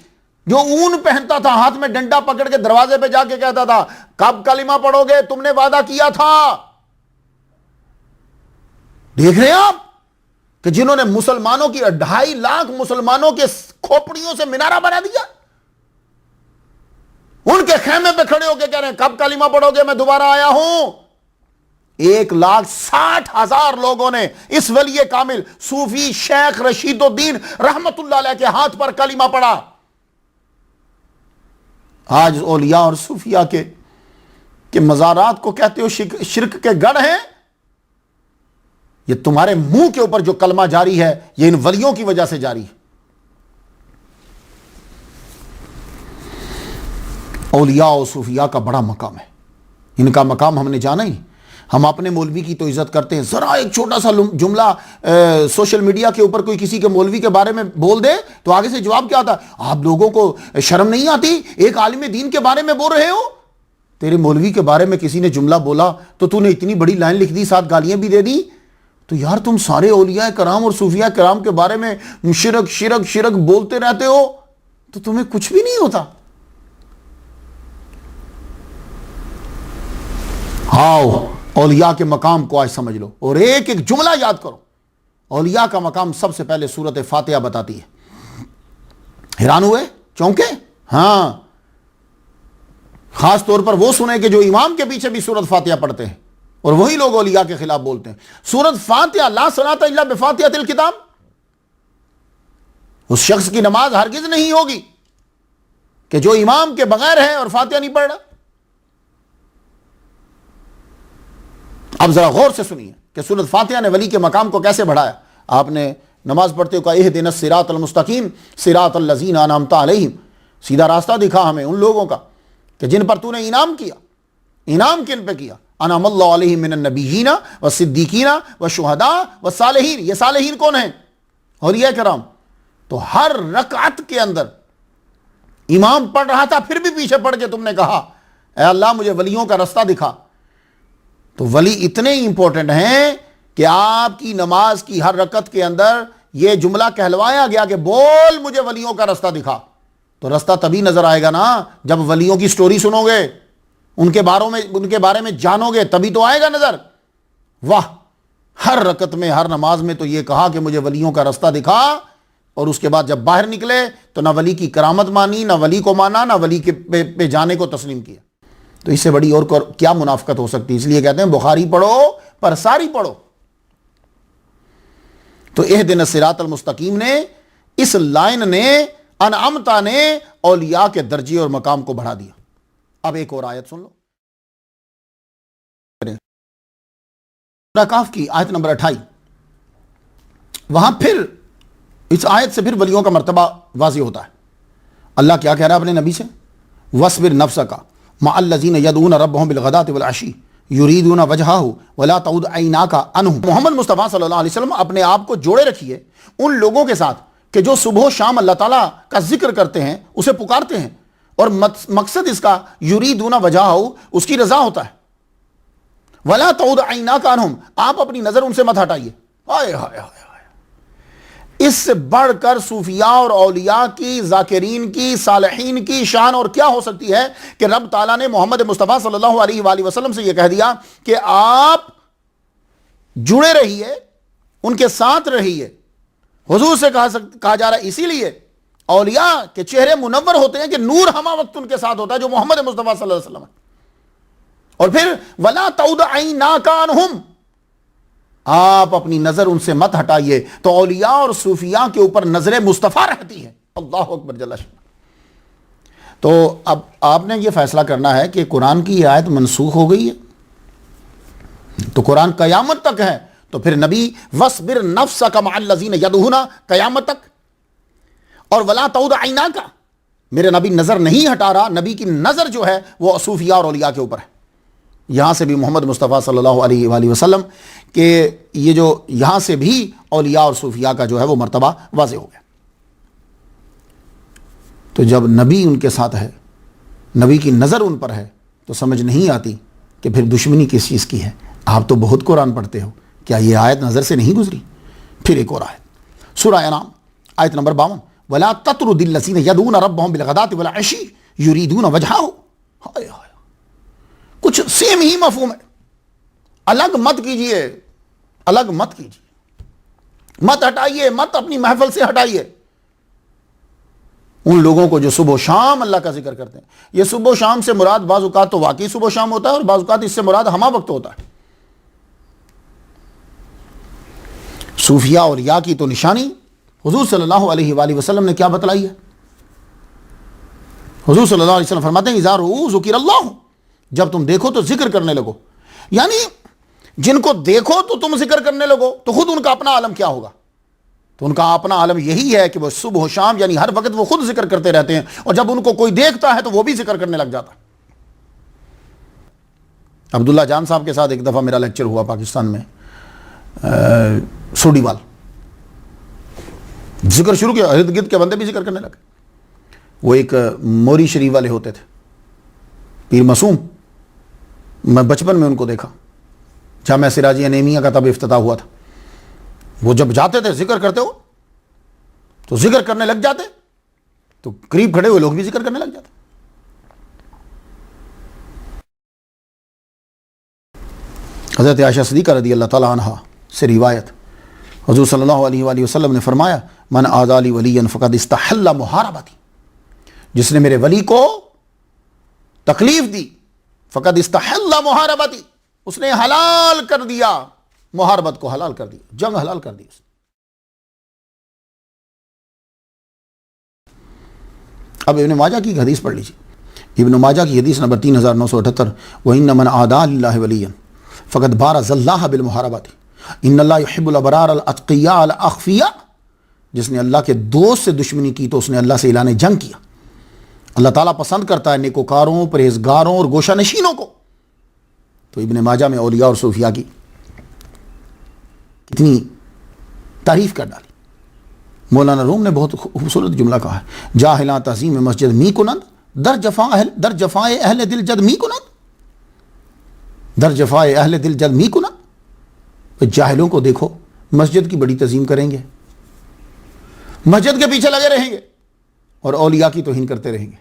جو اون پہنتا تھا، ہاتھ میں ڈنڈا پکڑ کے دروازے پہ جا کے کہتا تھا کب کلمہ پڑھو گے، تم نے وعدہ کیا تھا. دیکھ رہے ہیں آپ کہ جنہوں نے مسلمانوں کی 2.5 لاکھ مسلمانوں کے کھوپڑیوں سے مینارہ بنا دیا، ان کے خیمے پہ کھڑے ہو کے کہہ رہے ہیں کب کلمہ پڑھو گے، میں دوبارہ آیا ہوں. 1,60,000 لوگوں نے اس ولی کامل صوفی شیخ رشید الدین رحمت اللہ علیہ کے ہاتھ پر کلمہ پڑھا. آج اولیاء اور صوفیاء کے مزارات کو کہتے ہو شرک کے گڑھ ہیں. یہ تمہارے منہ کے اوپر جو کلمہ جاری ہے یہ ان ولیوں کی وجہ سے جاری ہے. اولیاء اور صوفیاء کا بڑا مقام ہے، ان کا مقام ہم نے جانا ہی. ہم اپنے مولوی کی تو عزت کرتے ہیں، ذرا ایک چھوٹا سا جملہ سوشل میڈیا کے اوپر کوئی کسی کے مولوی کے بارے میں بول دے تو آگے سے جواب کیا آتا؟ آپ لوگوں کو شرم نہیں آتی؟ ایک عالم دین کے بارے میں بول رہے ہو. تیرے مولوی کے بارے میں کسی نے جملہ بولا تو تو نے اتنی بڑی لائن لکھ دی، ساتھ گالیاں بھی دے دی. تو یار تم سارے اولیاء کرام اور صوفیاء کرام کے بارے میں شرک شرک شرک بولتے رہتے ہو تو تمہیں کچھ بھی نہیں ہوتا. ہاؤ اولیاء کے مقام کو آج سمجھ لو اور ایک ایک جملہ یاد کرو. اولیاء کا مقام سب سے پہلے سورۃ فاتحہ بتاتی ہے. حیران ہوئے؟ چونکے؟ ہاں، خاص طور پر وہ سنیں کہ جو امام کے پیچھے بھی سورۃ فاتحہ پڑھتے ہیں اور وہی لوگ اولیاء کے خلاف بولتے ہیں. سورۃ فاتحہ لا صلاۃ الا بفاتحۃ الکتاب، اس شخص کی نماز ہرگز نہیں ہوگی کہ جو امام کے بغیر ہے اور فاتحہ نہیں پڑھ رہا. اب ذرا غور سے سنیے کہ سورۃ فاتحہ نے ولی کے مقام کو کیسے بڑھایا. آپ نے نماز پڑھتے ہوئے کہا اہدنا الصراط المستقیم صراط الذین انعمت علیہم، سیدھا راستہ دکھا ہمیں ان لوگوں کا کہ جن پر تو نے انعام کیا. انعام کن پہ کیا؟ انعم اللہ علیہم من النبیین والصدیقین والشہداء والصالحین. یہ صالحین کون ہیں؟ اولیاء کرام. تو ہر رکعت کے اندر امام پڑھ رہا تھا پھر بھی پیچھے پڑھ کے تم نے کہا اے اللہ مجھے ولیوں کا راستہ دکھا. تو ولی اتنے امپورٹنٹ ہیں کہ آپ کی نماز کی ہر رکعت کے اندر یہ جملہ کہلوایا گیا کہ بول مجھے ولیوں کا راستہ دکھا. تو راستہ تبھی نظر آئے گا نا جب ولیوں کی سٹوری سنو گے، ان کے بارے میں جانو گے، تبھی تو آئے گا نظر. واہ، ہر رکعت میں ہر نماز میں تو یہ کہا کہ مجھے ولیوں کا راستہ دکھا، اور اس کے بعد جب باہر نکلے تو نہ ولی کی کرامت مانی، نہ ولی کو مانا، نہ ولی کے پہ جانے کو تسلیم کیا. تو اس سے بڑی اور کیا منافقت ہو سکتی ہے؟ اس لیے کہتے ہیں بخاری پڑھو پر ساری پڑھو. تو اہدنا الصراط المستقیم نے، اس لائن نے، انعمتا نے اولیاء کے درجے اور مقام کو بڑھا دیا. اب ایک اور آیت سن لو، سورہ کہف کی آیت نمبر 28. وہاں پھر اس آیت سے پھر ولیوں کا مرتبہ واضح ہوتا ہے. اللہ کیا کہہ رہا ہے اپنے نبی سے؟ وَاصْبِرْ نَفْسَكَ مَعَ الَّذِينَ يَدْعُونَ رَبَّهُمْ بِالْغَدَاةِ وَالْعَشِيِّ يُرِيدُونَ وَجْهَهُ وَلَا تَعُدْ عَيْنَاكَ عَنْهُمْ. محمد مصطفیٰ صلی اللہ علیہ وسلم اپنے آپ کو جوڑے رکھیے ان لوگوں کے ساتھ کہ جو صبح و شام اللہ تعالیٰ کا ذکر کرتے ہیں، اسے پکارتے ہیں، اور مقصد اس کا یریدون وجہہ، اس کی رضا ہوتا ہے. وَلَا تَعُدْ عَيْنَاكَ عَنْهُمْ، آپ اپنی نظر ان سے مت ہٹائیے. ہائے ہائے ہائے، اس سے بڑھ کر صوفیاء اور اولیاء کی، ذاکرین کی، صالحین کی شان اور کیا ہو سکتی ہے کہ رب تعالیٰ نے محمد مصطفیٰ صلی اللہ علیہ وآلہ وسلم سے یہ کہہ دیا کہ آپ جڑے رہیے، ان کے ساتھ رہیے. حضور سے کہا جا رہا ہے اسی لیے اولیاء کے چہرے منور ہوتے ہیں کہ نور ہمہ وقت ان کے ساتھ ہوتا ہے جو محمد مصطفیٰ صلی اللہ علیہ وسلم ہے. اور پھر وَلَا تَعُدْ عَيْنَاكَ عَنْهُمْ، آپ اپنی نظر ان سے مت ہٹائیے تو اولیاء اور صوفیاء کے اوپر نظر مصطفیٰ رہتی ہے۔ اللہ اکبر جل شانہ۔ تو اب آپ نے یہ فیصلہ کرنا ہے کہ قرآن کی یہ آیت منسوخ ہو گئی ہے تو قرآن قیامت تک ہے، تو پھر نبی وَاصْبِرْ نَفْسَكَ مَعَ الَّذِينَ يَدْعُونَ قیامت تک، اور وَلَا تَعُدْ عَيْنَاكَ، میرے نبی نظر نہیں ہٹا رہا، نبی کی نظر جو ہے وہ صوفیاء اور اولیاء کے اوپر ہے۔ یہاں سے بھی محمد مصطفیٰ صلی اللہ علیہ وآلہ وسلم کہ یہ جو یہاں سے بھی اولیاء اور صوفیاء کا جو ہے وہ مرتبہ واضح ہو گیا۔ تو جب نبی ان کے ساتھ ہے، نبی کی نظر ان پر ہے، تو سمجھ نہیں آتی کہ پھر دشمنی کس چیز کی ہے۔ آپ تو بہت قرآن پڑھتے ہو، کیا یہ آیت نظر سے نہیں گزری؟ پھر ایک اور آیت، سورہ انعام آیت نمبر 52، وَلَا تَطْرُدِ الَّذِينَ يَدْعُونَ رَبَّهُمْ بِالْغَدَاةِ وَالْعَشِيِّ يُرِيدُونَ وَجْهَهُ۔ ہائے ہائے، کچھ سیم ہی مفہوم ہے۔ الگ مت کیجئے، الگ مت کیجئے، مت ہٹائیے، مت اپنی محفل سے ہٹائیے ان لوگوں کو جو صبح و شام اللہ کا ذکر کرتے ہیں۔ یہ صبح و شام سے مراد بعض اوقات تو واقعی صبح و شام ہوتا ہے، اور بعض اوقات اس سے مراد ہمہ وقت ہوتا ہے۔ صوفیاء اولیاء کی تو نشانی حضور صلی اللہ علیہ وآلہ وسلم نے کیا بتلائی ہے؟ حضور صلی اللہ علیہ وسلم فرماتے ہیں اذا رؤوا ذکر اللہ، جب تم دیکھو تو ذکر کرنے لگو۔ یعنی جن کو دیکھو تو تم ذکر کرنے لگو، تو خود ان کا اپنا عالم کیا ہوگا؟ تو ان کا اپنا عالم یہی ہے کہ وہ صبح و شام یعنی ہر وقت وہ خود ذکر کرتے رہتے ہیں، اور جب ان کو کوئی دیکھتا ہے تو وہ بھی ذکر کرنے لگ جاتا ہے۔ عبداللہ جان صاحب کے ساتھ ایک دفعہ میرا لیکچر ہوا پاکستان میں، سوڈیوال، ذکر شروع کیا، ارد گرد کے بندے بھی ذکر کرنے لگے۔ وہ ایک موری شریف والے ہوتے تھے، پیر معصوم، میں بچپن میں ان کو دیکھا، جامعہ سراجی انیمیا کا تب افتتاح ہوا تھا۔ وہ جب جاتے تھے ذکر کرتے ہو تو ذکر کرنے لگ جاتے، تو قریب کھڑے ہوئے لوگ بھی ذکر کرنے لگ جاتے۔ حضرت عائشہ صدیقہ رضی اللہ تعالیٰ عنہ سے روایت، حضور صلی اللہ علیہ وآلہ وسلم نے فرمایا من عادى لي وليا فقد استحل محاربتي، جس نے میرے ولی کو تکلیف دی، فقد استحل محاربتی، اس نے حلال کر دیا، محاربت کو حلال کر دیا، جنگ حلال کر دی۔ اب ابن ماجہ کی حدیث پڑھ لیجیے، ابن ماجہ کی حدیث نمبر 3978، وَإِنَّ مَنْ عَادَى لِلَّهِ وَلِيًّا فَقَدْ بَارَزَ اللَّهَ بِالْمُحَارَبَةِ إِنَّ اللَّهَ يُحِبُّ الْأَبْرَارَ الْأَتْقِيَّاءَ الْأَخْفِيَّاءَ، جس نے اللہ کے دوست سے دشمنی کی تو اس نے اللہ سے اعلان جنگ کیا۔ اللہ تعالیٰ پسند کرتا ہے نیکوکاروں، پرہیزگاروں اور گوشہ نشینوں کو۔ تو ابن ماجہ میں اولیاء اور صوفیاء کی کتنی تعریف کر ڈالی۔ مولانا روم نے بہت خوبصورت جملہ کہا ہے، جاہلاں تعظیم مسجد می کنند در جفائے اہل دل جد می کنند، در جفائے اہل دل جد می کنند۔ جاہلوں کو دیکھو مسجد کی بڑی تعظیم کریں گے، مسجد کے پیچھے لگے رہیں گے، اور اولیاء کی توہین کرتے رہیں گے۔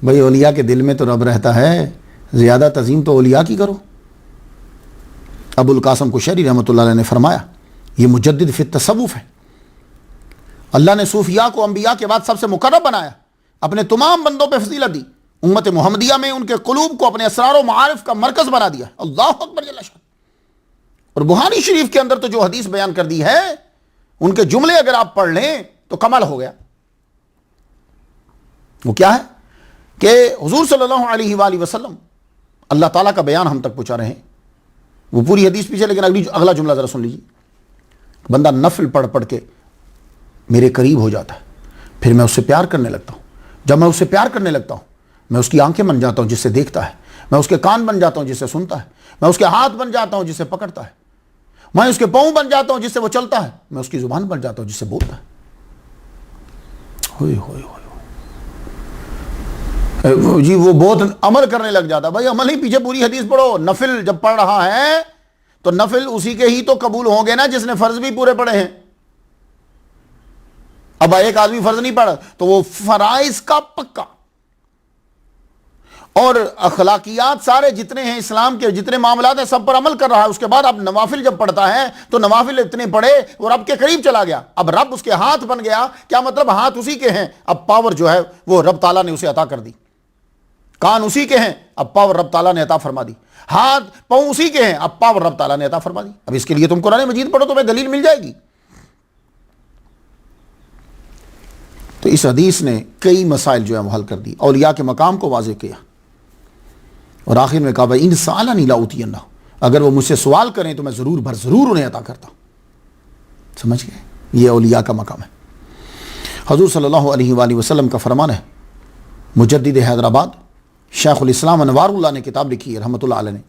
بھئی اولیاء کے دل میں تو رب رہتا ہے، زیادہ تعظیم تو اولیاء کی کرو۔ ابو القاسم قشیری رحمۃ اللہ علیہ نے فرمایا، یہ مجدد فی التصوف ہے۔ اللہ نے صوفیاء کو انبیاء کے بعد سب سے مقرب بنایا، اپنے تمام بندوں پہ فضیلت دی، امت محمدیہ میں ان کے قلوب کو اپنے اسرار و معارف کا مرکز بنا دیا۔ اللہ اکبر جل شانہ۔ اور بخاری شریف کے اندر تو جو حدیث بیان کر دی ہے، ان کے جملے اگر آپ پڑھ لیں تو کمال ہو گیا۔ وہ کیا ہے کہ حضور صلی اللہ علیہ وآلہ وسلم اللہ تعالیٰ کا بیان ہم تک پہنچا رہے ہیں۔ وہ پوری حدیث پیچھے، لیکن اگلا جملہ ذرا سن لیجیے۔ بندہ نفل پڑھ پڑھ کے میرے قریب ہو جاتا ہے، پھر میں اس سے پیار کرنے لگتا ہوں۔ جب میں اس سے پیار کرنے لگتا ہوں، میں اس کی آنکھیں بن جاتا ہوں جس سے دیکھتا ہے، میں اس کے کان بن جاتا ہوں جس سے سنتا ہے، میں اس کے ہاتھ بن جاتا ہوں جس سے پکڑتا ہے، میں اس کے پاؤں بن جاتا ہوں جس سے وہ چلتا ہے، میں اس کی زبان بن جاتا ہوں جس سے بولتا ہے۔ ہوئے ہوئے ہوئے جی، وہ بہت عمل کرنے لگ جاتا ہے۔ بھائی عمل ہی پیچھے پوری حدیث پڑھو۔ نفل جب پڑھ رہا ہے تو نفل اسی کے ہی تو قبول ہوں گے نا جس نے فرض بھی پورے پڑھے ہیں۔ اب ایک آدمی فرض نہیں پڑھا تو وہ فرائض کا پکا اور اخلاقیات سارے جتنے ہیں اسلام کے جتنے معاملات ہیں سب پر عمل کر رہا ہے۔ اس کے بعد اب نوافل جب پڑھتا ہے تو نوافل اتنے پڑھے وہ رب کے قریب چلا گیا، اب رب اس کے ہاتھ بن گیا۔ کیا مطلب؟ ہاتھ اسی کے ہیں، اب پاور جو ہے وہ رب تعالیٰ نے اسے عطا کر دی۔ کان اسی کے ہیں، اب پاور رب تعالیٰ نے عطا فرما دی، ہاتھ پاؤں اسی کے ہیں، اب پاور رب تعالیٰ نے عطا فرما دی، اب اس کے لیے تم قرآن مجید پڑھو تمہیں دلیل مل جائے گی۔ تو اس حدیث نے کئی مسائل جو ہے وہ حل کر دی، اولیاء کے مقام کو واضح کیا، اور آخر میں کہا بھائی ان سالنی لاؤتینہ، اگر وہ مجھ سے سوال کریں تو میں ضرور بھر ضرور انہیں عطا کرتا ہوں۔ سمجھ گئے؟ یہ اولیاء کا مقام ہے۔ حضور صلی اللہ علیہ وآلہ وسلم کا فرمان ہے، مجدد حیدرآباد شیخ الاسلام انوار اللہ نے کتاب لکھی ہے رحمۃ اللہ علیہ نے،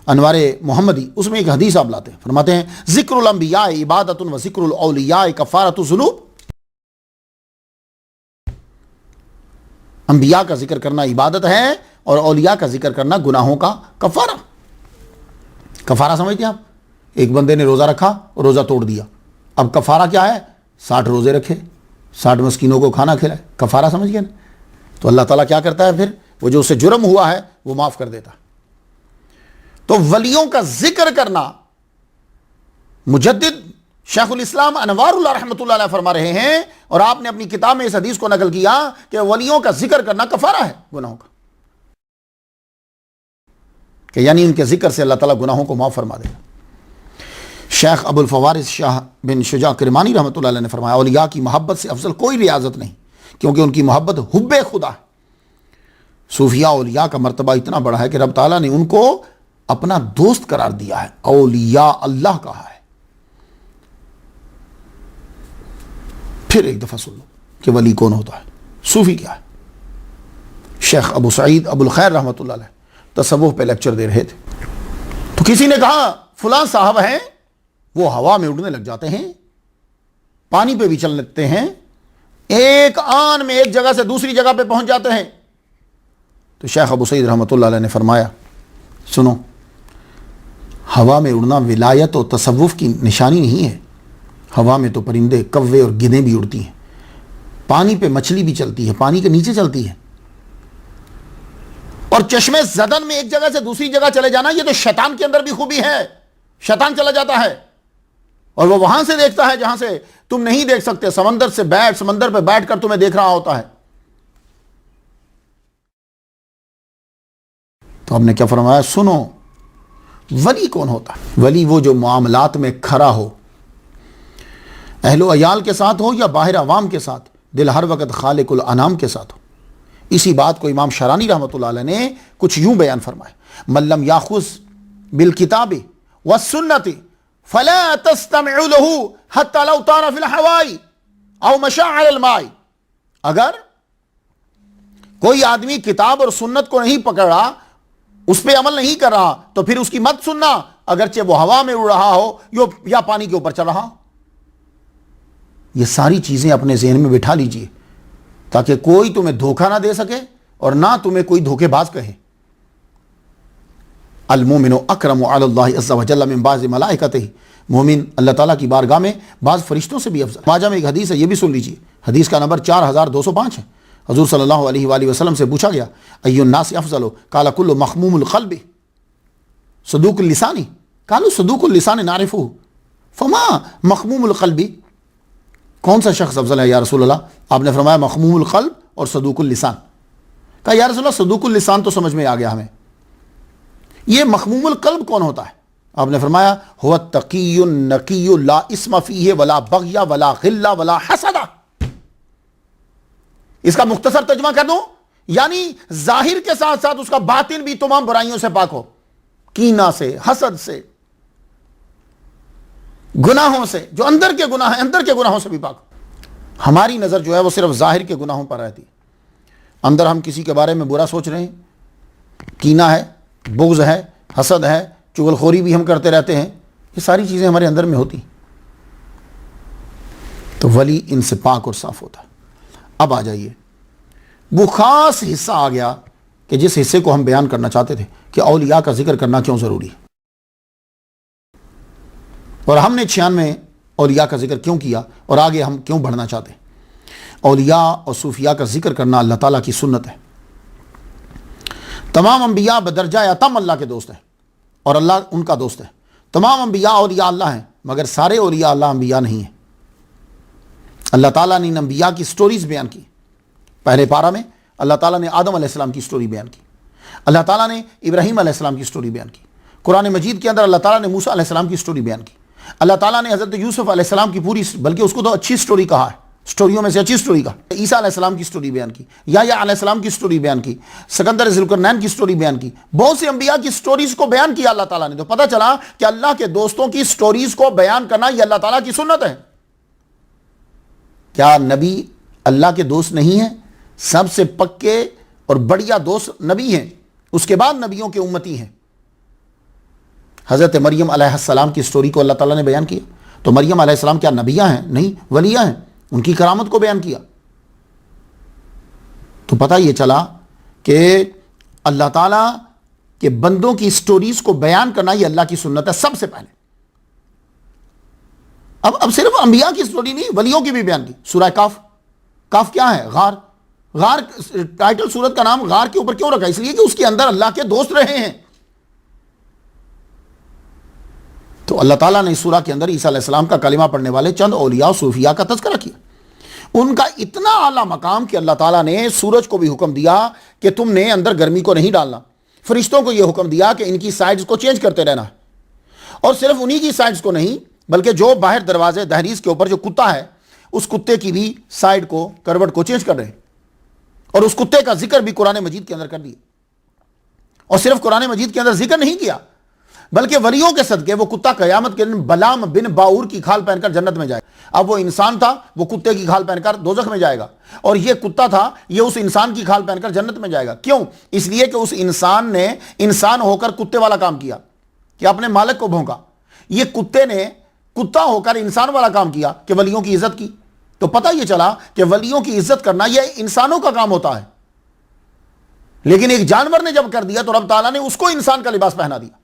انوار محمدی، اس میں ایک حدیث آپ لاتے ہیں، فرماتے ہیں ذکر الانبیاء عبادت و ذکر الاولیاء کفارۃ الذنوب، انبیاء کا ذکر کرنا عبادت ہے اور اولیاء کا ذکر کرنا گناہوں کا کفارہ۔ کفارہ سمجھتے ہیں آپ؟ ایک بندے نے روزہ رکھا اور روزہ توڑ دیا، اب کفارہ کیا ہے؟ 60 روزے رکھے، 60 مسکینوں کو کھانا کھلائے، کفارہ سمجھ گئے نا؟ تو اللہ تعالیٰ کیا کرتا ہے پھر؟ وہ جو اسے جرم ہوا ہے وہ معاف کر دیتا ہے۔ تو ولیوں کا ذکر کرنا، مجدد شیخ الاسلام انوار اللہ رحمۃ اللہ علیہ فرما رہے ہیں، اور آپ نے اپنی کتاب میں اس حدیث کو نقل کیا کہ ولیوں کا ذکر کرنا کفارہ ہے گناہوں کا، کہ یعنی ان کے ذکر سے اللہ تعالیٰ گناہوں کو معاف فرما دے گا۔ شیخ ابو الفوارس شاہ بن شجاع کرمانی رحمۃ اللہ علیہ نے فرمایا اولیاء کی محبت سے افضل کوئی ریاضت نہیں، کیونکہ ان کی محبت حب خدا ہے۔ صوفیاء اولیاء کا مرتبہ اتنا بڑا ہے کہ رب تعالیٰ نے ان کو اپنا دوست قرار دیا ہے، اولیاء اللہ کہا ہے۔ پھر ایک دفعہ سن لو کہ ولی کون ہوتا ہے، صوفی کیا ہے۔ شیخ ابو سعید ابو الخیر رحمۃ اللہ علیہ تصوف پہ لیکچر دے رہے تھے، تو کسی نے کہا فلاں صاحب ہیں وہ ہوا میں اڑنے لگ جاتے ہیں، پانی پہ بھی چل لیتے ہیں، ایک آن میں ایک جگہ سے دوسری جگہ پہ پہنچ جاتے ہیں۔ تو شیخ ابو سعید رحمۃ اللہ علیہ نے فرمایا سنو، ہوا میں اڑنا ولایت اور تصوف کی نشانی نہیں ہے، ہوا میں تو پرندے کوے اور گدھیں بھی اڑتی ہیں، پانی پہ مچھلی بھی چلتی ہے، پانی کے نیچے چلتی ہے، اور چشمے زدن میں ایک جگہ سے دوسری جگہ چلے جانا یہ تو شیطان کے اندر بھی خوبی ہے، شیطان چلا جاتا ہے اور وہ وہاں سے دیکھتا ہے جہاں سے تم نہیں دیکھ سکتے، سمندر پہ بیٹھ کر تمہیں دیکھ رہا ہوتا ہے۔ تو ہم نے کیا فرمایا؟ سنو، ولی کون ہوتا ہے؟ ولی وہ جو معاملات میں کھرا ہو، اہل و عیال کے ساتھ ہو یا باہر عوام کے ساتھ، دل ہر وقت خالق الانام کے ساتھ ہو۔ اسی بات کو امام شرانی رحمۃ اللہ علیہ نے کچھ یوں بیان فرمایا، من لم یاخذ بالکتاب والسنۃ فلا تستمع له حتى لو طار في الهواء او مشى على الماء، اگر کوئی آدمی کتاب اور سنت کو نہیں پکڑ رہا، اس پہ عمل نہیں کر رہا، تو پھر اس کی مت سننا، اگرچہ وہ ہوا میں اڑ رہا ہو یا پانی کے اوپر چل رہا ہو۔ یہ ساری چیزیں اپنے ذہن میں بٹھا لیجئے تاکہ کوئی تمہیں دھوکہ نہ دے سکے اور نہ تمہیں کوئی دھوکے باز کہے۔ المومن اکرم علی اللہ عز وجل من بعض ملائکتہ، مومن اللہ تعالیٰ کی بارگاہ میں بعض فرشتوں سے بھی افضل۔ ماجہ میں ایک حدیث ہے، یہ بھی سن لیجئے، حدیث کا نمبر 4205 ہے۔ حضور صلی اللہ علیہ وآلہ وسلم سے پوچھا گیا ای الناس افضل، قال کل مخموم القلب صدوق اللسان، قالوا صدوق اللسان نعرفہ فما مخموم القلب، کون سا شخص افضل ہے یا رسول اللہ؟ آپ نے فرمایا مخموم القلب اور صدوق اللسان۔ کہا یا رسول اللہ صدوق اللسان تو سمجھ میں آ گیا ہمیں، یہ مخموم القلب کون ہوتا ہے؟ آپ نے فرمایا هو التقی النقی لا اسم فیہ ولا بغی ولا غل ولا حسد۔ اس کا مختصر ترجمہ کر دوں، یعنی ظاہر کے ساتھ ساتھ اس کا باطن بھی تمام برائیوں سے پاک ہو، کینہ سے، حسد سے، گناہوں سے، جو اندر کے گناہ ہیں اندر کے گناہوں سے بھی پاک ہو۔ ہماری نظر جو ہے وہ صرف ظاہر کے گناہوں پر رہتی ہے، اندر ہم کسی کے بارے میں برا سوچ رہے ہیں، کینہ ہے، بغض ہے، حسد ہے، چغل خوری بھی ہم کرتے رہتے ہیں، یہ ساری چیزیں ہمارے اندر میں ہوتی ہیں۔ تو ولی ان سے پاک اور صاف ہوتا ہے۔ اب آ جائیے، وہ خاص حصہ آ گیا کہ جس حصے کو ہم بیان کرنا چاہتے تھے کہ اولیاء کا ذکر کرنا کیوں ضروری ہے، اور ہم نے 96 اولیاء کا ذکر کیوں کیا اور آگے ہم کیوں بڑھنا چاہتے ہیں۔ اولیاء اور صوفیاء کا ذکر کرنا اللہ تعالیٰ کی سنت ہے۔ تمام انبیاء بدرجہ اتم اللہ کے دوست ہیں اور اللہ ان کا دوست ہے۔ تمام انبیاء اولیاء اللہ ہیں، مگر سارے اولیاء اللہ انبیاء نہیں ہیں۔ اللہ تعالیٰ نے ان انبیاء کی سٹوریز بیان کی۔ پہلے پارہ میں اللہ تعالیٰ نے آدم علیہ السلام کی سٹوری بیان کی، اللہ تعالیٰ نے ابراہیم علیہ السلام کی سٹوری بیان کی، قرآن مجید کے اندر اللہ تعالیٰ نے موسیٰ علیہ السلام کی سٹوری بیان کی، اللہ تعالیٰ نے حضرت یوسف علیہ السلام کی پوری، بلکہ اس کو تو اچھی سٹوری کہا ہے، سٹوریوں میں سے اچھی سٹوری کہا، عیسیٰ علیہ السلام کی سٹوری بیان کی، یحییٰ علیہ السلام کی سٹوری بیان کی، سکندر ذوالقرنین کی سٹوری بیان کی، بہت سے انبیاء کی سٹوریز کو بیان کیا اللہ تعالیٰ نے۔ تو پتہ چلا کہ اللہ کے دوستوں کی سٹوریز کو بیان کرنا یہ اللہ تعالیٰ کی سنت ہے۔ کیا نبی اللہ کے دوست نہیں ہیں؟ سب سے پکے اور بڑھیا دوست نبی ہیں، اس کے بعد نبیوں کے امتی ہیں۔ حضرت مریم علیہ السلام کی سٹوری کو اللہ تعالیٰ نے بیان کیا، تو مریم علیہ السلام کیا نبیہ ہیں؟ نہیں، ولیہ ہیں، ان کی کرامت کو بیان کیا۔ تو پتہ یہ چلا کہ اللہ تعالیٰ کے بندوں کی سٹوریز کو بیان کرنا یہ اللہ کی سنت ہے سب سے پہلے۔ اب صرف انبیاء کی سٹوری نہیں، ولیوں کی بھی بیان کی۔ سورہ کاف، کاف کیا ہے؟ غار۔ غار ٹائٹل سورت کا نام غار کے اوپر کیوں رکھا؟ اس لیے کہ اس کے اندر اللہ کے دوست رہے ہیں۔ تو اللہ تعالیٰ نے اس سورہ کے اندر عیسیٰ علیہ السلام کا کلمہ پڑھنے والے چند اولیاء و صوفیاء کا تذکرہ کیا، ان کا اتنا اعلیٰ مقام کہ اللہ تعالیٰ نے سورج کو بھی حکم دیا کہ تم نے اندر گرمی کو نہیں ڈالنا، فرشتوں کو یہ حکم دیا کہ ان کی سائڈز کو چینج کرتے رہنا، اور صرف انہی کی سائڈز کو نہیں بلکہ جو باہر دروازے دہلیز کے اوپر جو کتا ہے اس کتے کی بھی سائڈ کو، کروٹ کو چینج کر رہے ہیں، اور اس کتے کا ذکر بھی قرآن مجید کے اندر کر دیا۔ اور صرف قرآن مجید کے اندر ذکر نہیں کیا بلکہ ولیوں کے صدقے وہ کتا قیامت کے دن بلام بن باور کی کھال پہن کر جنت میں جائے۔ اب وہ انسان تھا، وہ کتے کی کھال پہن کر دوزخ میں جائے گا، اور یہ کتا تھا، یہ اس انسان کی کھال پہن کر جنت میں جائے گا۔ کیوں؟ اس لیے کہ اس انسان نے انسان ہو کر کتے والا کام کیا کہ اپنے مالک کو بھونکا، یہ کتے نے کتا ہو کر انسان والا کام کیا کہ ولیوں کی عزت کی۔ تو پتہ یہ چلا کہ ولیوں کی عزت کرنا یہ انسانوں کا کام ہوتا ہے، لیکن ایک جانور نے جب کر دیا تو رب تعالیٰ نے اس کو انسان کا لباس پہنا دیا۔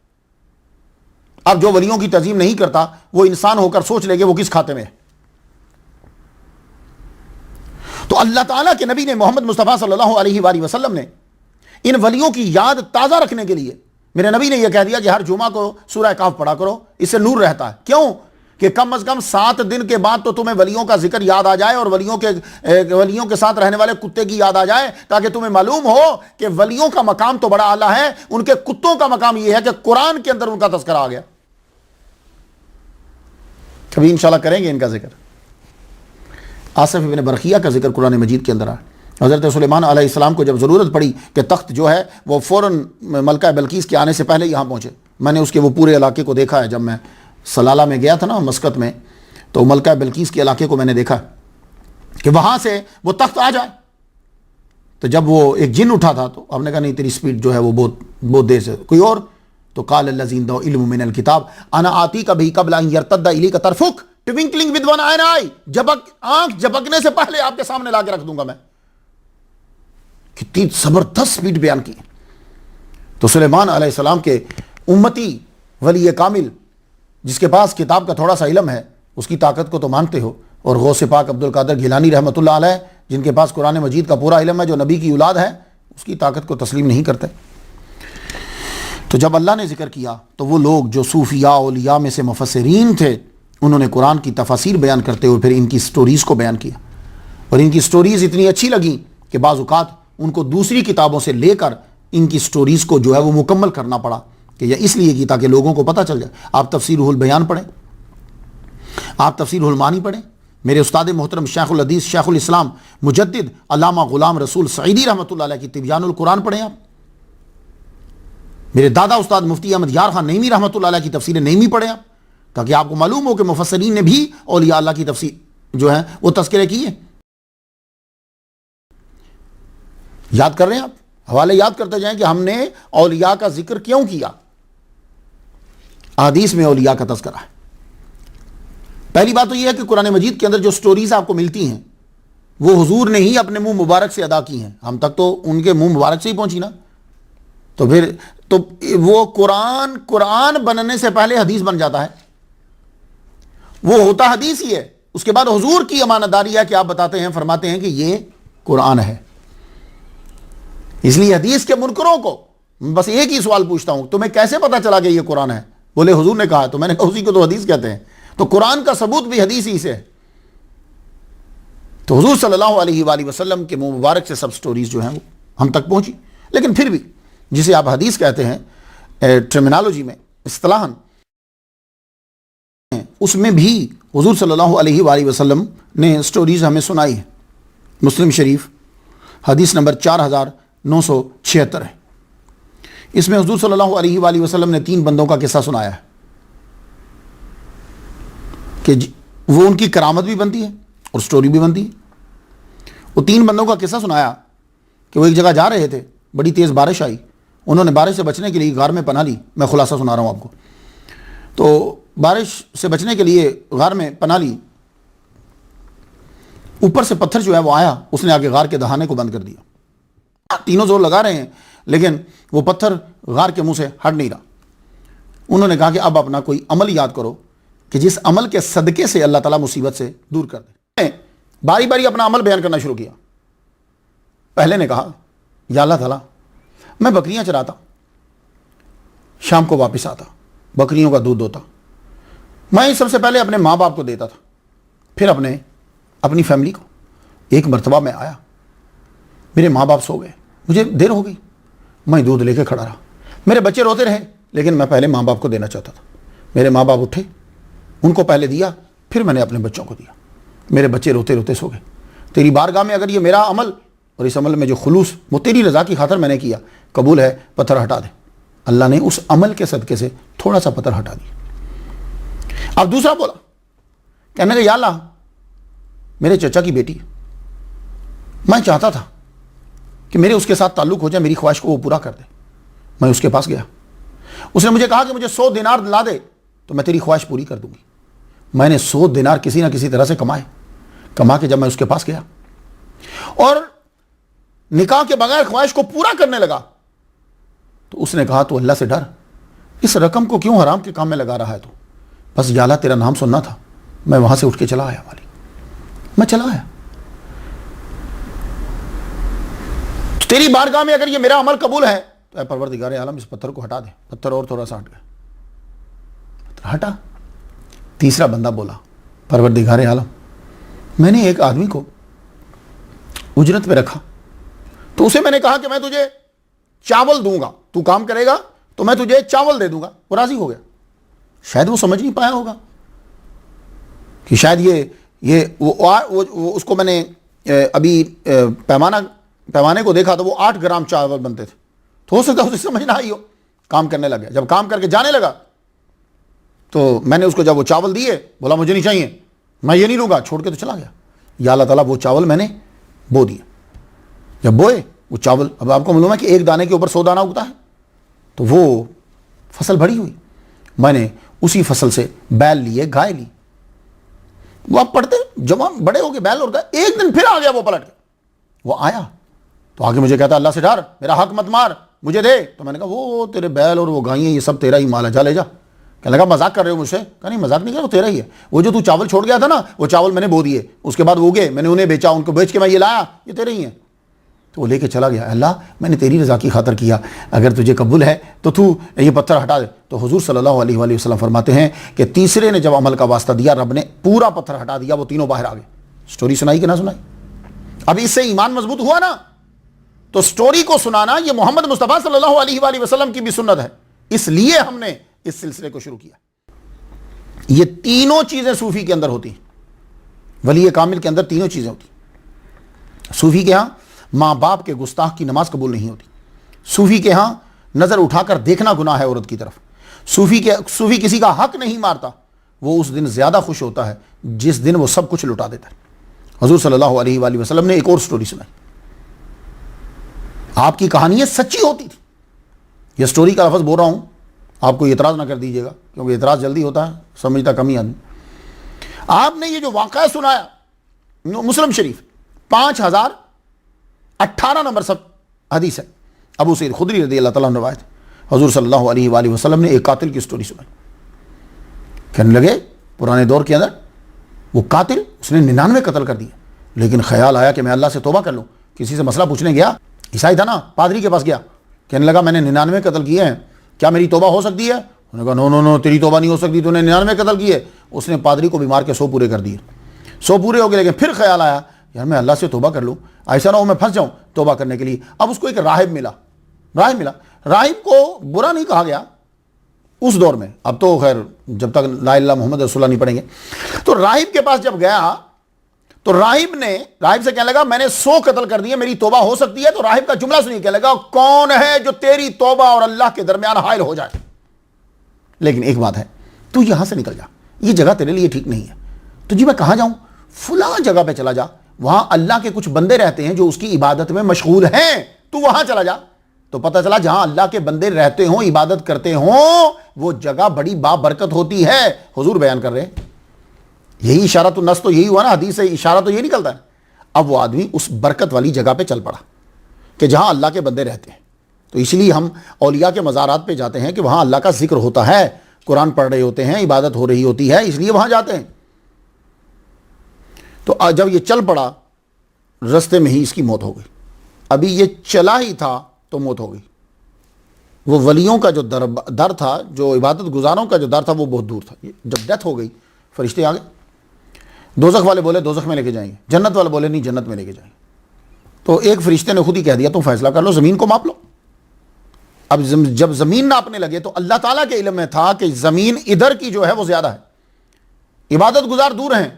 اب جو ولیوں کی تعظیم نہیں کرتا وہ انسان ہو کر سوچ لے کہ وہ کس کھاتے میں ہے۔ تو اللہ تعالیٰ کے نبی نے محمد مصطفیٰ صلی اللہ علیہ وآلہ وسلم نے ان ولیوں کی یاد تازہ رکھنے کے لیے، میرے نبی نے یہ کہہ دیا کہ ہر جمعہ کو سورہ کاف پڑھا کرو، اس سے نور رہتا ہے۔ کیوں؟ کہ کم از کم 7 دن کے بعد تو تمہیں ولیوں کا ذکر یاد آ جائے، اور ولیوں کے ساتھ رہنے والے کتے کی یاد آ جائے، تاکہ تمہیں معلوم ہو کہ ولیوں کا مقام تو بڑا اعلیٰ ہے، ان کے کتوں کا مقام یہ ہے کہ قرآن کے اندر ان کا تذکرہ آ گیا۔ کبھی انشاءاللہ کریں گے ان کا ذکر۔ آصف ابن برقیہ کا ذکر قرآن مجید کے اندر آیا۔ حضرت سلیمان علیہ السلام کو جب ضرورت پڑی کہ تخت جو ہے وہ فوراً ملکہ بلقیس کے آنے سے پہلے یہاں پہنچے، میں نے اس کے وہ پورے علاقے کو دیکھا ہے، جب میں سلالہ میں گیا تھا نا مسقط میں، تو ملکہ بلقیس کے علاقے کو میں نے دیکھا کہ وہاں سے وہ تخت آ جائے۔ تو جب وہ ایک جن اٹھا تھا تو ہم نے کہا نہیں، تیری سپیڈ جو ہے وہ بہت دیر سے، کوئی اور؟ تو قال الذی عنده علم من الکتاب انا آتیک بہ قبل ان یرتد الیک طرفک ٹوینکلنگ ود ون آئی، آنکھ جھپکنے سے پہلے آپ کے سامنے لا کے رکھ دوں گا میں۔ کتنی زبردست سپیڈ بیان کی۔ تو سلیمان علیہ السلام کے امتی ولی کامل جس کے پاس کتاب کا تھوڑا سا علم ہے، اس کی طاقت کو تو مانتے ہو، اور غوث پاک عبد القادر گیلانی رحمۃ اللہ علیہ جن کے پاس قرآن مجید کا پورا علم ہے، جو نبی کی اولاد ہے، اس کی طاقت کو تسلیم نہیں کرتے۔ تو جب اللہ نے ذکر کیا تو وہ لوگ جو صوفیاء اولیاء میں سے مفسرین تھے، انہوں نے قرآن کی تفاسیر بیان کرتے ہوئے پھر ان کی سٹوریز کو بیان کیا، اور ان کی سٹوریز اتنی اچھی لگیں کہ بعض اوقات ان کو دوسری کتابوں سے لے کر ان کی سٹوریز کو جو ہے وہ مکمل کرنا پڑا، کہ یہ اس لیے کی تاکہ لوگوں کو پتہ چل جائے۔ آپ تفسیر روح البیان پڑھیں، آپ تفسیر روح المعانی پڑھیں، میرے استاد محترم شیخ الحدیث شیخ الاسلام مجدد علامہ غلام رسول سعیدی رحمۃ اللہ علیہ کی تبیان القرآن پڑھیں، آپ میرے دادا استاد مفتی احمد یار خان نعیمی رحمۃ اللہ علیہ کی تفسیر نعیمی پڑھیں آپ، تاکہ آپ کو معلوم ہو کہ مفسرین نے بھی اولیاء اللہ کی تفسیر جو ہے وہ تذکرے کی ہے۔ یاد کر رہے ہیں آپ، حوالے یاد کرتے جائیں کہ ہم نے اولیاء کا ذکر کیوں کیا۔ حدیث میں اولیاء کا تذکرہ ہے۔ پہلی بات تو یہ ہے کہ قرآن مجید کے اندر جو سٹوریز آپ کو ملتی ہیں وہ حضور نے ہی اپنے منہ مبارک سے ادا کی ہیں، ہم تک تو ان کے منہ مبارک سے ہی پہنچی نا۔ تو پھر تو وہ قرآن بننے سے پہلے حدیث بن جاتا ہے، وہ ہوتا حدیث ہی ہے، اس کے بعد حضور کی امانت داری ہے کہ آپ بتاتے ہیں، فرماتے ہیں کہ یہ قرآن ہے۔ اس لیے حدیث کے منکروں کو بس ایک ہی سوال پوچھتا ہوں، تمہیں کیسے پتا چلا کہ یہ قرآن ہے؟ بولے حضور نے کہا، تو میں نے کہا اسی کو تو حدیث کہتے ہیں، تو قرآن کا ثبوت بھی حدیث ہی سے ہے۔ تو حضور صلی اللہ علیہ وآلہ وسلم کے منہ مبارک سے سب سٹوریز جو ہیں وہ ہم تک پہنچی، لیکن پھر بھی جسے آپ حدیث کہتے ہیں ٹرمینالوجی میں اصطلاحاً، اس میں بھی حضور صلی اللہ علیہ وآلہ وسلم نے سٹوریز ہمیں سنائی ہیں۔ مسلم شریف حدیث نمبر 4976 ہے۔ اس میں حضور صلی اللہ علیہ وآلہ وسلم نے 3 بندوں کا قصہ سنایا ہے کہ وہ ان کی کرامت بھی بنتی ہے اور سٹوری بھی بنتی ہے۔ وہ 3 بندوں کا قصہ سنایا کہ وہ ایک جگہ جا رہے تھے، بڑی تیز بارش آئی، انہوں نے بارش سے بچنے کے لیے غار میں پناہ لی۔ میں خلاصہ سنا رہا ہوں آپ کو۔ تو بارش سے بچنے کے لیے غار میں پناہ لی، اوپر سے پتھر جو ہے وہ آیا، اس نے آگے غار کے دہانے کو بند کر دیا۔ تینوں زور لگا رہے ہیں لیکن وہ پتھر غار کے منہ سے ہٹ نہیں رہا۔ انہوں نے کہا کہ اب اپنا کوئی عمل یاد کرو کہ جس عمل کے صدقے سے اللہ تعالیٰ مصیبت سے دور کر دے۔ باری باری اپنا عمل بیان کرنا شروع کیا۔ پہلے نے کہا یا اللہ تعالیٰ میں بکریاں چراتا، شام کو واپس آتا، بکریوں کا دودھ دوتا، میں سب سے پہلے اپنے ماں باپ کو دیتا تھا، پھر اپنی فیملی کو۔ ایک مرتبہ میں آیا، میرے ماں باپ سو گئے، مجھے دیر ہو گئی، میں دودھ لے کے کھڑا رہا، میرے بچے روتے رہے لیکن میں پہلے ماں باپ کو دینا چاہتا تھا۔ میرے ماں باپ اٹھے، ان کو پہلے دیا، پھر میں نے اپنے بچوں کو دیا، میرے بچے روتے روتے سو گئے۔ تیری بارگاہ میں اگر یہ میرا عمل اور اس عمل میں جو خلوص وہ تیری رضا کی خاطر میں نے کیا قبول ہے، پتھر ہٹا دے۔ اللہ نے اس عمل کے صدقے سے تھوڑا سا پتھر ہٹا دیا۔ اب دوسرا بولا، کہنے لگا یا اللہ میرے چچا کی بیٹی، میں چاہتا تھا کہ میرے اس کے ساتھ تعلق ہو جائے، میری خواہش کو وہ پورا کر دے۔ میں اس کے پاس گیا، اس نے مجھے کہا کہ مجھے 100 دینار لا دے تو میں تیری خواہش پوری کر دوں گی۔ میں نے 100 دینار کسی نہ کسی طرح سے کما کے جب میں اس کے پاس گیا اور نکاح کے بغیر خواہش کو پورا کرنے لگا تو اس نے کہا تو اللہ سے ڈر، اس رقم کو کیوں حرام کے کام میں لگا رہا ہے تو؟ بس یا اللہ تیرا نام سننا تھا۔ میں وہاں سے اٹھ کے چلا آیا، میں چلا آیا۔ تیری بارگاہ میں اگر یہ میرا عمل قبول ہے تو اے پروردگار عالم اس پتھر کو ہٹا دے۔ پتھر اور تھوڑا سا ہٹ گیا، پتھر ہٹا۔ تیسرا بندہ بولا پروردگار عالم میں نے ایک آدمی کو اجرت پہ رکھا تو اسے میں نے کہا کہ میں تجھے چاول دوں گا، تو کام کرے گا تو میں تجھے چاول دے دوں گا۔ وہ راضی ہو گیا۔ شاید وہ سمجھ نہیں پایا ہوگا کہ شاید یہ اس کو میں نے ابھی پیمانے کو دیکھا تو وہ 8 گرام چاول بنتے تھے، تو ہو سکتا ہے اسے سمجھ نہ آئی ہو۔ کام کرنے لگا، جب کام کر کے جانے لگا تو میں نے اس کو جب وہ چاول دیے بولا مجھے نہیں چاہیے، میں یہ نہیں لوں گا، چھوڑ کے تو چلا گیا۔ یا اللہ تعالیٰ وہ چاول میں نے بو دیا۔ جب بوئے وہ چاول، اب آپ کو معلوم ہے کہ ایک دانے کے اوپر 100 دانہ اگتا ہے، تو وہ فصل بڑی ہوئی۔ میں نے اسی فصل سے بیل لیے، گائے لی۔ وہ آپ پڑھتے جوان بڑے ہو کے بیل اور گائے، ایک دن پھر آ گیا وہ پلٹ کے۔ وہ آیا تو آگے مجھے کہتا اللہ سے ڈر، میرا حق مت مار، مجھے دے۔ تو میں نے کہا وہ تیرے بیل اور وہ گائیں یہ سب تیرا ہی مال ہے، جا لے جا۔ کہنے لگا مذاق کر رہے ہو مجھ سے؟ کہا نہیں مذاق نہیں کر رہا، وہ تیرا ہی ہے۔ وہ جو تو چاول چھوڑ گیا تھا نا، وہ چاول میں نے بو دیے، اس کے بعد وہ اگے، میں نے انہیں بیچا، ان کو بیچ کے میں یہ لایا، یہ تیرے ہی ہیں۔ تو وہ لے کے چلا گیا۔ اللہ میں نے تیری رضا کی خاطر کیا، اگر تجھے قبول ہے تو تو یہ پتھر ہٹا دے۔ تو حضور صلی اللہ علیہ وآلہ وسلم فرماتے ہیں کہ تیسرے نے جب عمل کا واسطہ دیا، رب نے پورا پتھر ہٹا دیا، وہ تینوں باہر آ گئے۔ سٹوری سنائی کہ نہ سنائی؟ اب اس سے ایمان مضبوط ہوا نا۔ تو سٹوری کو سنانا یہ محمد مصطفیٰ صلی اللہ علیہ وآلہ وسلم کی بھی سنت ہے، اس لیے ہم نے اس سلسلے کو شروع کیا۔ یہ تینوں چیزیں صوفی کے اندر ہوتی ہیں، ولی کامل کے اندر تینوں چیزیں ہوتی ہیں۔ صوفی کے ہاں ماں باپ کے گستاخ کی نماز قبول نہیں ہوتی۔ صوفی کے ہاں نظر اٹھا کر دیکھنا گناہ ہے عورت کی طرف۔ صوفی کسی کا حق نہیں مارتا، وہ اس دن زیادہ خوش ہوتا ہے جس دن وہ سب کچھ لٹا دیتا ہے۔ حضور صلی اللہ علیہ وآلہ وسلم نے ایک اور سٹوری سنائی، آپ کی کہانی سچی ہوتی تھی۔ یہ سٹوری کا لفظ بول رہا ہوں، آپ کو اعتراض نہ کر دیجیے گا کیونکہ اعتراض جلدی ہوتا ہے، سمجھتا کم ہی آدمی۔ آپ نے یہ جو واقعہ سنایا، مسلم شریف 5018 نمبر سب حدیث ہے، ابو سعید خدری رضی اللہ تعالیٰ عنہ روایت، حضور صلی اللہ علیہ وآلہ وسلم نے ایک قاتل کی سٹوری سنائی۔ کہنے لگے پرانے دور کے اندر وہ قاتل، اس نے 99 قتل کر دیے، لیکن خیال آیا کہ میں اللہ سے توبہ کر لوں۔ کسی سے مسئلہ پوچھنے گیا، عیسائی تھا نا، پادری کے پاس گیا، کہنے لگا میں نے 99 قتل کیے ہیں، کیا میری توبہ ہو سکتی ہے؟ انہوں نے کہا نو تیری توبہ نہیں ہو سکتی، تو نے 99 قتل کیے۔ اس نے پادری کو بھی مار کے 100 پورے کر دیے۔ 100 پورے ہو گئے، لیکن پھر خیال آیا یار میں اللہ سے توبہ کر لوں، ایسا نہ ہو میں پھنس جاؤں توبہ کرنے کے لیے۔ اب اس کو ایک راہب ملا، راہب کو برا نہیں کہا گیا اس دور میں، اب تو خیر جب تک لا الہ الا اللہ محمد رسول اللہ نہیں پڑھیں گے. تو راہب کے پاس جب گیا تو راہب سے کہنے لگا میں نے 100 قتل کر دیے، میری توبہ ہو سکتی ہے؟ تو راہب کا جملہ سنیے، کہنے لگا کون ہے جو تیری توبہ اور اللہ کے درمیان حائل ہو جائے؟ لیکن ایک بات ہے، تو یہاں سے نکل جا، یہ جگہ تیرے لیے ٹھیک نہیں ہے. تو جی میں کہاں جاؤں؟ فلاں جگہ پہ چلا جا، وہاں اللہ کے کچھ بندے رہتے ہیں جو اس کی عبادت میں مشغول ہیں، تو وہاں چلا جا. تو پتہ چلا جہاں اللہ کے بندے رہتے ہوں، عبادت کرتے ہوں، وہ جگہ بڑی بابرکت ہوتی ہے. حضور بیان کر رہے ہیں، یہی اشارہ تو نص تو یہی ہوا نا، حدیث سے اشارہ تو یہ نکلتا ہے. اب وہ آدمی اس برکت والی جگہ پہ چل پڑا کہ جہاں اللہ کے بندے رہتے ہیں. تو اس لیے ہم اولیاء کے مزارات پہ جاتے ہیں کہ وہاں اللہ کا ذکر ہوتا ہے، قرآن پڑھ رہے ہوتے ہیں، عبادت ہو رہی ہوتی ہے، اس لیے وہاں جاتے ہیں. تو جب یہ چل پڑا، رستے میں ہی اس کی موت ہو گئی. ابھی یہ چلا ہی تھا تو موت ہو گئی. وہ ولیوں کا جو در تھا، جو عبادت گزاروں کا جو در تھا، وہ بہت دور تھا. جب ڈیتھ ہو گئی، فرشتے آ گئے. دوزخ والے بولے دوزخ میں لے کے جائیں گے، جنت والے بولے نہیں جنت میں لے کے جائیں گے. تو ایک فرشتے نے خود ہی کہہ دیا تم فیصلہ کر لو، زمین کو ماپ لو. اب جب زمین ناپنے لگے تو اللہ تعالیٰ کے علم میں تھا کہ زمین ادھر کی جو ہے وہ زیادہ ہے، عبادت گزار دور ہیں،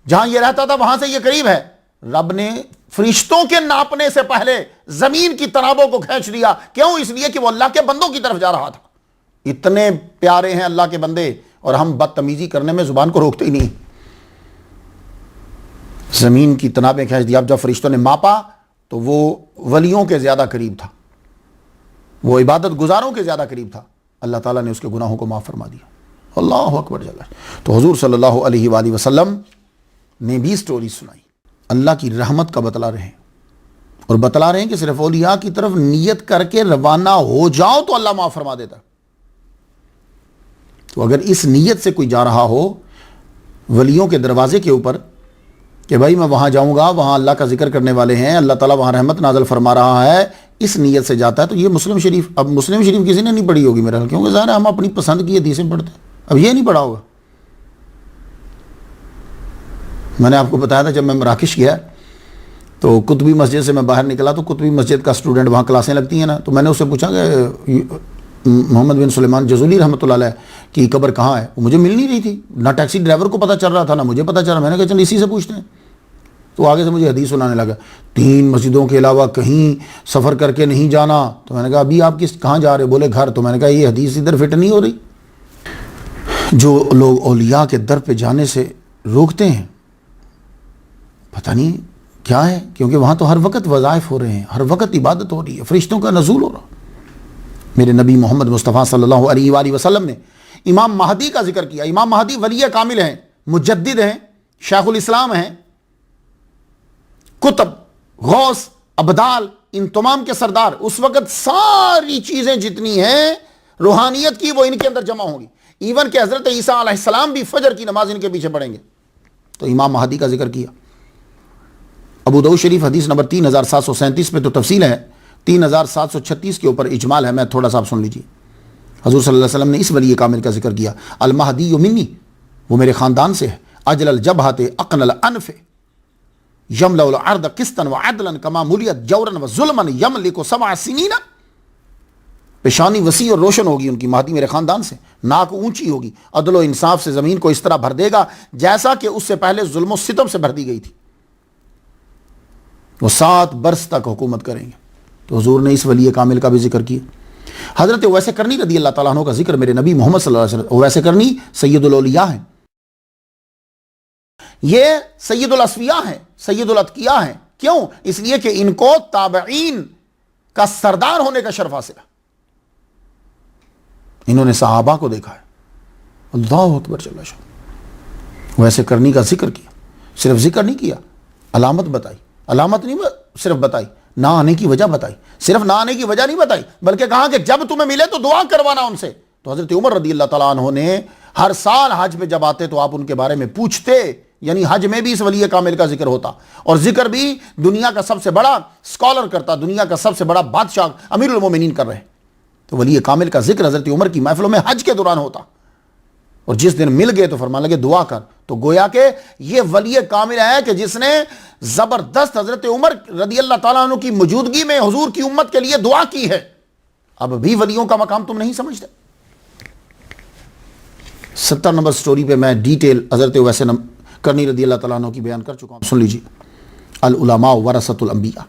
جہاں یہ رہتا تھا وہاں سے یہ قریب ہے. رب نے فرشتوں کے ناپنے سے پہلے زمین کی تنابوں کو کھینچ لیا. کیوں؟ اس لیے کہ وہ اللہ کے بندوں کی طرف جا رہا تھا. اتنے پیارے ہیں اللہ کے بندے اور ہم بدتمیزی کرنے میں زبان کو روکتے ہی نہیں. زمین کی تنابیں کھینچ دیا. اب جب فرشتوں نے ماپا تو وہ ولیوں کے زیادہ قریب تھا، وہ عبادت گزاروں کے زیادہ قریب تھا. اللہ تعالیٰ نے اس کے گناہوں کو معاف فرما دیا. اللہ اکبر جل. تو حضور صلی اللہ علیہ وآلہ وسلم نے بھی سٹوری سنائی. اللہ کی رحمت کا بتلا رہے ہیں، اور بتلا رہے ہیں کہ صرف اولیاء کی طرف نیت کر کے روانہ ہو جاؤ تو اللہ معاف فرما دیتا. تو اگر اس نیت سے کوئی جا رہا ہو ولیوں کے دروازے کے اوپر کہ بھائی میں وہاں جاؤں گا، وہاں اللہ کا ذکر کرنے والے ہیں، اللہ تعالیٰ وہاں رحمت نازل فرما رہا ہے، اس نیت سے جاتا ہے، تو یہ مسلم شریف، اب مسلم شریف کسی نے نہیں پڑھی ہوگی میرا خیال، کیونکہ ظاہر ہے ہم اپنی پسند کی حدیثیں پڑھتے ہیں. اب یہ نہیں پڑھا ہوگا. میں نے آپ کو بتایا تھا جب میں مراکش گیا تو قطبی مسجد سے میں باہر نکلا تو قطبی مسجد کا اسٹوڈنٹ، وہاں کلاسیں لگتی ہیں نا، تو میں نے اس سے پوچھا کہ محمد بن سلیمان جزولی رحمۃ اللہ علیہ کی قبر کہاں ہے؟ وہ مجھے مل نہیں رہی تھی، نہ ٹیکسی ڈرائیور کو پتہ چل رہا تھا، نہ مجھے پتہ چل رہا. میں نے کہا چل اسی سے پوچھتے ہیں. تو آگے سے مجھے حدیث سنانے لگا 3 مسجدوں کے علاوہ کہیں سفر کر کے نہیں جانا. تو میں نے کہا ابھی آپ کہاں جا رہے؟ بولے گھر. تو میں نے کہا یہ حدیث ادھر فٹ نہیں ہو رہی. جو لوگ اولیاء کے در پہ جانے سے روکتے ہیں پتہ نہیں کیا ہے، کیونکہ وہاں تو ہر وقت وظائف ہو رہے ہیں، ہر وقت عبادت ہو رہی ہے، فرشتوں کا نزول ہو رہا. میرے نبی محمد مصطفیٰ صلی اللہ علیہ وآلہ وسلم نے امام مہدی کا ذکر کیا. امام مہدی ولی کامل ہیں، مجدد ہیں، شیخ الاسلام ہیں، کتب، غوث، ابدال، ان تمام کے سردار. اس وقت ساری چیزیں جتنی ہیں روحانیت کی وہ ان کے اندر جمع ہوں گی. ایون کہ حضرت عیسیٰ علیہ السلام بھی فجر کی نماز ان کے پیچھے پڑھیں گے. تو امام مہدی کا ذکر کیا. ابو داؤد شریف حدیث نمبر 3737 پہ تو تفصیل ہے، 3736 کے اوپر اجمال ہے. میں تھوڑا سا آپ سن لیجیے. حضور صلی اللہ علیہ وسلم نے اس ولی کامل کا ذکر کیا. المہدی منی، وہ میرے خاندان سے ہے. اجل الجبہت اقن الانف یملأ الارض قسطا وعدلا کما ملیت جورا وظلما یملک 7 سنین. پیشانی وسیع اور روشن ہوگی ان کی. مہدی میرے خاندان سے، ناک اونچی ہوگی، عدل و انصاف سے زمین کو اس طرح بھر دے گا جیسا کہ اس سے پہلے ظلم و ستم سے بھر دی گئی تھی. وہ 7 برس تک حکومت کریں گے. تو حضور نے اس ولی کامل کا بھی ذکر کیا. حضرت اویس کرنی رضی اللہ تعالیٰ عنہ کا ذکر میرے نبی محمد صلی اللہ علیہ وسلم. اویس کرنی سید الاولیاء ہیں، یہ سید الاسفیاء ہیں، سید الاتقیاء ہیں. کیوں؟ اس لیے کہ ان کو تابعین کا سردار ہونے کا شرف حاصل ہے. انہوں نے صحابہ کو دیکھا ہے. اللہ اکبر جل شانہ. اویس کرنی کا ذکر کیا، صرف ذکر نہیں کیا، علامت بتائی. علامت نہیں صرف بتائی، نہ آنے کی وجہ بتائی. صرف نہ آنے کی وجہ نہیں بتائی بلکہ کہا کہ جب تمہیں ملے تو دعا کروانا ان سے. تو حضرت عمر رضی اللہ تعالیٰ عنہ نے ہر سال حج پہ جب آتے تو آپ ان کے بارے میں پوچھتے. یعنی حج میں بھی اس ولی کامل کا ذکر ہوتا، اور ذکر بھی دنیا کا سب سے بڑا سکالر کرتا، دنیا کا سب سے بڑا بادشاہ امیر المومنین کر رہے. تو ولی کامل کا ذکر حضرت عمر کی محفلوں میں حج کے دوران ہوتا. اور جس دن مل گئے تو فرمانے لگے دعا کر. تو گویا کہ یہ ولی کامل ہے کہ جس نے زبردست حضرت عمر رضی اللہ تعالیٰ عنہ کی موجودگی میں حضور کی امت کے لیے دعا کی ہے. اب بھی ولیوں کا مقام تم نہیں سمجھتے؟ 70 نمبر سٹوری پہ میں ڈیٹیل حضرت اویس کرنی رضی اللہ تعالیٰ عنہ کی بیان کر چکا ہوں، سن لیجیے۔ العلماء ورثۃ الانبیاء،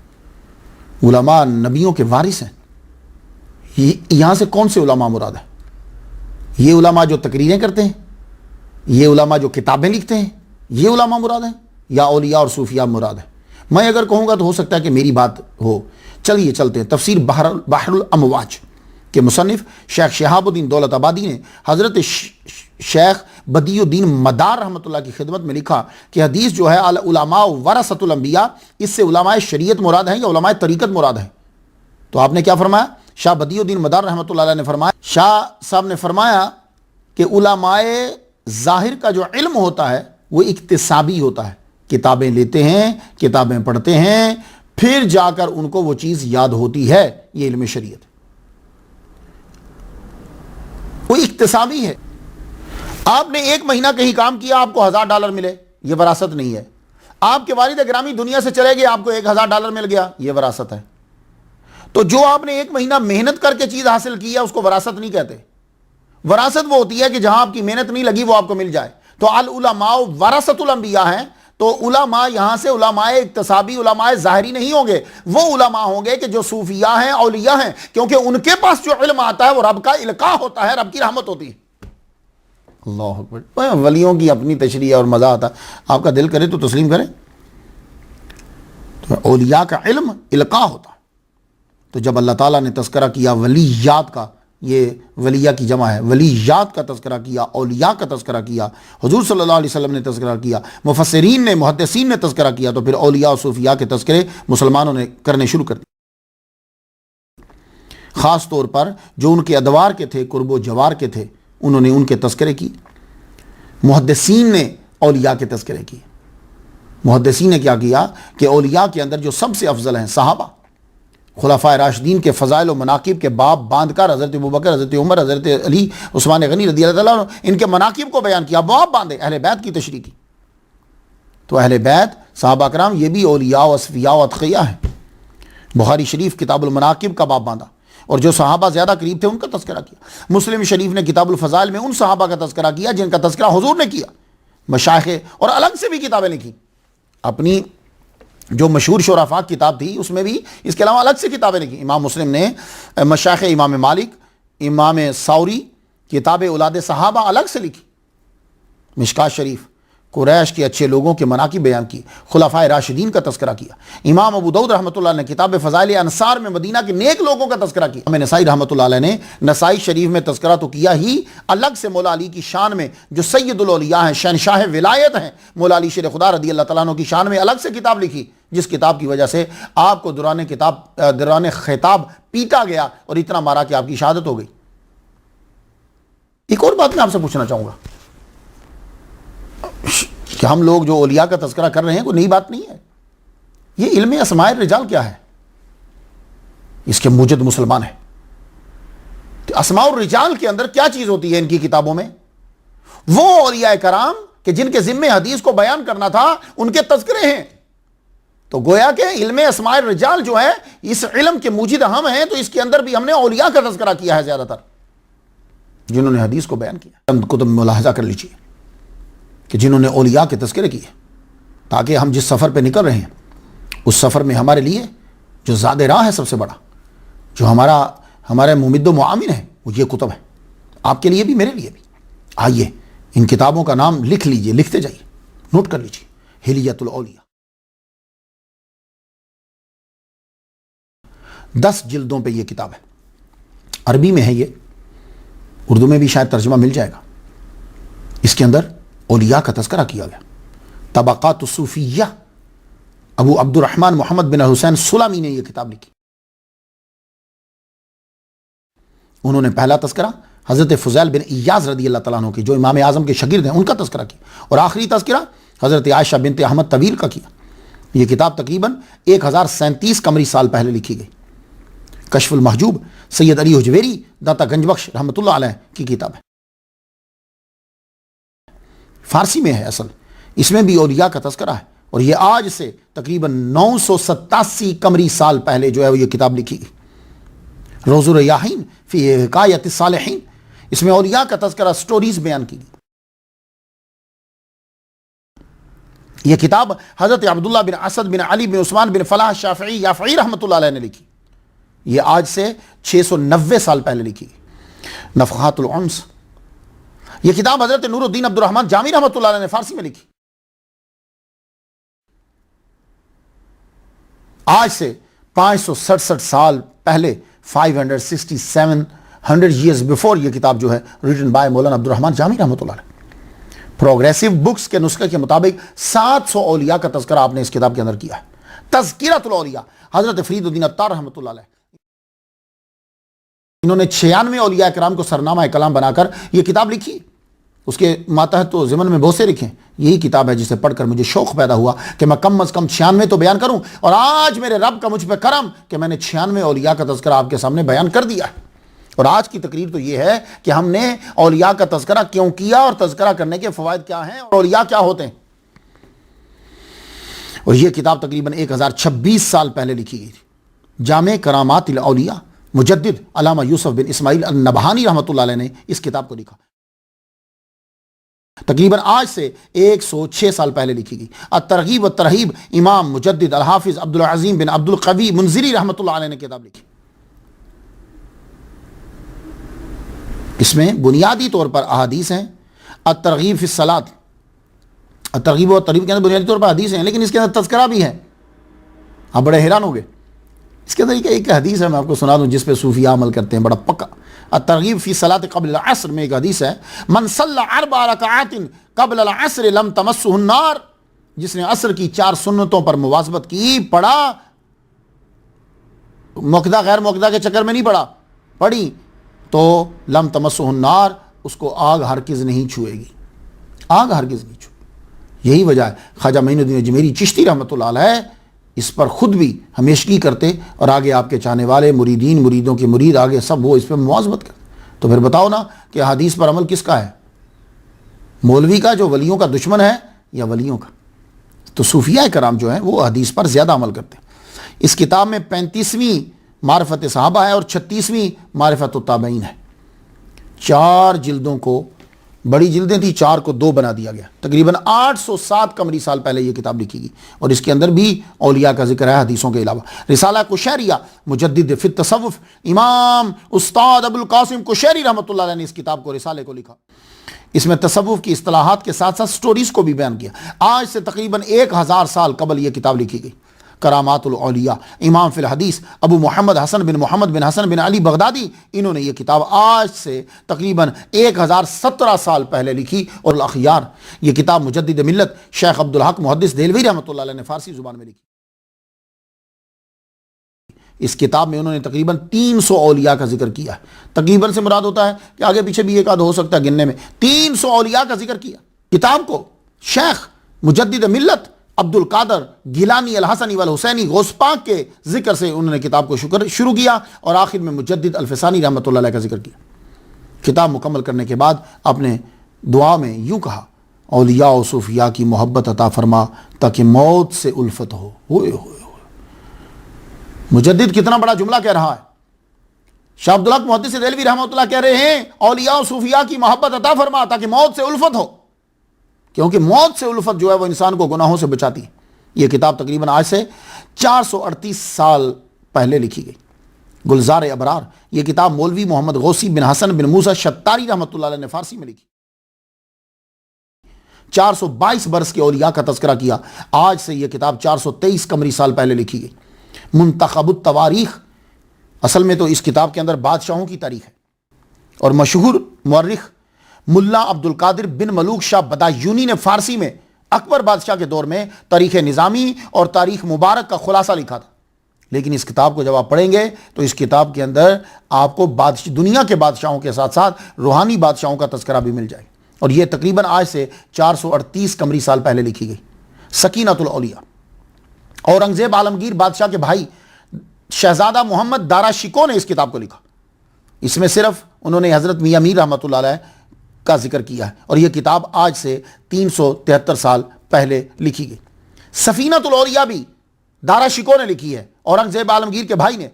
علماء نبیوں کے وارث ہیں۔ یہاں سے کون سے علماء مراد ہے؟ یہ علماء جو تقریریں کرتے ہیں، یہ علماء جو کتابیں لکھتے ہیں، یہ علماء مراد ہیں، یا اولیاء اور صوفیاء مراد ہیں؟ میں اگر کہوں گا تو ہو سکتا ہے کہ میری بات ہو۔ چلیے چلتے ہیں۔ تفسیر بحر الامواج کے مصنف شیخ شہاب الدین دولت آبادی نے حضرت شیخ بدیع الدین مدار رحمۃ اللہ کی خدمت میں لکھا کہ حدیث جو ہے العلماء ورثۃ الانبیاء، اس سے علماء شریعت مراد ہیں یا علماء طریقت مراد ہیں؟ تو آپ نے کیا فرمایا؟ شاہ بدیع الدین مدار رحمۃ اللہ علیہ نے فرمایا، شاہ صاحب نے فرمایا کہ علماء ظاہر کا جو علم ہوتا ہے وہ اکتسابی ہوتا ہے، کتابیں لیتے ہیں، کتابیں پڑھتے ہیں، پھر جا کر ان کو وہ چیز یاد ہوتی ہے، یہ علم شریعت وہ اکتسابی ہے۔ آپ نے 1 مہینہ کہیں کام کیا، آپ کو $1000 ملے، یہ وراثت نہیں ہے۔ آپ کے والد گرامی دنیا سے چلے گئے، آپ کو $1000 مل گیا، یہ وراثت ہے۔ تو جو آپ نے 1 مہینہ محنت کر کے چیز حاصل کی ہے اس کو وراثت نہیں کہتے۔ وراثت وہ ہوتی ہے کہ جہاں آپ کی محنت نہیں لگی وہ آپ کو مل جائے۔ تو العلماء ورثۃ الانبیاء ہیں، تو علماء یہاں سے علماء اکتسابی، علماء ظاہری نہیں ہوں گے، وہ علماء ہوں گے کہ جو صوفیاء ہیں، اولیاء ہیں، کیونکہ ان کے پاس جو علم آتا ہے وہ رب کا القاء ہوتا ہے، رب کی رحمت ہوتی ہے۔ اللہ اکبر۔ ولیوں کی اپنی تشریح اور مزہ آتا ہے، آپ کا دل کرے تو تسلیم کریں۔ تو اولیاء کا علم القاء ہوتا ہے۔ تو جب اللہ تعالیٰ نے تذکرہ کیا ولیات کا، یہ ولیہ کی جمع ہے، ولیات کا تذکرہ کیا، اولیاء کا تذکرہ کیا، حضور صلی اللہ علیہ وسلم نے تذکرہ کیا، مفسرین نے، محدثین نے تذکرہ کیا، تو پھر اولیاء اور صوفیاء کے تذکرے مسلمانوں نے کرنے شروع کر دیے، خاص طور پر جو ان کے ادوار کے تھے، قرب و جوار کے تھے، انہوں نے ان کے تذکرے کیے۔ محدثین نے اولیاء کے تذکرے کیے۔ محدثین نے کیا کیا کہ اولیاء کے اندر جو سب سے افضل ہیں صحابہ، خلفائے راشدین کے فضائل و مناقب کے باب باندھ کر حضرت ابوبکر، حضرت عمر، حضرت علی، عثمان غنی رضی اللہ تعالیٰ عنہ، ان کے مناقب کو بیان کیا، باب باندھے، اہل بیت کی تشریح کی۔ تو اہل بیت صحابہ کرام یہ بھی اولیاء و اصفیاء و اتقیاء ہیں۔ بخاری شریف کتاب المناقب کا باب باندھا، اور جو صحابہ زیادہ قریب تھے ان کا تذکرہ کیا۔ مسلم شریف نے کتاب الفضائل میں ان صحابہ کا تذکرہ کیا جن کا تذکرہ حضور نے کیا۔ مشائخ اور الگ سے بھی کتابیں لکھی، اپنی جو مشہور شرفاء کتاب تھی اس میں بھی اس کے علاوہ الگ سے کتابیں لکھی۔ امام مسلم نے مشائخ امام مالک، امام ثوری، کتاب اولاد صحابہ الگ سے لکھی۔ مشکات شریف قریش کے اچھے لوگوں کے مناقب بیان کی، خلفائے راشدین کا تذکرہ کیا۔ امام ابو داؤد رحمۃ اللہ نے کتاب فضائل انصار میں مدینہ کے نیک لوگوں کا تذکرہ کیا۔ امام نسائی رحمۃ اللہ علیہ نے نسائی شریف میں تذکرہ تو کیا ہی، الگ سے مولا علی کی شان میں جو سید الاولیاء ہیں، شہنشاہ ولایت ہیں، مولا علی شیر خدا رضی اللہ تعالیٰ عنہ کی شان میں الگ سے کتاب لکھی، جس کتاب کی وجہ سے آپ کو دوران خطاب پیٹا گیا اور اتنا مارا کہ آپ کی شہادت ہو گئی۔ ایک اور بات میں آپ سے پوچھنا چاہوں گا کہ ہم لوگ جو اولیاء کا تذکرہ کر رہے ہیں کوئی نئی بات نہیں ہے۔ یہ علم اسماء الرجال کیا ہے؟ اس کے موجد مسلمان ہیں۔ اسماء الرجال کے اندر کیا چیز ہوتی ہے ان کی کتابوں میں؟ وہ اولیاء کرام کہ جن کے ذمے حدیث کو بیان کرنا تھا ان کے تذکرے ہیں۔ تو گویا کہ علم اسماء الرجال جو ہے اس علم کے موجد ہم ہیں، تو اس کے اندر بھی ہم نے اولیاء کا تذکرہ کیا ہے زیادہ تر، جنہوں نے حدیث کو بیان کیا۔ ہم کتب ملاحظہ کر لیجیے کہ جنہوں نے اولیاء کے تذکرے کیے، تاکہ ہم جس سفر پہ نکل رہے ہیں اس سفر میں ہمارے لیے جو زاد راہ ہے، سب سے بڑا جو ہمارے ممد و معاون ہے، وہ یہ کتب ہے، آپ کے لیے بھی میرے لیے بھی۔ آئیے ان کتابوں کا نام لکھ لیجئے، لکھتے جائیے، نوٹ کر لیجئے۔ حلیۃ الاولیاء 10 جلدوں پہ یہ کتاب ہے، عربی میں ہے، یہ اردو میں بھی شاید ترجمہ مل جائے گا۔ اس کے اندر اولیاء کا تذکرہ کیا گیا۔ طبقات الصوفیہ، ابو عبد الرحمن محمد بن حسین سلامی نے یہ کتاب لکھی۔ انہوں نے پہلا تذکرہ حضرت فضیل بن ایاز رضی اللہ تعالیٰ عنہ کی، جو امام اعظم کے شاگرد ہیں، ان کا تذکرہ کیا، اور آخری تذکرہ حضرت عائشہ بنت احمد طویل کا کیا۔ یہ کتاب تقریباً 1037 قمری سال پہلے لکھی گئی۔ کشف المحجوب سید علی حجویری داتا گنج بخش رحمۃ اللہ علیہ کی کتاب ہے، فارسی میں ہے اصل، اس میں بھی اولیاء کا تذکرہ ہے، اور یہ آج سے تقریباً 987 قمری سال پہلے جو ہے وہ یہ کتاب لکھی گئی۔ روز الریاحین فی حکایت الصالحین، اس میں اولیاء کا تذکرہ، سٹوریز بیان کی گئی۔ یہ کتاب حضرت عبداللہ بن اسد بن علی بن عثمان بن فلاح شافعی یافعی رحمۃ اللہ علیہ نے لکھی، یہ آج سے 690 سال پہلے لکھی گئی۔ نفحات العنس، یہ کتاب حضرت نور الدین عبد الرحمن جامی رحمۃ اللہ علیہ نے فارسی میں لکھی، آج سے 567 سال پہلے 567 years before یہ کتاب جو ہے written by مولانا عبد الرحمن جامی رحمۃ اللہ علیہ۔ پروگریسو بکس کے نسخے کے مطابق 700 اولیاء کا تذکرہ آپ نے اس کتاب کے اندر کیا ہے۔ تذکرۃ الاولیاء، حضرت فرید الدین عطار رحمۃ اللہ علیہ، انہوں نے 96 اولیاء کرام کو سرنامہ کلام بنا کر یہ کتاب لکھی، اس کے ماتحت تو ضمن میں بہت سے لکھے ہیں، یہی کتاب ہے جسے پڑھ کر مجھے شوق پیدا ہوا کہ میں کم از کم 96 تو بیان کروں، اور آج میرے رب کا مجھ پہ کرم کہ میں نے 96 اولیاء کا تذکرہ آپ کے سامنے بیان کر دیا ہے۔ اور آج کی تقریر تو یہ ہے کہ ہم نے اولیاء کا تذکرہ کیوں کیا اور تذکرہ کرنے کے فوائد کیا ہیں اور اولیاء کیا ہوتے ہیں۔ اور یہ کتاب تقریباً 1026 سال پہلے لکھی گئی تھی۔ جامع کرامات الاولیاء، مجدد علامہ یوسف بن اسماعیل النبہانی رحمۃ اللہ علیہ نے اس کتاب کو لکھا، تقریباً آج سے 106 سال پہلے لکھی گئی۔ الترغیب والترہیب، امام مجدد الحافظ عبد العظیم بن عبد القوی منذری رحمۃ اللہ علیہ نے کتاب لکھی۔ اس میں بنیادی طور پر احادیث ہیں۔ الترغیب فی الصلاۃ، الترغیب و ترغیب کے اندر بنیادی طور پر حدیث ہیں، لیکن اس کے اندر تذکرہ بھی ہے۔ آپ بڑے حیران ہو گئے، اس کے اندر ایک حدیث ہے، میں آپ کو سنا دوں جس پہ صوفیاء عمل کرتے ہیں بڑا پکا۔ الترغیب فی الصلاۃ قبل العصر میں ایک حدیث ہے، من صلی 4 رکعات قبل العصر لم تمسہ النار، جس نے عصر کی 4 سنتوں پر مواظبت کی، پڑھا، موقدہ غیر موقدہ کے چکر میں نہیں پڑھی تو لم تمسہ النار، اس کو آگ ہرگز نہیں چھوئے گی، آگ ہرگز نہیں چھوئے گی۔ یہی وجہ ہے خواجہ معین الدین اجمیری چشتی رحمۃ اللہ علیہ اس پر خود بھی ہمیشگی کرتے، اور آگے آپ کے چاہنے والے مریدین، مریدوں کے مرید، آگے سب وہ اس پہ مواظبت کرتے۔ تو پھر بتاؤ نا کہ حدیث پر عمل کس کا ہے، مولوی کا جو ولیوں کا دشمن ہے یا ولیوں کا؟ تو صوفیاء کرام جو ہیں وہ حدیث پر زیادہ عمل کرتے ہیں۔ اس کتاب میں 35ویں معرفت صحابہ ہے اور 36ویں معرفت التابعین ہے۔ 4 جلدوں کو، بڑی جلدیں تھی، 4 کو 2 بنا دیا گیا۔ تقریباً 807 قمری سال پہلے یہ کتاب لکھی گئی، اور اس کے اندر بھی اولیاء کا ذکر ہے حدیثوں کے علاوہ۔ رسالہ قشیریہ، مجدد فی التصوف، امام استاد ابو القاسم قشیری رحمۃ اللہ علیہ نے اس کتاب کو، رسالے کو لکھا۔ اس میں تصوف کی اصطلاحات کے ساتھ ساتھ سٹوریز کو بھی بیان کیا۔ آج سے تقریباً 1000 سال قبل یہ کتاب لکھی گئی۔ کرامات الاولیاء، امام فی الحدیث ابو محمد حسن بن محمد بن حسن بن علی بغدادی، انہوں نے یہ کتاب آج سے تقریباً 1017 سال پہلے لکھی۔ اور الاخیار، یہ کتاب مجدد ملت شیخ عبدالحق محدث دہلوی رحمۃ اللہ علیہ نے فارسی زبان میں لکھی۔ اس کتاب میں انہوں نے تقریباً 300 اولیاء کا ذکر کیا ہے۔ تقریباً سے مراد ہوتا ہے کہ آگے پیچھے بھی ایک آدھ ہو سکتا ہے گننے میں، 300 اولیاء کا ذکر کیا۔ کتاب کو شیخ مجدد ملت عبد القادر گیلانی الحسنی والحسینی غوث پاک کے ذکر سے انہوں نے کتاب کو شروع کیا، اور آخر میں مجدد الفسانی رحمۃ اللہ علیہ کا ذکر کیا۔ کتاب مکمل کرنے کے بعد آپ نے دعا میں یوں کہا، اولیاء و صوفیاء کی محبت عطا فرما تاکہ موت سے الفت ہو۔ ہوئے ہوئے مجدد کتنا بڑا جملہ کہہ رہا ہے۔ شاہ عبدالحق محدث دہلوی رحمۃ اللہ کہہ رہے ہیں اولیاء و صوفیاء کی محبت عطا فرما تاکہ موت سے الفت ہو، کیونکہ موت سے الفت جو ہے وہ انسان کو گناہوں سے بچاتی ہے۔ یہ کتاب تقریباً آج سے 438 سال پہلے لکھی گئی۔ گلزار ابرار، یہ کتاب مولوی محمد غوثی بن حسن بن موسیٰ شتاری رحمۃ اللہ علیہ نے فارسی میں لکھی۔ 422 برس کے اولیاء کا تذکرہ کیا۔ آج سے یہ کتاب 423 قمری سال پہلے لکھی گئی۔ منتخب التواریخ، اصل میں تو اس کتاب کے اندر بادشاہوں کی تاریخ ہے، اور مشہور مورخ ملا عبد القادر بن ملوک شاہ بدایونی نے فارسی میں اکبر بادشاہ کے دور میں تاریخ نظامی اور تاریخ مبارک کا خلاصہ لکھا تھا۔ لیکن اس کتاب کو جب آپ پڑھیں گے تو اس کتاب کے اندر آپ کو دنیا کے بادشاہوں کے ساتھ ساتھ روحانی بادشاہوں کا تذکرہ بھی مل جائے، اور یہ تقریباً آج سے 438 قمری سال پہلے لکھی گئی۔ سکینۃ الاولیاء، اورنگزیب عالمگیر بادشاہ کے بھائی شہزادہ محمد دارا شکو نے اس کتاب کو لکھا۔ اس میں صرف انہوں نے حضرت میاں میر رحمۃ اللہ علیہ کا ذکر کیا ہے، اور یہ کتاب آج سے 373 سال پہلے لکھی گئی۔ سفینۃ الاولیاء بھی دارا شکو نے لکھی ہے، اورنگزیب عالمگیر کے بھائی نے،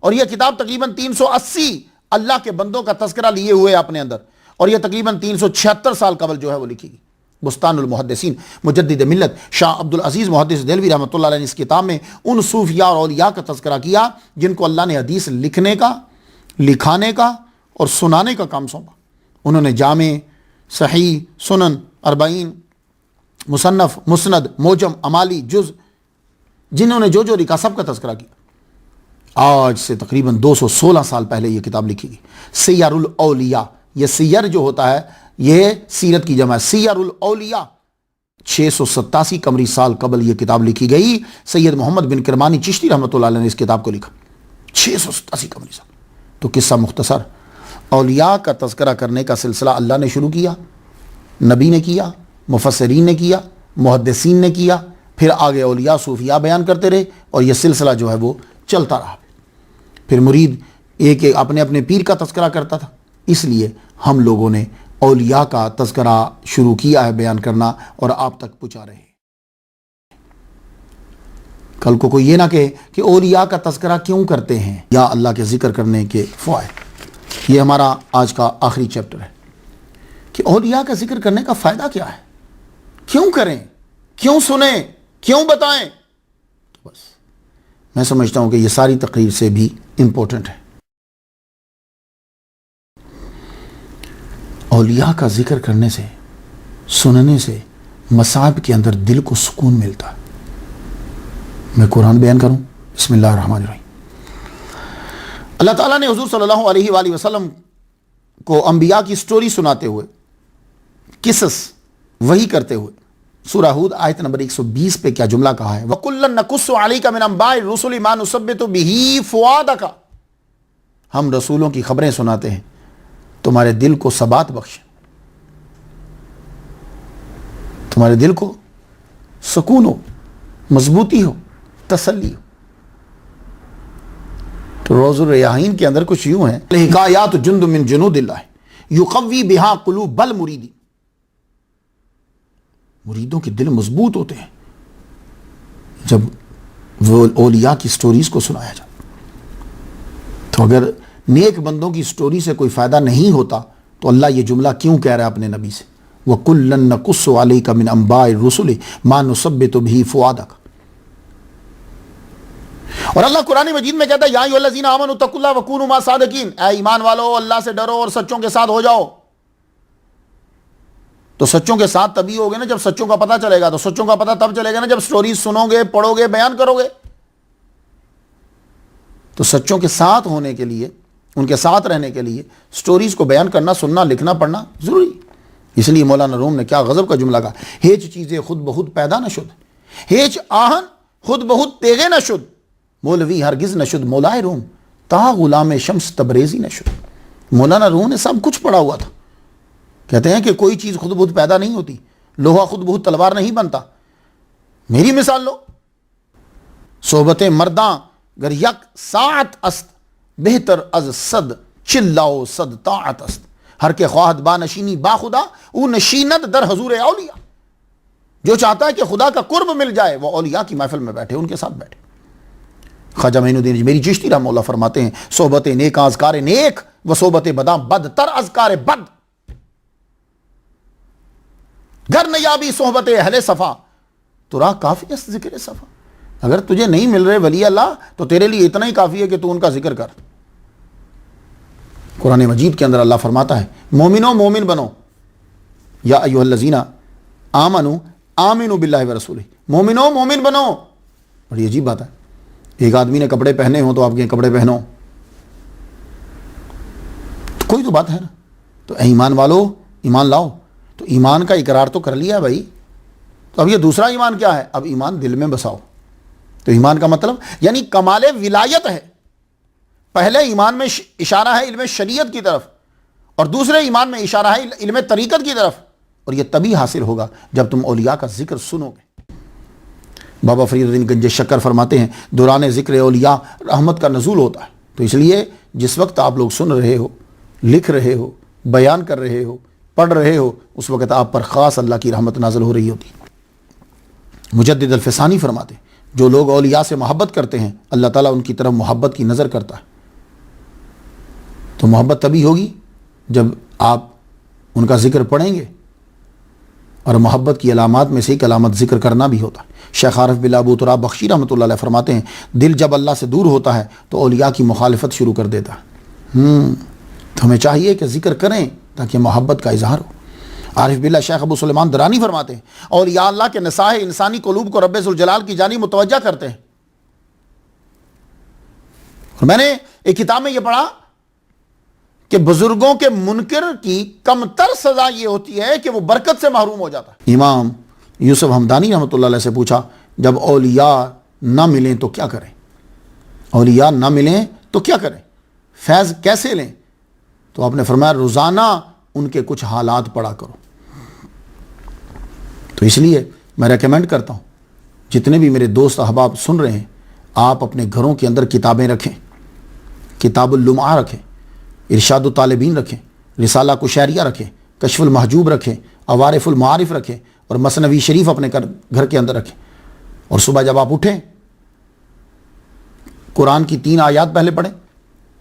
اور یہ کتاب تقریباً 380 اللہ کے بندوں کا تذکرہ لیے ہوئے اپنے اندر، اور یہ تقریباً 376 سال قبل جو ہے وہ لکھی گئی۔ بستان المحدثین مجدد ملت شاہ عبد العزیز محدث دہلوی رحمۃ اللہ علیہ نے اس کتاب میں ان صوفیاء اور اولیاء کا تذکرہ کیا جن کو اللہ نے حدیث لکھنے کا، لکھانے کا اور سنانے کا کام سونپا۔ انہوں نے جامع، صحیح، سنن، 40، مصنف، مسند، موجم، امالی، جز، جنہوں نے جو لکھا سب کا تذکرہ کیا۔ آج سے تقریباً 216 سال پہلے یہ کتاب لکھی گئی، سیر الاولیاء۔ یہ سیر جو ہوتا ہے یہ سیرت کی جمع ہے، سیر الاولیاء۔ 687 قمری سال قبل یہ کتاب لکھی گئی۔ سید محمد بن کرمانی چشتی رحمۃ اللہ علیہ نے اس کتاب کو لکھا، 687 قمری سال۔ تو قصہ مختصر، اولیاء کا تذکرہ کرنے کا سلسلہ اللہ نے شروع کیا، نبی نے کیا، مفسرین نے کیا، محدثین نے کیا، پھر آگے اولیاء صوفیاء بیان کرتے رہے، اور یہ سلسلہ جو ہے وہ چلتا رہا۔ پھر مرید ایک اپنے اپنے پیر کا تذکرہ کرتا تھا، اس لیے ہم لوگوں نے اولیاء کا تذکرہ شروع کیا ہے بیان کرنا، اور آپ تک پہنچا رہے ہیں۔ کل کو کوئی یہ نہ کہے کہ اولیاء کا تذکرہ کیوں کرتے ہیں، یا اللہ کے ذکر کرنے کے فوائد۔ یہ ہمارا آج کا آخری چیپٹر ہے کہ اولیاء کا ذکر کرنے کا فائدہ کیا ہے، کیوں کریں، کیوں سنیں، کیوں بتائیں۔ تو بس میں سمجھتا ہوں کہ یہ ساری تقریر سے بھی امپورٹنٹ ہے۔ اولیاء کا ذکر کرنے سے، سننے سے مصائب کے اندر دل کو سکون ملتا ہے۔ میں قرآن بیان کروں، بسم اللہ الرحمن الرحیم۔ اللہ تعالیٰ نے حضور صلی اللہ علیہ وآلہ وسلم کو انبیاء کی سٹوری سناتے ہوئے، قصص وحی کرتے ہوئے سورہ ہود آیت نمبر 120 پہ کیا جملہ کہا ہے؟ وَكُلًّا نَقُصُّ عَلَيْكَ مِنْ أَنْبَاءِ الرُّسُلِ مَا نُثَبِّتُ بِهِ فُؤَادَكَ۔ ہم رسولوں کی خبریں سناتے ہیں تمہارے دل کو ثبات بخشیں، تمہارے دل کو سکون ہو، مضبوطی ہو، تسلی ہو۔ تو روز الریاحین کے اندر کچھ یوں ہیں، الحکایات جند من جنود اللہ یقوی بہا قلوب المریدین۔ مریدوں کے دل مضبوط ہوتے ہیں جب وہ اولیاء کی سٹوریز کو سنایا جائے۔ تو اگر نیک بندوں کی سٹوری سے کوئی فائدہ نہیں ہوتا تو اللہ یہ جملہ کیوں کہہ رہا ہے اپنے نبی سے؟ وَكُلًّا نَقُصُّ عَلَيْكَ مِنْ أَنْبَاءِ الرُّسُلِ مَا نُثَبِّتُ بِهِ فُؤَادَكَ۔ اور اللہ قرآن مجید میں کہتا ہے یا ایھا الذین آمنوا اتقوا اللہ وکونوا مع الصادقین، اے ایمان والو اللہ سے ڈرو اور سچوں کے ساتھ ہو جاؤ۔ تو سچوں کے ساتھ تبھی ہوگے نا جب سچوں کا پتہ چلے گا، تو سچوں کا پتہ تب چلے گا نا جب سٹوریز سنو گے، پڑھو گے، بیان کرو گے۔ تو سچوں کے ساتھ ہونے کے لیے، ان کے ساتھ رہنے کے لیے سٹوریز کو بیان کرنا، سننا، لکھنا، پڑھنا ضروری۔ اس لیے مولانا روم نے کیا غضب کا جملہ کہا، ہیچ چیزیں خود بخود پیدا نہ شد، ہیچ آہن خود بخود تیغے نہ شد، مولوی ہرگز نہ شد مولائے روم، تا غلام شمس تبریزی نہ شد۔ مولانا روم نے سب کچھ پڑھا ہوا تھا، کہتے ہیں کہ کوئی چیز خود بخود پیدا نہیں ہوتی، لوہا خود بخود تلوار نہیں بنتا۔ میری مثال لو، صحبت مرداں گر یک ساعت است بہتر از صد چلاؤ صد طاعت است۔ ہر کے خواہد با نشینی با خدا او نشیند در حضور اولیاء۔ جو چاہتا ہے کہ خدا کا قرب مل جائے وہ اولیاء کی محفل میں بیٹھے، ان کے ساتھ بیٹھے۔ خواجہ معین الدین اجمیری چشتی رحمہ اللہ فرماتے ہیں صحبت نیک اذکار نیک و صحبت بداں بد تر اذکار بد۔ گر نیابی صحبت اہل صفا تو راہ کافی است ذکر صفا۔ اگر تجھے نہیں مل رہے ولی اللہ تو تیرے لیے اتنا ہی کافی ہے کہ تو ان کا ذکر کر۔ قرآن مجید کے اندر اللہ فرماتا ہے مومنو مومن بنو، یا ایھا الذین آمنو آمنوا باللہ ورسولہ، مومنو مومن بنو۔ بڑی عجیب بات ہے، ایک آدمی نے کپڑے پہنے ہوں تو آپ کے کپڑے پہنو، تو کوئی تو بات ہے نا۔ تو اے ایمان والو ایمان لاؤ، تو ایمان کا اقرار تو کر لیا ہے بھائی، تو اب یہ دوسرا ایمان کیا ہے؟ اب ایمان دل میں بساؤ۔ تو ایمان کا مطلب یعنی کمال ولایت ہے۔ پہلے ایمان میں اشارہ ہے علم شریعت کی طرف، اور دوسرے ایمان میں اشارہ ہے علم طریقت کی طرف، اور یہ تبھی حاصل ہوگا جب تم اولیاء کا ذکر سنو گے۔ بابا فرید الدین گنج شکر فرماتے ہیں دوران ذکر اولیاء رحمت کا نزول ہوتا ہے۔ تو اس لیے جس وقت آپ لوگ سن رہے ہو، لکھ رہے ہو، بیان کر رہے ہو، پڑھ رہے ہو، اس وقت آپ پر خاص اللہ کی رحمت نازل ہو رہی ہوتی ہے۔ مجدد الفسانی فرماتے ہیں جو لوگ اولیاء سے محبت کرتے ہیں اللہ تعالیٰ ان کی طرف محبت کی نظر کرتا ہے۔ تو محبت تبھی ہوگی جب آپ ان کا ذکر پڑھیں گے، اور محبت کی علامات میں سے ایک علامت ذکر کرنا بھی ہوتا ہے۔ شیخ عارف باللہ ابو تراب بخشی رحمۃ اللہ علیہ فرماتے ہیں دل جب اللہ سے دور ہوتا ہے تو اولیاء کی مخالفت شروع کر دیتا ہے۔ تو ہمیں چاہیے کہ ذکر کریں تاکہ محبت کا اظہار ہو۔ عارف باللہ شیخ ابو سلیمان درانی فرماتے ہیں اولیاء اللہ کے نصائح انسانی قلوب کو رب ذوالجلال کی جانب متوجہ کرتے ہیں۔ اور میں نے ایک کتاب میں یہ پڑھا کہ بزرگوں کے منکر کی کم تر سزا یہ ہوتی ہے کہ وہ برکت سے محروم ہو جاتا ہے۔ امام یوسف ہمدانی رحمۃ اللہ علیہ سے پوچھا جب اولیاء نہ ملیں تو کیا کریں؟ اولیاء نہ ملیں تو کیا کریں؟ فیض کیسے لیں؟ تو آپ نے فرمایا روزانہ ان کے کچھ حالات پڑھا کرو۔ تو اس لیے میں ریکمینڈ کرتا ہوں جتنے بھی میرے دوست احباب سن رہے ہیں، آپ اپنے گھروں کے اندر کتابیں رکھیں، کتاب اللمعہ رکھیں، ارشاد الطالبین رکھیں، رسالہ کشیریہ رکھیں، کشف المحجوب رکھیں، عوارف المعارف رکھیں، اور مثنوی شریف اپنے گھر کے اندر رکھیں۔ اور صبح جب آپ اٹھیں قرآن کی 3 آیات پہلے پڑھیں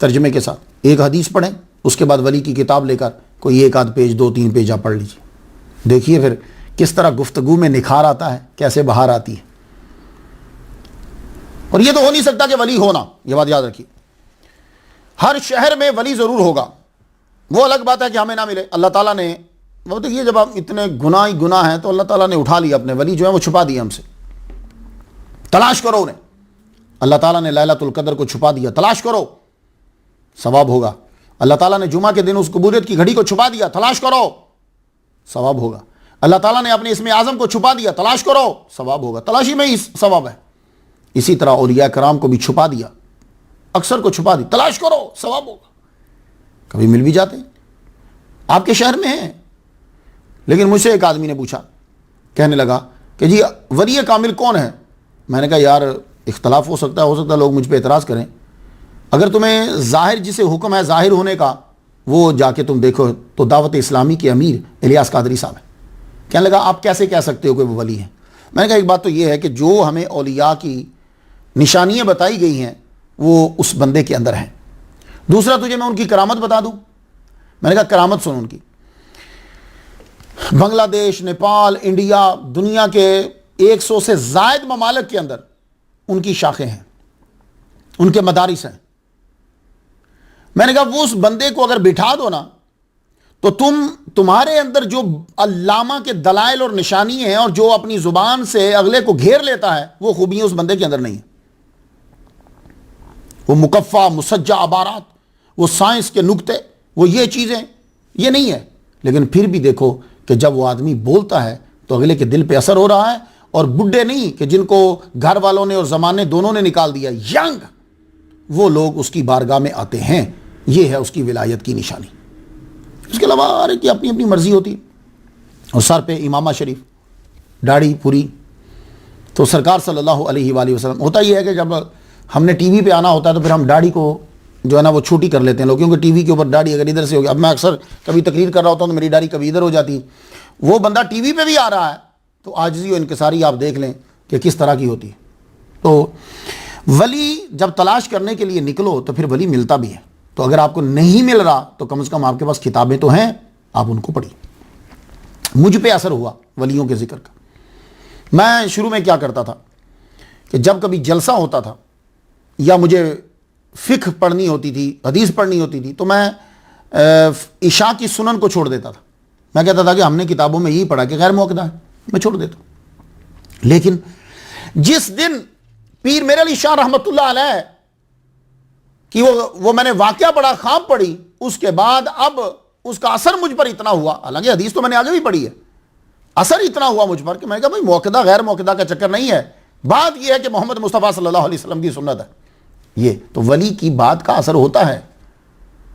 ترجمے کے ساتھ، ایک حدیث پڑھیں، اس کے بعد ولی کی کتاب لے کر کوئی 1 آدھ پیج 2-3 پیج آپ پڑھ لیجیے۔ دیکھیے پھر کس طرح گفتگو میں نکھار آتا ہے، کیسے بہار آتی ہے۔ اور یہ تو ہو نہیں سکتا کہ ولی ہونا، یہ بات یاد رکھیے۔ ہر شہر میں ولی ضرور ہوگا، وہ الگ بات ہے کہ ہمیں نہ ملے۔ اللہ تعالیٰ نے یہ جب آپ اتنے گناہ ہیں تو اللہ تعالیٰ نے اٹھا لیا اپنے ولی جو ہیں وہ چھپا دیا ہم سے۔ تلاش کرو انہیں، اللہ تعالیٰ نے لیلۃ القدر کو چھپا دیا، تلاش کرو ثواب ہوگا۔ اللہ تعالیٰ نے جمعہ کے دن اس قبولیت کی گھڑی کو چھپا دیا، تلاش کرو ثواب ہوگا۔ اللہ تعالیٰ نے اپنے اسم اعظم کو چھپا دیا، تلاش کرو ثواب ہوگا، تلاشی میں ہی ثواب ہے۔ اسی طرح اولیاء کرام کو بھی چھپا دیا، اکثر کو چھپا دی، تلاش کرو ثواب ہوگا۔ کبھی مل بھی جاتے ہیں، آپ کے شہر میں ہیں۔ لیکن مجھ سے ایک آدمی نے پوچھا، کہنے لگا کہ جی ولی کامل کون ہے؟ میں نے کہا یار اختلاف ہو سکتا ہے لوگ مجھ پہ اعتراض کریں، اگر تمہیں ظاہر جسے حکم ہے ظاہر ہونے کا وہ جا کے تم دیکھو تو دعوت اسلامی کے امیر الیاس قادری صاحب ہیں۔ کہنے لگا آپ کیسے کہہ سکتے ہو کہ وہ ولی ہیں؟ میں نے کہا ایک بات تو یہ ہے کہ جو ہمیں اولیاء کی نشانیاں بتائی گئی ہیں وہ اس بندے کے اندر ہیں۔ دوسرا تجھے میں ان کی کرامت بتا دوں؟ میں نے کہا کرامت سن ان کی۔ بنگلہ دیش، نیپال، انڈیا، دنیا کے 100 سے زائد ممالک کے اندر ان کی شاخیں ہیں، ان کے مدارس ہیں۔ میں نے کہا وہ اس بندے کو اگر بٹھا دو نا تو تمہارے اندر جو علامہ کے دلائل اور نشانی ہیں اور جو اپنی زبان سے اگلے کو گھیر لیتا ہے وہ خوبیاں اس بندے کے اندر نہیں ہیں۔ وہ مکفہ مسجع عبارات، وہ سائنس کے نکتے، وہ یہ چیزیں یہ نہیں ہے۔ لیکن پھر بھی دیکھو کہ جب وہ آدمی بولتا ہے تو اگلے کے دل پہ اثر ہو رہا ہے، اور بڈھے نہیں کہ جن کو گھر والوں نے اور زمانے دونوں نے نکال دیا، ینگ وہ لوگ اس کی بارگاہ میں آتے ہیں۔ یہ ہے اس کی ولایت کی نشانی۔ اس کے علاوہ ہر ایک کی اپنی اپنی مرضی ہوتی ہے۔ اور سر پہ امامہ شریف، داڑھی پوری۔ تو سرکار صلی اللہ علیہ وآلہ وسلم، ہوتا یہ ہے کہ جب ہم نے ٹی وی پہ آنا ہوتا ہے تو پھر ہم داڑھی کو جو ہے نا وہ چھوٹی کر لیتے ہیں لوگ، کیونکہ ٹی وی کے اوپر داڑھی اگر ادھر سے ہوگی، اب میں اکثر کبھی تقریر کر رہا ہوتا ہوں تو میری داڑھی کبھی ادھر ہو جاتی ہے، وہ بندہ ٹی وی پہ بھی آ رہا ہے تو عاجزی و انکساری آپ دیکھ لیں کہ کس طرح کی ہوتی ہے۔ تو ولی جب تلاش کرنے کے لیے نکلو تو پھر ولی ملتا بھی ہے۔ تو اگر آپ کو نہیں مل رہا تو کم از کم آپ کے پاس کتابیں تو ہیں، آپ ان کو پڑھیے۔ مجھ پہ اثر ہوا ولیوں کے ذکر کا۔ میں شروع میں کیا کرتا تھا کہ جب کبھی جلسہ ہوتا تھا یا مجھے فقہ پڑھنی ہوتی تھی، حدیث پڑھنی ہوتی تھی، تو میں عشاء کی سنن کو چھوڑ دیتا تھا۔ میں کہتا تھا کہ ہم نے کتابوں میں یہی پڑھا کہ غیر موقدہ ہے، میں چھوڑ دیتا ہوں۔ لیکن جس دن پیر میرے علی شاہ رحمۃ اللہ علیہ کہ وہ میں نے واقعہ پڑھا، خواب پڑھی، اس کے بعد اب اس کا اثر مجھ پر اتنا ہوا، حالانکہ حدیث تو میں نے آگے بھی پڑھی ہے، اثر اتنا ہوا مجھ پر کہ میں نے کہا بھائی موقدہ غیر موقدہ کا چکر نہیں ہے، بات یہ ہے کہ محمد مصطفیٰ صلی اللہ علیہ وسلم کی سنت ہے۔ یہ تو ولی کی بات کا اثر ہوتا ہے،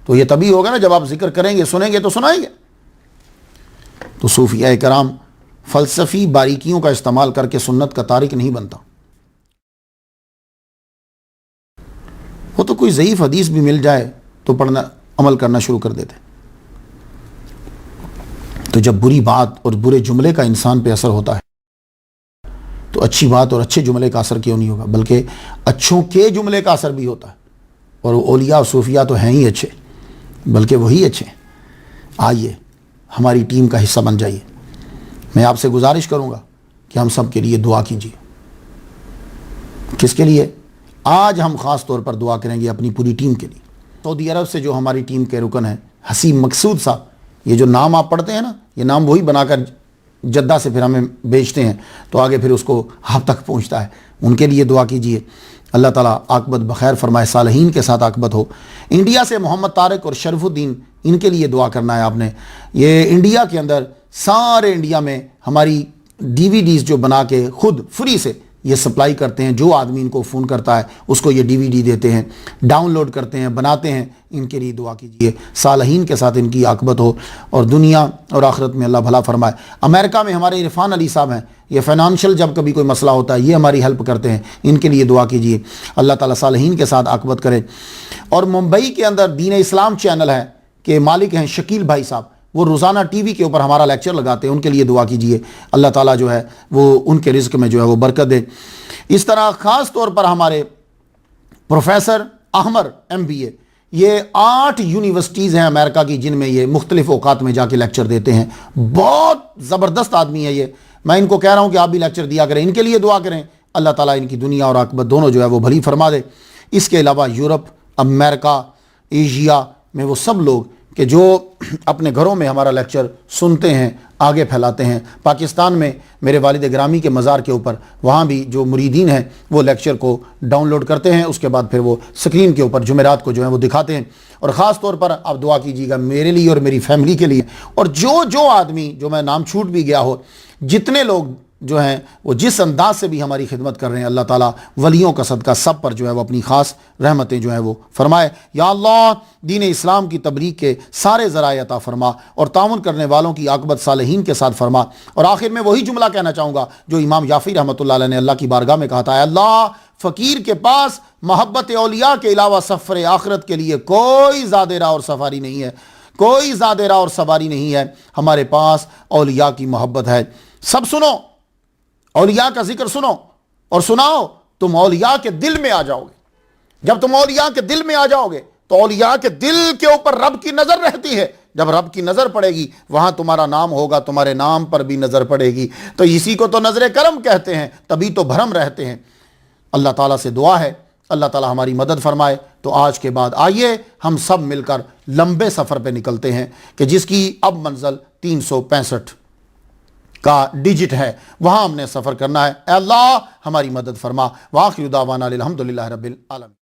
تو یہ تبھی ہوگا نا جب آپ ذکر کریں گے، سنیں گے تو سنائیں گے۔ تو صوفیاء کرام فلسفی باریکیوں کا استعمال کر کے سنت کا تارک نہیں بنتا۔ وہ تو کوئی ضعیف حدیث بھی مل جائے تو پڑھنا عمل کرنا شروع کر دیتے۔ تو جب بری بات اور برے جملے کا انسان پہ اثر ہوتا ہے تو اچھی بات اور اچھے جملے کا اثر کیوں نہیں ہوگا، بلکہ اچھوں کے جملے کا اثر بھی ہوتا ہے۔ اور اولیاء اور صوفیاء تو ہیں ہی اچھے، بلکہ وہی اچھے ہیں۔ آئیے ہماری ٹیم کا حصہ بن جائیے۔ میں آپ سے گزارش کروں گا کہ ہم سب کے لیے دعا کیجیے۔ کس کے لیے؟ آج ہم خاص طور پر دعا کریں گے اپنی پوری ٹیم کے لیے۔ سعودی عرب سے جو ہماری ٹیم کے رکن ہیں حسین مقصود صاحب، یہ جو نام آپ پڑھتے ہیں نا، یہ نام وہی بنا کر جدہ سے پھر ہمیں بیچتے ہیں تو آگے پھر اس کو آپ تک پہنچتا ہے۔ ان کے لیے دعا کیجیے، اللہ تعالیٰ عاقبت بخیر فرمائے، صالحین کے ساتھ عاقبت ہو۔ انڈیا سے محمد طارق اور شرف الدین، ان کے لیے دعا کرنا ہے آپ نے۔ یہ انڈیا کے اندر سارے انڈیا میں ہماری ڈی وی ڈیز جو بنا کے خود فری سے یہ سپلائی کرتے ہیں، جو آدمی ان کو فون کرتا ہے اس کو یہ ڈی وی ڈی دیتے ہیں، ڈاؤن لوڈ کرتے ہیں، بناتے ہیں۔ ان کے لیے دعا کیجیے، صالحین کے ساتھ ان کی عاقبت ہو اور دنیا اور آخرت میں اللہ بھلا فرمائے۔ امریکہ میں ہمارے عرفان علی صاحب ہیں، یہ فائنانشل جب کبھی کوئی مسئلہ ہوتا ہے یہ ہماری ہیلپ کرتے ہیں، ان کے لیے دعا کیجیے، اللہ تعالیٰ صالحین کے ساتھ عاقبت کرے۔ اور ممبئی کے اندر دین اسلام چینل ہے کہ مالک ہیں شکیل بھائی صاحب، وہ روزانہ ٹی وی کے اوپر ہمارا لیکچر لگاتے ہیں، ان کے لیے دعا کیجیے، اللہ تعالیٰ جو ہے وہ ان کے رزق میں جو ہے وہ برکت دے۔ اس طرح خاص طور پر ہمارے پروفیسر احمر MBA، یہ 8 یونیورسٹیز ہیں امریکہ کی جن میں یہ مختلف اوقات میں جا کے لیکچر دیتے ہیں، بہت زبردست آدمی ہے یہ۔ میں ان کو کہہ رہا ہوں کہ آپ بھی لیکچر دیا کریں، ان کے لیے دعا کریں، اللہ تعالیٰ ان کی دنیا اور عاقبت دونوں جو ہے وہ بھلی فرما دے۔ اس کے علاوہ یورپ، امریکہ، ایشیا میں وہ سب لوگ کہ جو اپنے گھروں میں ہمارا لیکچر سنتے ہیں، آگے پھیلاتے ہیں۔ پاکستان میں میرے والد گرامی کے مزار کے اوپر، وہاں بھی جو مریدین ہیں وہ لیکچر کو ڈاؤن لوڈ کرتے ہیں، اس کے بعد پھر وہ سکرین کے اوپر جمعرات کو جو ہے وہ دکھاتے ہیں۔ اور خاص طور پر آپ دعا کیجیے گا میرے لیے اور میری فیملی کے لیے، اور جو آدمی، جو میں نام چھوٹ بھی گیا ہو، جتنے لوگ جو ہیں وہ جس انداز سے بھی ہماری خدمت کر رہے ہیں، اللہ تعالیٰ ولیوں کا صدقہ سب پر جو ہے وہ اپنی خاص رحمتیں جو ہے وہ فرمائے۔ یا اللہ دین اسلام کی تبلیغ کے سارے ذرائع عطا فرما اور تعاون کرنے والوں کی عاقبت صالحین کے ساتھ فرما۔ اور آخر میں وہی جملہ کہنا چاہوں گا جو امام یافی رحمۃ اللہ علیہ نے اللہ کی بارگاہ میں کہا تھا، اے اللہ فقیر کے پاس محبت اولیاء کے علاوہ سفر آخرت کے لیے کوئی زاد راہ اور سفاری نہیں ہے، کوئی زاد راہ اور سواری نہیں ہے، ہمارے پاس اولیاء کی محبت ہے۔ سب سنو، اولیاء کا ذکر سنو اور سناؤ، تم اولیاء کے دل میں آ جاؤ گے۔ جب تم اولیاء کے دل میں آ جاؤ گے تو اولیاء کے دل کے اوپر رب کی نظر رہتی ہے، جب رب کی نظر پڑے گی وہاں تمہارا نام ہوگا، تمہارے نام پر بھی نظر پڑے گی، تو اسی کو تو نظر کرم کہتے ہیں، تبھی تو بھرم رہتے ہیں۔ اللہ تعالیٰ سے دعا ہے اللہ تعالیٰ ہماری مدد فرمائے۔ تو آج کے بعد آئیے ہم سب مل کر لمبے سفر پہ نکلتے ہیں کہ جس کی اب منزل 365 کا ڈیجٹ ہے، وہاں ہم نے سفر کرنا ہے۔ اے اللہ ہماری مدد فرما۔ وآخر دعوانا الحمدللہ رب العالمین۔